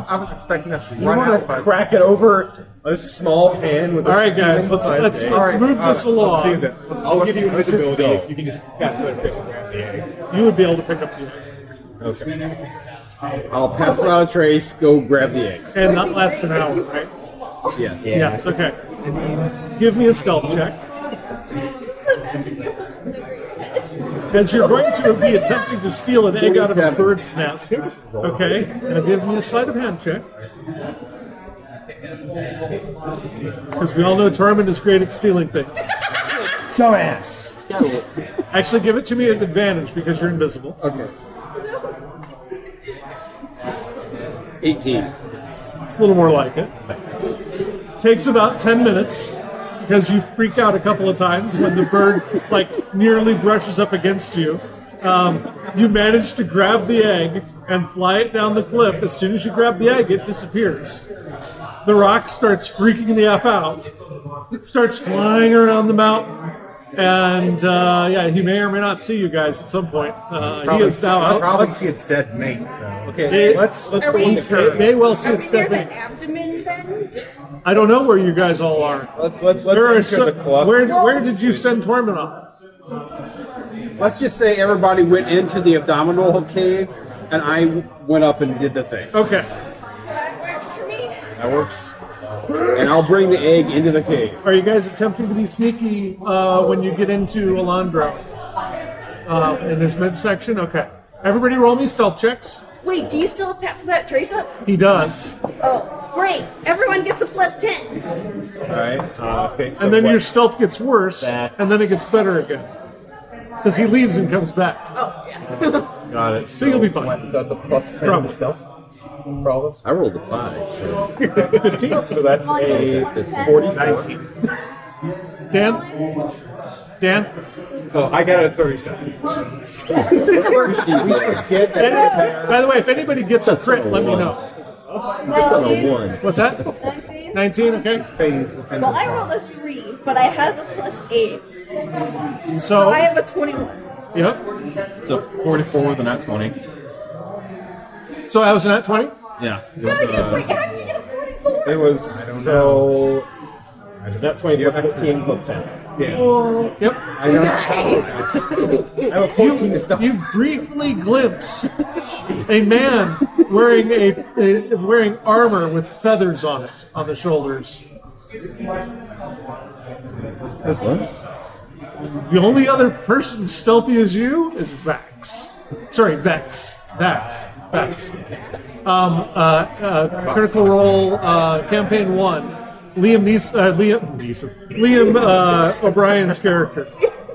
I was expecting us to You run want out, to but crack it over a small pan with a All right, guys, spoon inside let's the egg? all right, move all this right, along. Let's do that. Let's I'll give you Let's just invisibility go. if you can just pass the trace and grab the egg. You would be able to pick up the egg, Okay. I'll pass without a trace, go grab the egg. and not less than an hour, right? Yes. Yes. Okay. Give me a stealth check. As you're going to be attempting to steal an egg out of a 47. bird's nest. Okay, and give me a sleight of hand check. Because we all know Tormund is great at stealing things. Dumbass. It's got a- Actually, give it to me at advantage because you're invisible. Okay. 18. A little more like it. Takes about 10 minutes because you freak out a couple of times when the bird like nearly brushes up against you. You manage to grab the egg and fly it down the cliff. As soon as you grab the egg, it disappears. The rock starts freaking the F out. It starts flying around the mountain. And yeah, he may or may not see you guys at some point. He is now I'll out. probably see its dead mate, though. Okay, It- let's Are go we- in the It cave. may well see Are we its near dead the mate. abdomen then? I don't know where you guys all are. Let's There are enter so, the club. where did you send Tormund off? Let's just say everybody went into the abdominal cave, and I went up and did the thing. Okay. That works for me. That works. And I'll bring the egg into the cave. Are you guys attempting to be sneaky when you get into Alandro? in his midsection. Okay. Everybody roll me stealth checks. Wait, do you still have pass without trace up? He does. Oh, great. Everyone gets a +10. Alright. Okay. So And then what- your stealth gets worse, That- and then it gets better again. Because he leaves and comes back. Oh, yeah. Got it. So you'll be fine. So that's a +10 Probably. to stealth for all of us. I rolled a 5, so 15. So that's Molly a says +10. 40. Dan? Dan? Oh, I got a 37. We forget that By the way, if anybody gets a crit, let me know. it's on a 1. What's that? 19. 19, okay. phase within Well, the I rolled a 3, but I have a +8. So So, I have a 21. yep. It's a 44 with a nat 20. So I was in at 20? Yeah. No, wait, how did you get a 44? It was so. Nat 20 plus 15 plus 10. Yep. I have a 14 to stuff. You briefly glimpse a man wearing armor with feathers on it, on the shoulders. This one. The only other person stealthy as you is Vax. Sorry, Vex. Critical Role, Campaign 1. Liam O'Brien's character.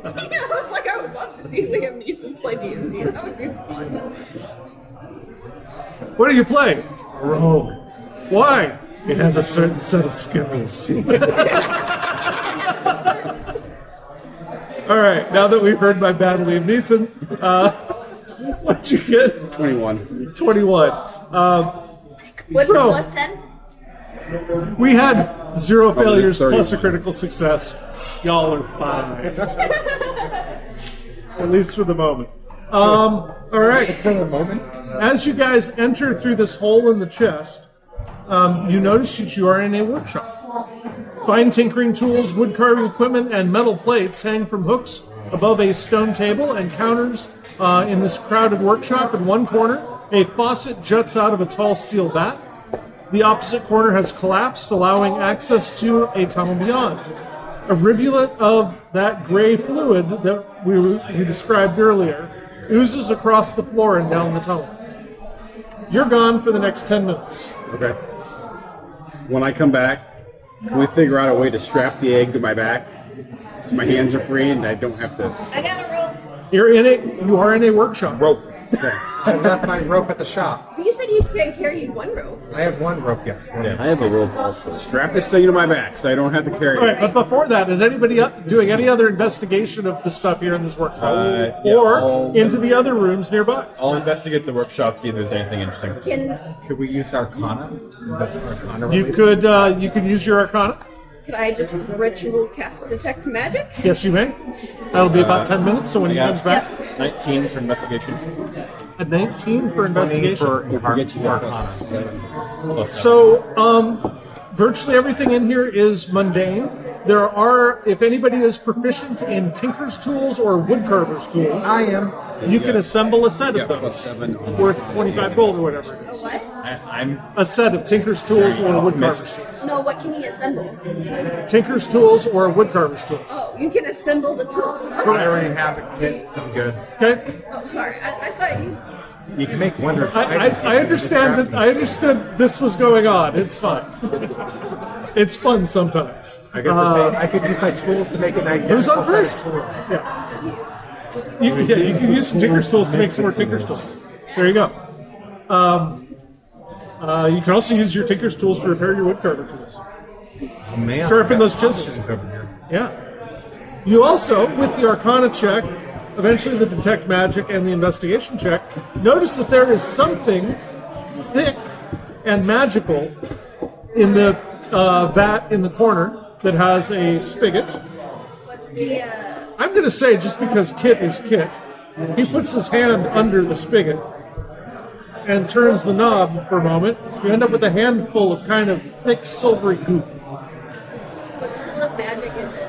I was like, I would love to see Liam Neeson play D&D. That would be fun. What are you playing? A rogue. Why? It has a certain set of skills. All right, now that we've heard my bad Liam Neeson, what'd you get? 21. 21. What's So- the +10? We had 0 failures there's plus a 31. critical success. Y'all are fine. At least for the moment. All right. For the moment. As you guys enter through this hole in the chest, you notice that you are in a workshop. Fine tinkering tools, wood carving equipment, and metal plates hang from hooks above a stone table and counters in this crowded workshop. In one corner, a faucet juts out of a tall steel vat. The opposite corner has collapsed, allowing access to a tunnel beyond. A rivulet of that gray fluid that we described earlier oozes across the floor and down the tunnel. You're gone for the next 10 minutes. Okay. When I come back, can we figure out a way to strap the egg to my back so my hands are free and I don't have to? I got a rope. You are in a workshop. Rope. I left my rope at the shop. But you said you can carry one rope. I have one rope, yes. One. I have a rope also. Strap this thing to my back so I don't have to carry All right, it. but before that, is anybody doing any other investigation of the stuff here in this workshop? Yeah, or I'll- into the other rooms nearby? I'll investigate the workshop, see if there's anything interesting. Could we use Arcana? Is this Arcana You related? you could use your Arcana. Could I just ritual cast detect magic? Yes, you may. That'll be about 10 minutes, so when he yeah. comes back, 19 for investigation. a 19 for 20 investigation. for Get you Arcana. Plus So, virtually everything in here is mundane. There are, if anybody is proficient in tinker's tools or woodcarver's tools, I am. you can assemble a set of Plus those 7 on worth 25 gold or whatever it is. What? I'm A set of tinker's tools or woodcarver's. No, what can he assemble? Tinker's tools or woodcarver's tools. Oh, you can assemble the tools. I already have a kit. I'm good. Okay? Oh, sorry. I thought you. You can make wondrous I items if you understand use that. I understood this was going on. It's fine. It's fun sometimes. I guess they're saying I could use my tools to make an identical Who's on set of first? tools. Yeah. You can use some tinker's tools to make some more tinker's tools. There you go. You can also use your tinker's tools to repair your woodcarver tools. Oh, man, Sharpen I've those got chisels. options over here. Yeah. You also, with the Arcana check, eventually the Detect Magic and the Investigation check, notice that there is something thick and magical in the vat in the corner that has a spigot. What's the? I'm going to say, just because Kit is Kit, he puts his hand under the spigot and turns the knob for a moment. You end up with a handful of kind of thick silvery goop. What school of magic is it?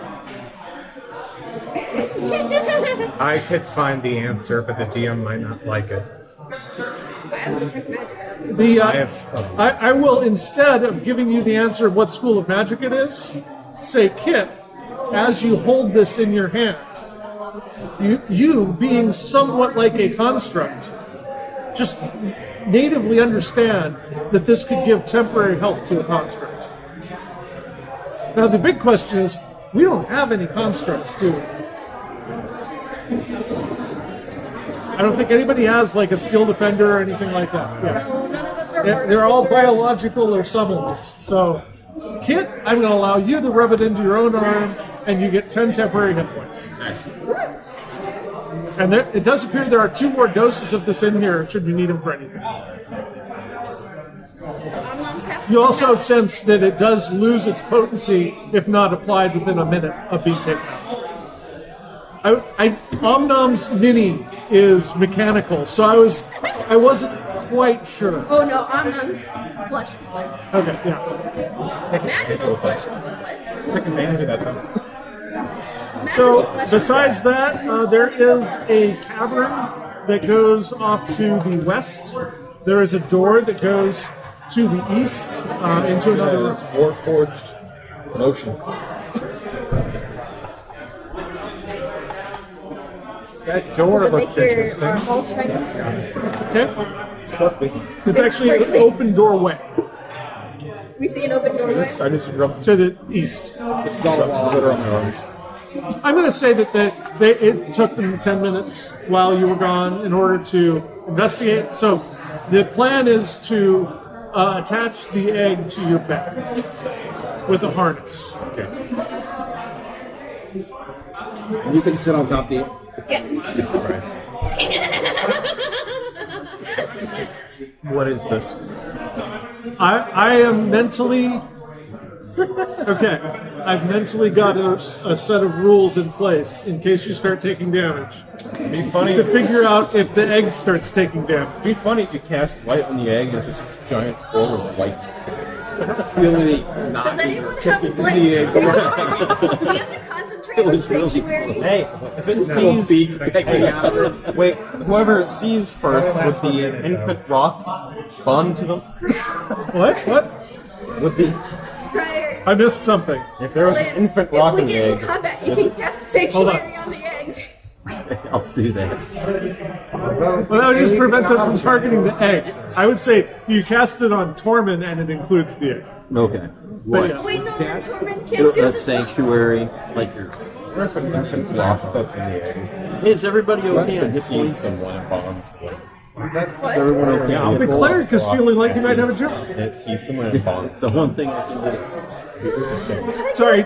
I could find the answer, but the DM might not like it. I have detect magic. The, I have. I will, instead of giving you the answer of what school of magic it is, say, Kit, as you hold this in your hand, you being somewhat like a construct, just natively understand that this could give temporary health to a construct. Now the big question is, we don't have any constructs, do we? I don't think anybody has like a steel defender or anything like that. Yeah. No, none of us are They're all biological or summons. So, Kit, I'm going to allow you to rub it into your own arm, and you get 10 temporary hit points. Nice. And there, it does appear there are 2 more doses of this in here, should you need them for anything. You also sense that it does lose its potency if not applied within a minute of being taken out. Omnom's mini is mechanical, so I wasn't quite sure. Oh no, Omnum's flesh. Okay, yeah. Magical flesh. What? Take advantage of that though. So besides that, there is a cavern that goes off to the west. There is a door that goes to the east into another room. It's Warforged motion. That door looks Our interesting. whole Chinese. Okay, it's actually an open doorway We see an open doorway. I just rub to the east. This is all glitter on my arms. I'm going to say that it took them 10 minutes while you were gone in order to investigate. So the plan is to attach the egg to your pet with a harness. Okay. And you can sit on top of the. Yes. What is this? I am mentally okay. I've mentally got a set of rules in place in case you start taking damage Be funny. to figure out if the egg starts taking damage. Be funny if you cast light on the egg and it's just this giant orb of light. I don't feel any Does knocking anyone or have kicking in like? the egg. We have to concentrate on sanctuary. Hey, if it Little sees beaks pecking out of it. wait, whoever it sees first with the infant rock bond to them. What? With the Prior. I missed something. if there was an infant rock in If we the get in egg, combat, you can cast sanctuary on the egg. I'll do that. Well, that would just prevent them from targeting the egg. I would say you cast it on Tormund and it includes the egg. Okay. But yes. Wait, no, Tormund can't do A this. sanctuary, like your. what if an infant's lost puts in the egg? Is everybody okay on It hit sees points? someone and bonds. Is everyone okay? Yeah, on The hit cleric is feeling like he might have a jump. It sees someone and bonds. It's the one thing I can do. Interesting. Sorry,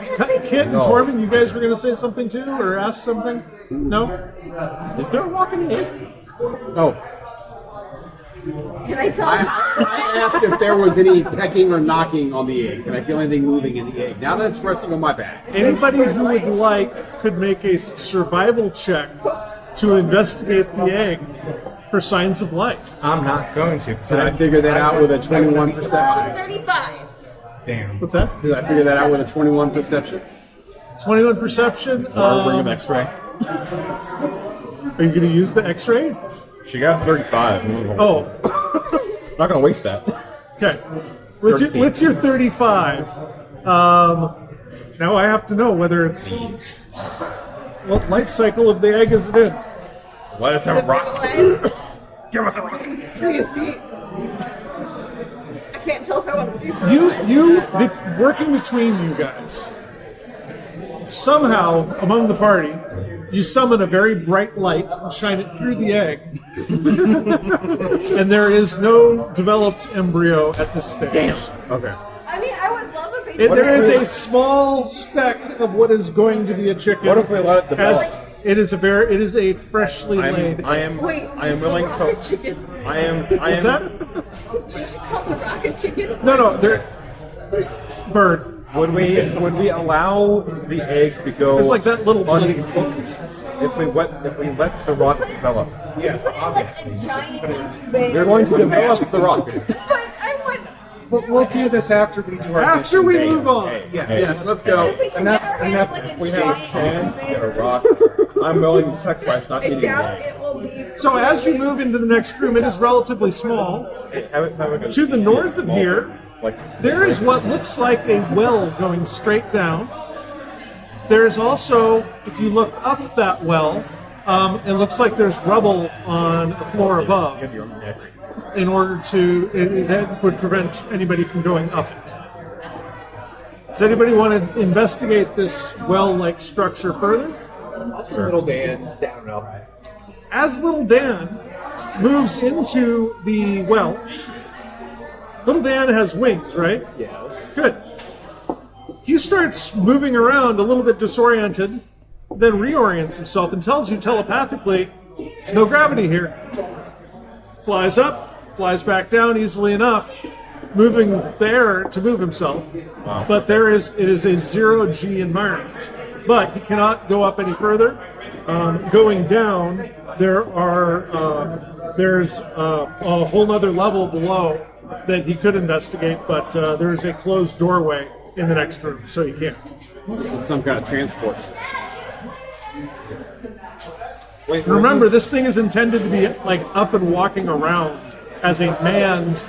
Kit and No. Tormund, you guys were going to say something too, or ask something? No? Is there a rock in the egg? Oh, Can I tell? I asked if there was any pecking or knocking on the egg. Can I feel anything moving in the egg? Now that it's resting on my back. Anybody who would like could make a survival check to investigate the egg for signs of life. I'm not going to. Did I figure that out with a 21 perception? 35. Damn. What's that? Did I figure that out with a 21 perception? 21 perception. Or bring an X-ray. Are you going to use the X-ray? She got 35. Oh, Not gonna waste that. okay. With your 35, now I have to know whether it's what life cycle of the egg is it in. Let us have a rock. Give us a rock. I can't tell if I want to do Working between you guys, somehow among the party, you summon a very bright light and shine it through the egg, and there is no developed embryo at this stage. Okay. I mean, I would love a baby. There is a small speck of what is going to be a chicken. What if we let it develop? As it is a freshly laid. I am Wait, willing rocket to. chicken. I am. What's that? Did you just call the rocket chicken? No, they're bird. Would we allow the egg to go It's like that little bloody uncooked if we let the rock develop? Yes, Put it like a giant incubator. They're going to develop the rock. But I want. We'll do this after we do our After we mission. move on. Yes, let's go. If we can Enough- get our hands enough- like If we have a giant chance to get a incubator, rock, I'm willing to sacrifice not I eating the doubt egg. it will be. So as you move into the next room, it is relatively small. Have a To the north of here, like there is what looks like a well going straight down. There's also, if you look up that well, it looks like there's rubble on the floor above. In order to, that would prevent anybody from going up it. Does anybody want to investigate this well-like structure further? Also, little Dan down and up. As little Dan moves into the well, little Dan has wings, right? Yes. Good. He starts moving around a little bit disoriented, then reorients himself and tells you telepathically, there's no gravity here. Flies up, flies back down easily enough, moving the air to move himself. Wow. But it is a zero-G environment. But he cannot go up any further. Going down, there's a whole other level below that he could investigate, but there's a closed doorway in the next room, so he can't. This is some kind of transport system. Wait, Remember, this thing is intended to be like up and walking around as a manned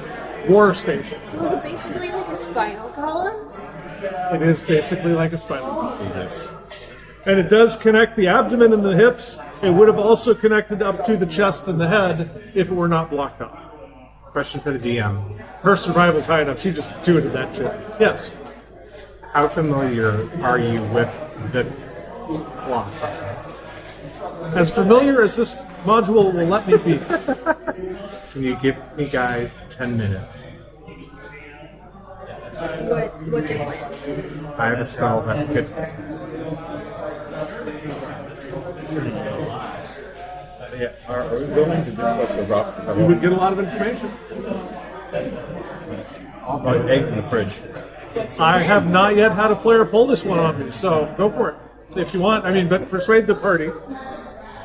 war station. So is it basically like a spinal column? It is basically like a spinal column. Yes. And it does connect the abdomen and the hips. It would have also connected up to the chest and the head if it were not blocked off. Question for the DM. Her survival's high enough. She just intuited that shit. Yes. How familiar are you with the Colossi? As familiar as this module will let me be. Can you give me guys 10 minutes? What's your plan? I have a spell that could... Yeah, are we going to just like the rock? You would get a lot of information. I'll do Like it. eggs in the fridge. I have not yet had a player pull this one on me, so go for it. If you want, but persuade the party.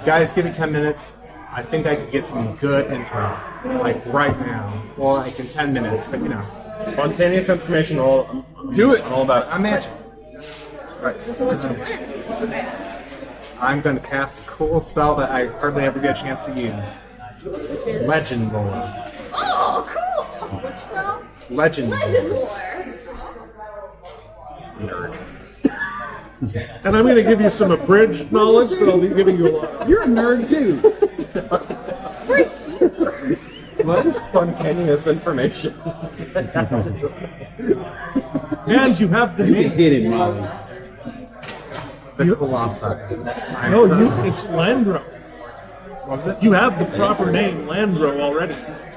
Guys, give me 10 minutes. I think I could get some good intel. Like right now. Well, like in 10 minutes, but Spontaneous information, Do it! I'm all about. I'm magic. Right. So what's your plan? I ask. I'm going to cast a cool spell that I hardly ever get a chance to use. Legend lore. Oh, cool! Which spell? Legend Legend lore. lore. Nerd. And I'm going to give you some abridged knowledge, but I'll be giving you a lot. You're a nerd too. What is spontaneous information? And you have the You can name. hit it, Molly. The Colossi. It's Landro. What was it? You have the proper name, Landro, already.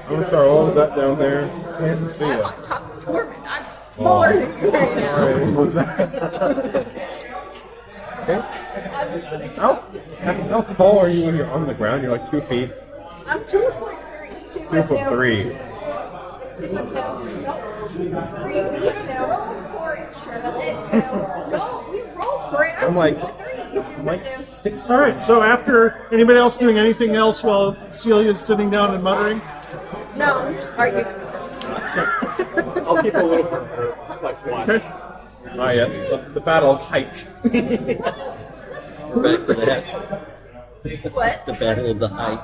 I'm sorry, what was that down there? Can't see I'm it. on top of Torment. I'm smaller than you right now. Sorry, what was that? I'm just sitting. How tall are you when you're on the ground? You're like 2 feet. I'm 2'3". 2'3". It's 2'2". Nope. 3, 2'2". Roll for it, Charlotte. No, we rolled for it. I'm like 3, 2'2". 6. All right, so after anybody else doing anything else while Celia's sitting down and muttering? No, I'm just arguing with this. I'll keep a little bit like watch. Okay. Ah, yes, the battle of height. We're back to that. What? The battle of the height.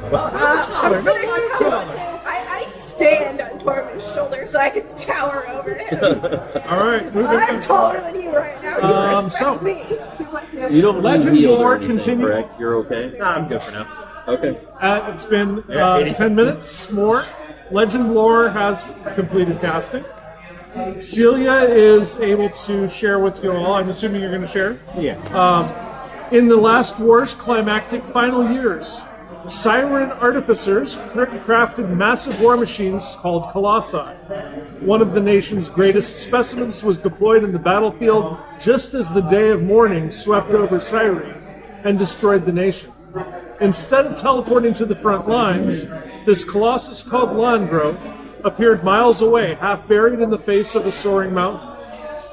I'm sitting on top of it. I stand on Torment's shoulder so I can tower over him. All right, moving I'm on. taller than you right now. You respect so- me. You don't Legend need healed lore or anything, continue. correct? You're okay? Nah, I'm good for now. Okay. It's been Yeah, 80 10 minutes more. Legend lore has completed casting. Celia is able to share with you all. I'm assuming you're going to share. Yeah. In the last war's climactic final years, Siren artificers crafted massive war machines called Colossi. One of the nation's greatest specimens was deployed in the battlefield just as the day of mourning swept over Cyrene and destroyed the nation. Instead of teleporting to the front lines, this colossus called Landro appeared miles away, half buried in the face of a soaring mountain.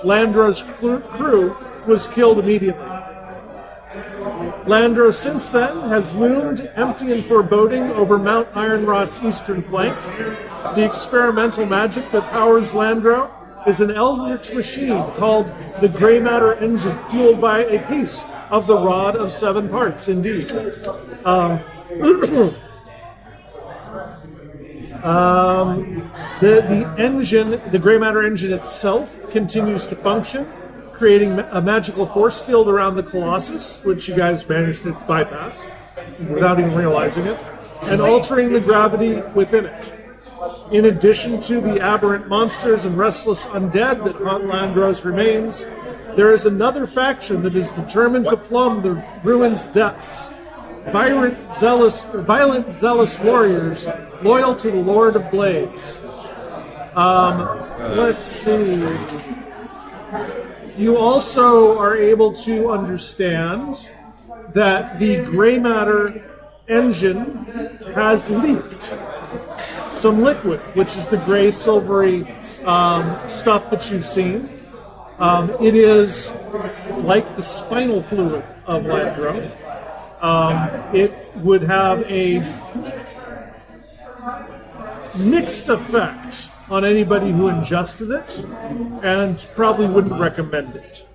Landro's crew was killed immediately. Landro since then has loomed empty and foreboding over Mount Ironrot's eastern flank. The experimental magic that powers Landro is an eldritch machine called the Grey Matter Engine, fueled by a piece of the Rod of Seven Parts, indeed. The engine, the Grey Matter engine itself, continues to function, creating a magical force field around the Colossus, which you guys managed to bypass without even realizing it, and altering the gravity within it. In addition to the aberrant monsters and restless undead that haunt Landro's remains, there is another faction that is determined to plumb the ruin's depths. Violent, zealous warriors loyal to the Lord of Blades. Let's see. You also are able to understand that the gray matter engine has leaked some liquid, which is the gray silvery stuff that you've seen. It is like the spinal fluid of Landro. It would have a mixed effect on anybody who ingested it, and probably wouldn't recommend it.